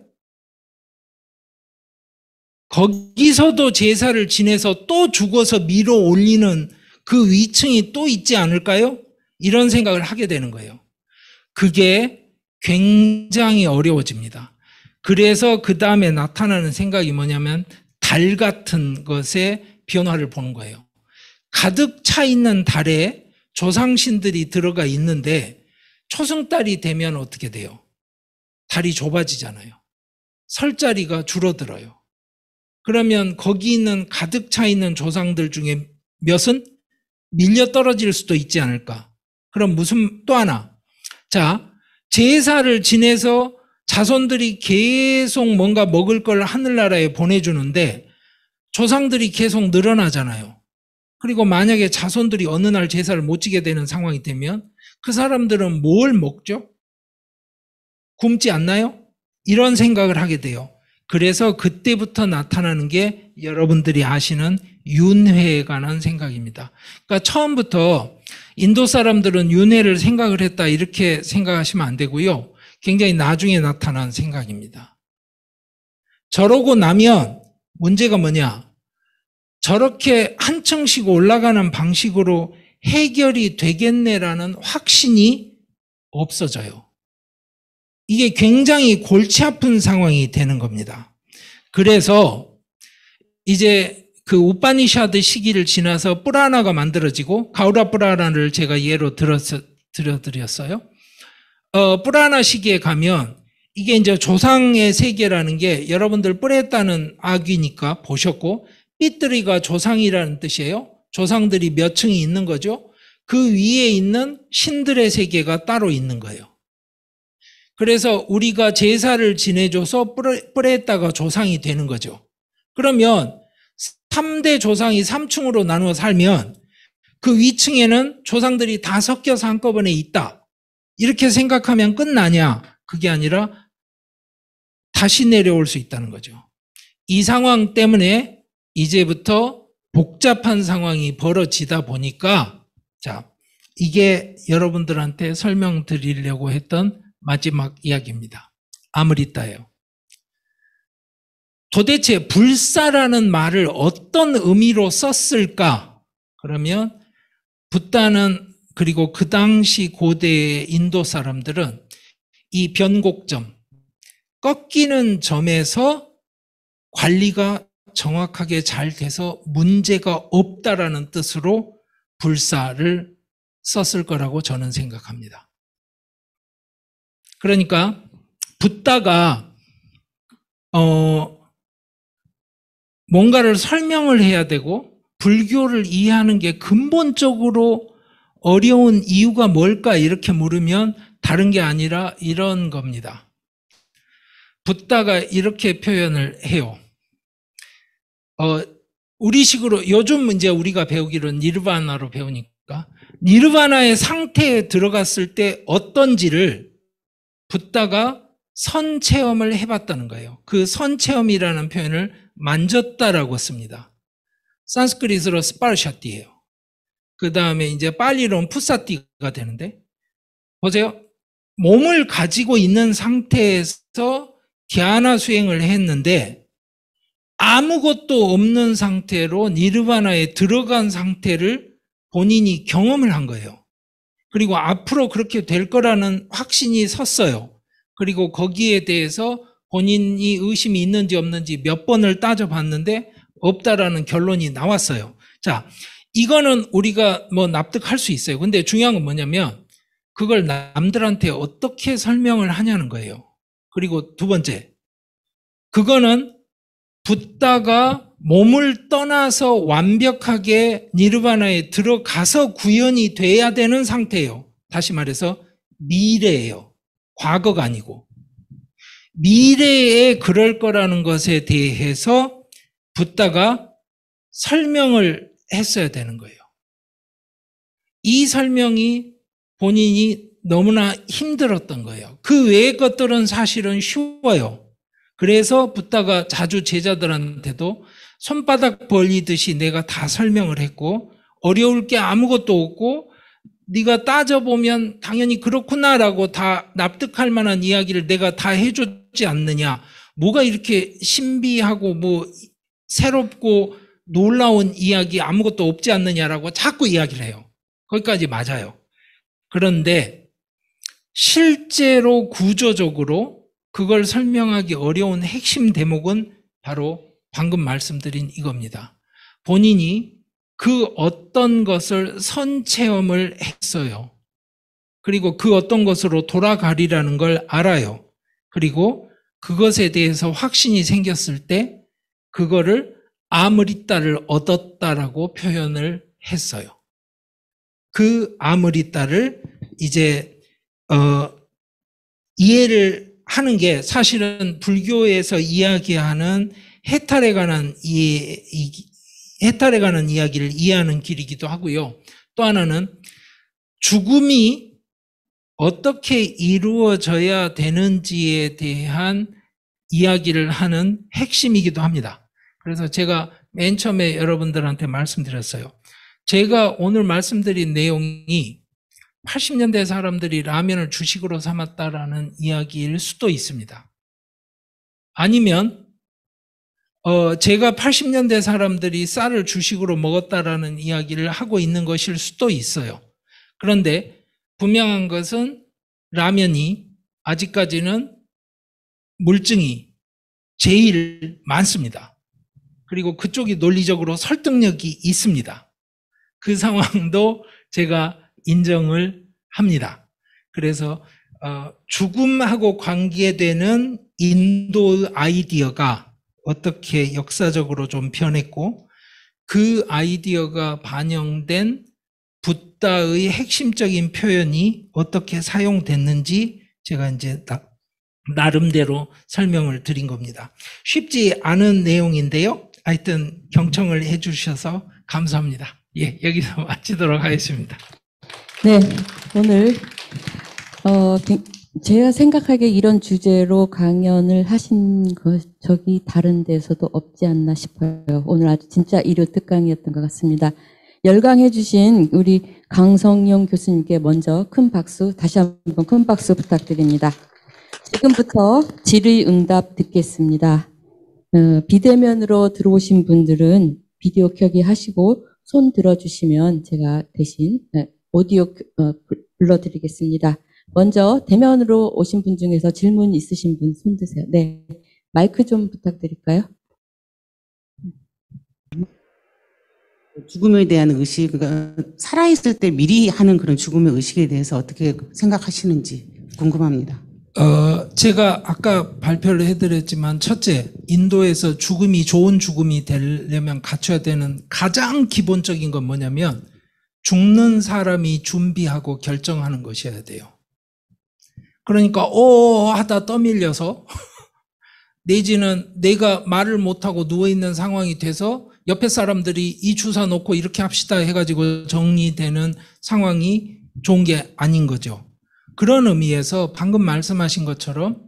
거기서도 제사를 지내서 또 죽어서 밀어 올리는 그 위층이 또 있지 않을까요? 이런 생각을 하게 되는 거예요. 그게 굉장히 어려워집니다. 그래서 그 다음에 나타나는 생각이 뭐냐면 달 같은 것의 변화를 보는 거예요. 가득 차 있는 달에 조상신들이 들어가 있는데 초승달이 되면 어떻게 돼요? 달이 좁아지잖아요. 설 자리가 줄어들어요. 그러면 거기 있는 가득 차 있는 조상들 중에 몇은 밀려 떨어질 수도 있지 않을까? 그럼 무슨 또 하나. 자, 제사를 지내서 자손들이 계속 뭔가 먹을 걸 하늘나라에 보내주는데 조상들이 계속 늘어나잖아요. 그리고 만약에 자손들이 어느 날 제사를 못 지게 되는 상황이 되면 그 사람들은 뭘 먹죠? 굶지 않나요? 이런 생각을 하게 돼요. 그래서 그때부터 나타나는 게 여러분들이 아시는 윤회에 관한 생각입니다. 그러니까 처음부터 인도 사람들은 윤회를 생각을 했다 이렇게 생각하시면 안 되고요. 굉장히 나중에 나타난 생각입니다. 저러고 나면 문제가 뭐냐? 저렇게 한 층씩 올라가는 방식으로 해결이 되겠네라는 확신이 없어져요. 이게 굉장히 골치 아픈 상황이 되는 겁니다. 그래서 이제 그 우파니샤드 시기를 지나서 뿌라나가 만들어지고 가우라 뿌라나를 제가 예로 들어드렸어요. 뿌라나 시기에 가면 이게 이제 조상의 세계라는 게 여러분들 뿌레따는 아귀니까 보셨고 삐뜨리가 조상이라는 뜻이에요. 조상들이 몇 층이 있는 거죠. 그 위에 있는 신들의 세계가 따로 있는 거예요. 그래서 우리가 제사를 지내줘서 뿌레따가 조상이 되는 거죠. 그러면 3대 조상이 3층으로 나누어 살면 그 위층에는 조상들이 다 섞여서 한꺼번에 있다. 이렇게 생각하면 끝나냐? 그게 아니라 다시 내려올 수 있다는 거죠. 이 상황 때문에 이제부터 복잡한 상황이 벌어지다 보니까 자, 이게 여러분들한테 설명드리려고 했던 마지막 이야기입니다. 아므리따예요. 도대체 불사라는 말을 어떤 의미로 썼을까? 그러면 붓다는 그리고 그 당시 고대의 인도 사람들은 이 변곡점, 꺾이는 점에서 관리가 정확하게 잘 돼서 문제가 없다라는 뜻으로 불사를 썼을 거라고 저는 생각합니다. 그러니까 붓다가 뭔가를 설명을 해야 되고 불교를 이해하는 게 근본적으로 어려운 이유가 뭘까 이렇게 물으면 다른 게 아니라 이런 겁니다. 붓다가 이렇게 표현을 해요. 우리식으로 요즘 이제 우리가 배우기로는 니르바나로 배우니까 니르바나의 상태에 들어갔을 때 어떤지를 붓다가 선 체험을 해봤다는 거예요. 그 선 체험이라는 표현을 만졌다라고 씁니다. 산스크리트로 스파르샤티예요. 그 다음에 이제 빨리로는 푸사티가 되는데, 보세요. 몸을 가지고 있는 상태에서 디아나 수행을 했는데 아무것도 없는 상태로 니르바나에 들어간 상태를 본인이 경험을 한 거예요. 그리고 앞으로 그렇게 될 거라는 확신이 섰어요. 그리고 거기에 대해서 본인이 의심이 있는지 없는지 몇 번을 따져봤는데 없다라는 결론이 나왔어요. 자, 이거는 우리가 뭐 납득할 수 있어요. 근데 중요한 건 뭐냐면 그걸 남들한테 어떻게 설명을 하냐는 거예요. 그리고 두 번째, 그거는 붓다가 몸을 떠나서 완벽하게 니르바나에 들어가서 구현이 돼야 되는 상태예요. 다시 말해서 미래예요. 과거가 아니고. 미래에 그럴 거라는 것에 대해서 붓다가 설명을 했어야 되는 거예요. 이 설명이 본인이 너무나 힘들었던 거예요. 그 외의 것들은 사실은 쉬워요. 그래서 붓다가 자주 제자들한테도 손바닥 벌리듯이 내가 다 설명을 했고 어려울 게 아무것도 없고 네가 따져보면 당연히 그렇구나라고 다 납득할 만한 이야기를 내가 다 해줬지 않느냐. 뭐가 이렇게 신비하고 뭐 새롭고 놀라운 이야기 아무것도 없지 않느냐라고 자꾸 이야기를 해요. 거기까지 맞아요. 그런데 실제로 구조적으로 그걸 설명하기 어려운 핵심 대목은 바로 방금 말씀드린 이겁니다. 본인이 그 어떤 것을 선체험을 했어요. 그리고 그 어떤 것으로 돌아가리라는 걸 알아요. 그리고 그것에 대해서 확신이 생겼을 때 그거를 아므리따를 얻었다라고 표현을 했어요. 그 아므리따를 이제 이해를 하는 게 사실은 불교에서 이야기하는 해탈에 관한 이야기를 이해하는 길이기도 하고요. 또 하나는 죽음이 어떻게 이루어져야 되는지에 대한 이야기를 하는 핵심이기도 합니다. 그래서 제가 맨 처음에 여러분들한테 말씀드렸어요. 제가 오늘 말씀드린 내용이 80년대 사람들이 라면을 주식으로 삼았다라는 이야기일 수도 있습니다. 아니면 제가 80년대 사람들이 쌀을 주식으로 먹었다라는 이야기를 하고 있는 것일 수도 있어요. 그런데 분명한 것은 라면이 아직까지는 물증이 제일 많습니다. 그리고 그쪽이 논리적으로 설득력이 있습니다. 그 상황도 제가 인정을 합니다. 그래서 죽음하고 관계되는 인도의 아이디어가 어떻게 역사적으로 좀 변했고 그 아이디어가 반영된 붓다의 핵심적인 표현이 어떻게 사용됐는지 제가 이제 나름대로 설명을 드린 겁니다. 쉽지 않은 내용인데요. 하여튼 경청을 해주셔서 감사합니다. 예, 여기서 마치도록 하겠습니다.
네, 오늘 제가 생각하기에 이런 주제로 강연을 하신 것 저기 다른 데서도 없지 않나 싶어요. 오늘 아주 진짜 일요 특강이었던 것 같습니다. 열강해 주신 우리 강성용 교수님께 먼저 큰 박수, 다시 한번 큰 박수 부탁드립니다. 지금부터 질의응답 듣겠습니다. 비대면으로 들어오신 분들은 비디오 켜기 하시고 손 들어주시면 제가 대신 오디오 불러드리겠습니다. 먼저 대면으로 오신 분 중에서 질문 있으신 분 손 드세요. 네, 마이크 좀 부탁드릴까요?
죽음에 대한 의식, 그러니까 살아있을 때 미리 하는 그런 죽음의 의식에 대해서 어떻게 생각하시는지 궁금합니다.
제가 아까 발표를 해드렸지만, 첫째, 인도에서 죽음이 좋은 죽음이 되려면 갖춰야 되는 가장 기본적인 건 뭐냐면, 죽는 사람이 준비하고 결정하는 것이어야 돼요. 그러니까 하다 떠밀려서 내지는 내가 말을 못하고 누워있는 상황이 돼서 옆에 사람들이 이 주사 놓고 이렇게 합시다 해가지고 정리되는 상황이 좋은 게 아닌 거죠. 그런 의미에서 방금 말씀하신 것처럼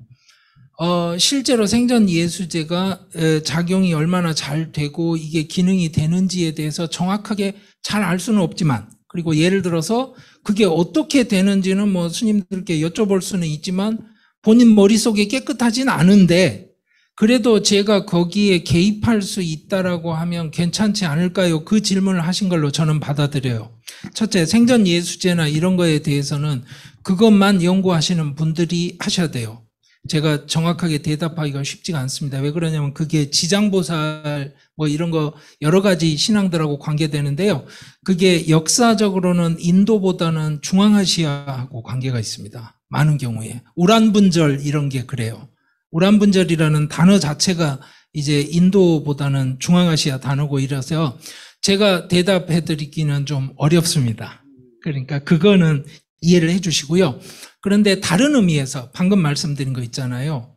실제로 생전 예수제가 작용이 얼마나 잘 되고 이게 기능이 되는지에 대해서 정확하게 잘 알 수는 없지만, 그리고 예를 들어서 그게 어떻게 되는지는 뭐 스님들께 여쭤볼 수는 있지만 본인 머릿속에 깨끗하진 않은데, 그래도 제가 거기에 개입할 수 있다라고 하면 괜찮지 않을까요? 그 질문을 하신 걸로 저는 받아들여요. 첫째, 생전 예수제나 이런 거에 대해서는 그것만 연구하시는 분들이 하셔야 돼요. 제가 정확하게 대답하기가 쉽지가 않습니다. 왜 그러냐면 그게 지장보살 뭐 이런 거 여러 가지 신앙들하고 관계되는데요. 그게 역사적으로는 인도보다는 중앙아시아하고 관계가 있습니다. 많은 경우에. 우란분절 이런 게 그래요. 우란분절이라는 단어 자체가 이제 인도보다는 중앙아시아 단어고 이라서 제가 대답해 드리기는 좀 어렵습니다. 그러니까 그거는 이해를 해 주시고요. 그런데 다른 의미에서 방금 말씀드린 거 있잖아요.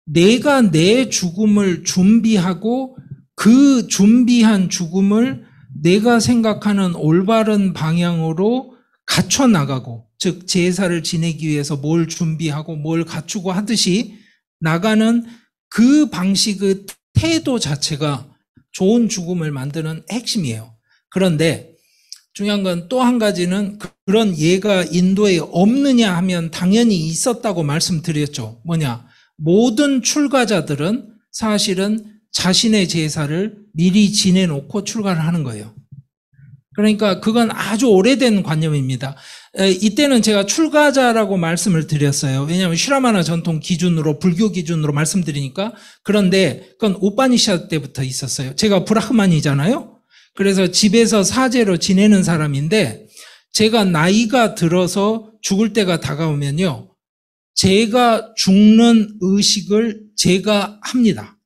내가 내 죽음을 준비하고 그 준비한 죽음을 내가 생각하는 올바른 방향으로 갖춰 나가고, 즉 제사를 지내기 위해서 뭘 준비하고 뭘 갖추고 하듯이 나가는 그 방식의 태도 자체가 좋은 죽음을 만드는 핵심이에요. 그런데 중요한 건 또 한 가지는, 그런 예가 인도에 없느냐 하면 당연히 있었다고 말씀드렸죠. 뭐냐? 모든 출가자들은 사실은 자신의 제사를 미리 지내놓고 출가를 하는 거예요. 그러니까 그건 아주 오래된 관념입니다. 이때는 제가 출가자라고 말씀을 드렸어요. 왜냐하면 슈라마나 전통 기준으로, 불교 기준으로 말씀드리니까. 그런데 그건 우파니샤드 때부터 있었어요. 제가 브라흐만이잖아요. 그래서 집에서 사제로 지내는 사람인데, 제가 나이가 들어서 죽을 때가 다가오면요, 제가 죽는 의식을 제가 합니다.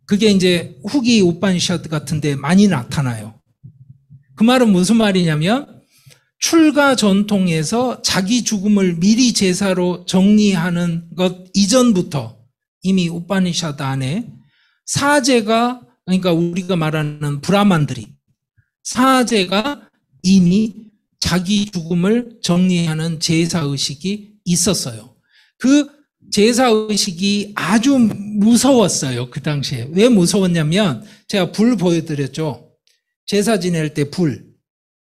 그게 이제 후기 우파니샤드 같은 데 많이 나타나요. 그 말은 무슨 말이냐면, 출가 전통에서 자기 죽음을 미리 제사로 정리하는 것 이전부터 이미 우파니샤드 안에 사제가, 그러니까 우리가 말하는 브라만들이, 사제가 이미 자기 죽음을 정리하는 제사의식이 있었어요. 그 제사의식이 아주 무서웠어요, 그 당시에. 왜 무서웠냐면, 제가 불 보여드렸죠. 제사 지낼 때 불.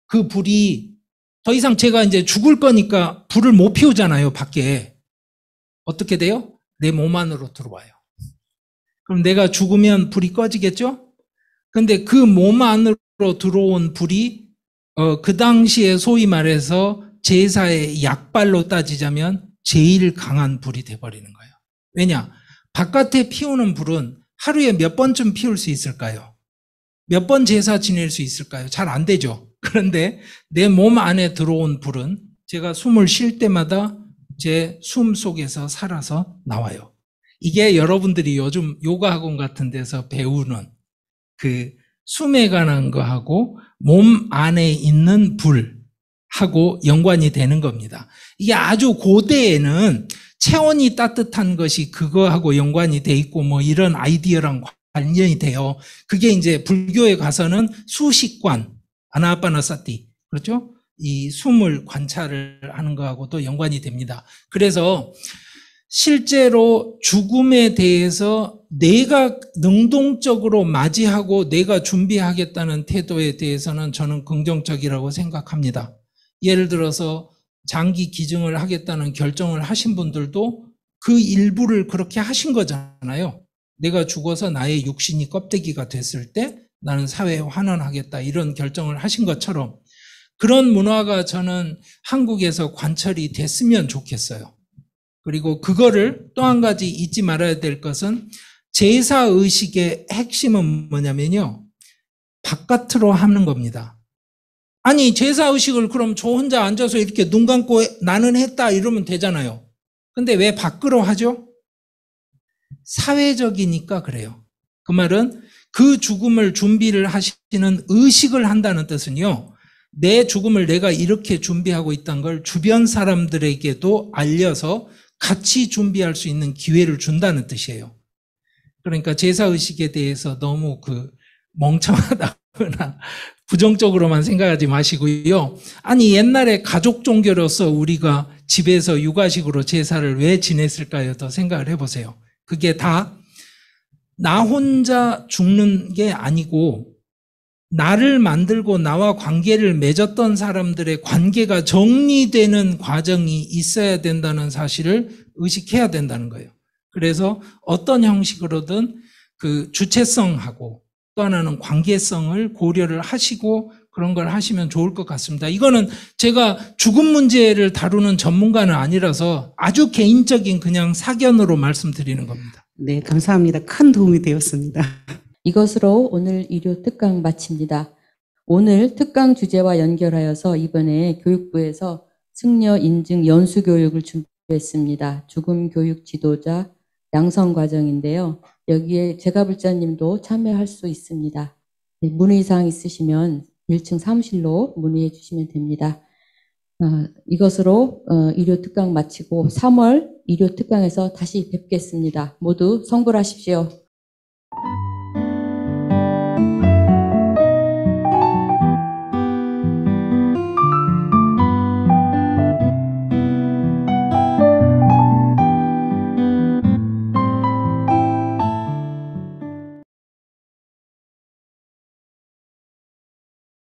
그 불이 더 이상 제가 이제 죽을 거니까 불을 못 피우잖아요, 밖에. 어떻게 돼요? 내 몸 안으로 들어와요. 그럼 내가 죽으면 불이 꺼지겠죠? 근데 그 몸 안으로 들어온 불이 그 당시에 소위 말해서 제사의 약발로 따지자면 제일 강한 불이 돼버리는 거예요. 왜냐? 바깥에 피우는 불은 하루에 몇 번쯤 피울 수 있을까요? 몇 번 제사 지낼 수 있을까요? 잘 안 되죠. 그런데 내 몸 안에 들어온 불은 제가 숨을 쉴 때마다 제 숨 속에서 살아서 나와요. 이게 여러분들이 요즘 요가 학원 같은 데서 배우는 그 숨에 관한 거하고 몸 안에 있는 불하고 연관이 되는 겁니다. 이게 아주 고대에는 체온이 따뜻한 것이 그거하고 연관이 돼 있고 뭐 이런 아이디어랑 관련이 돼요. 그게 이제 불교에 가서는 수식관, 아나파나사티, 그렇죠? 이 숨을 관찰을 하는 거하고도 연관이 됩니다. 그래서 실제로 죽음에 대해서 내가 능동적으로 맞이하고 내가 준비하겠다는 태도에 대해서는 저는 긍정적이라고 생각합니다. 예를 들어서 장기 기증을 하겠다는 결정을 하신 분들도 그 일부를 그렇게 하신 거잖아요. 내가 죽어서 나의 육신이 껍데기가 됐을 때 나는 사회에 환원하겠다, 이런 결정을 하신 것처럼 그런 문화가 저는 한국에서 관철이 됐으면 좋겠어요. 그리고 그거를 또 한 가지 잊지 말아야 될 것은, 제사의식의 핵심은 뭐냐면요, 바깥으로 하는 겁니다. 아니 제사의식을 그럼 저 혼자 앉아서 이렇게 눈 감고 나는 했다 이러면 되잖아요. 근데 왜 밖으로 하죠? 사회적이니까 그래요. 그 말은 그 죽음을 준비를 하시는 의식을 한다는 뜻은요. 내 죽음을 내가 이렇게 준비하고 있다는 걸 주변 사람들에게도 알려서 같이 준비할 수 있는 기회를 준다는 뜻이에요. 그러니까 제사의식에 대해서 너무 멍청하다거나 부정적으로만 생각하지 마시고요. 아니 옛날에 가족 종교로서 우리가 집에서 육아식으로 제사를 왜 지냈을까요? 더 생각을 해보세요. 그게 다 나 혼자 죽는 게 아니고 나를 만들고 나와 관계를 맺었던 사람들의 관계가 정리되는 과정이 있어야 된다는 사실을 의식해야 된다는 거예요. 그래서 어떤 형식으로든 그 주체성하고 또 하나는 관계성을 고려를 하시고 그런 걸 하시면 좋을 것 같습니다. 이거는 제가 죽음 문제를 다루는 전문가는 아니라서 아주 개인적인 그냥 사견으로 말씀드리는 겁니다.
네, 감사합니다. 큰 도움이 되었습니다.
이것으로 오늘 일요 특강 마칩니다. 오늘 특강 주제와 연결하여서 이번에 교육부에서 승려 인증 연수 교육을 준비했습니다. 죽음 교육 지도자 양성 과정인데요. 여기에 제가불자님도 참여할 수 있습니다. 네, 문의사항 있으시면 1층 사무실로 문의해 주시면 됩니다. 이것으로 일요 특강 마치고 3월 일요 특강에서 다시 뵙겠습니다. 모두 성불하십시오.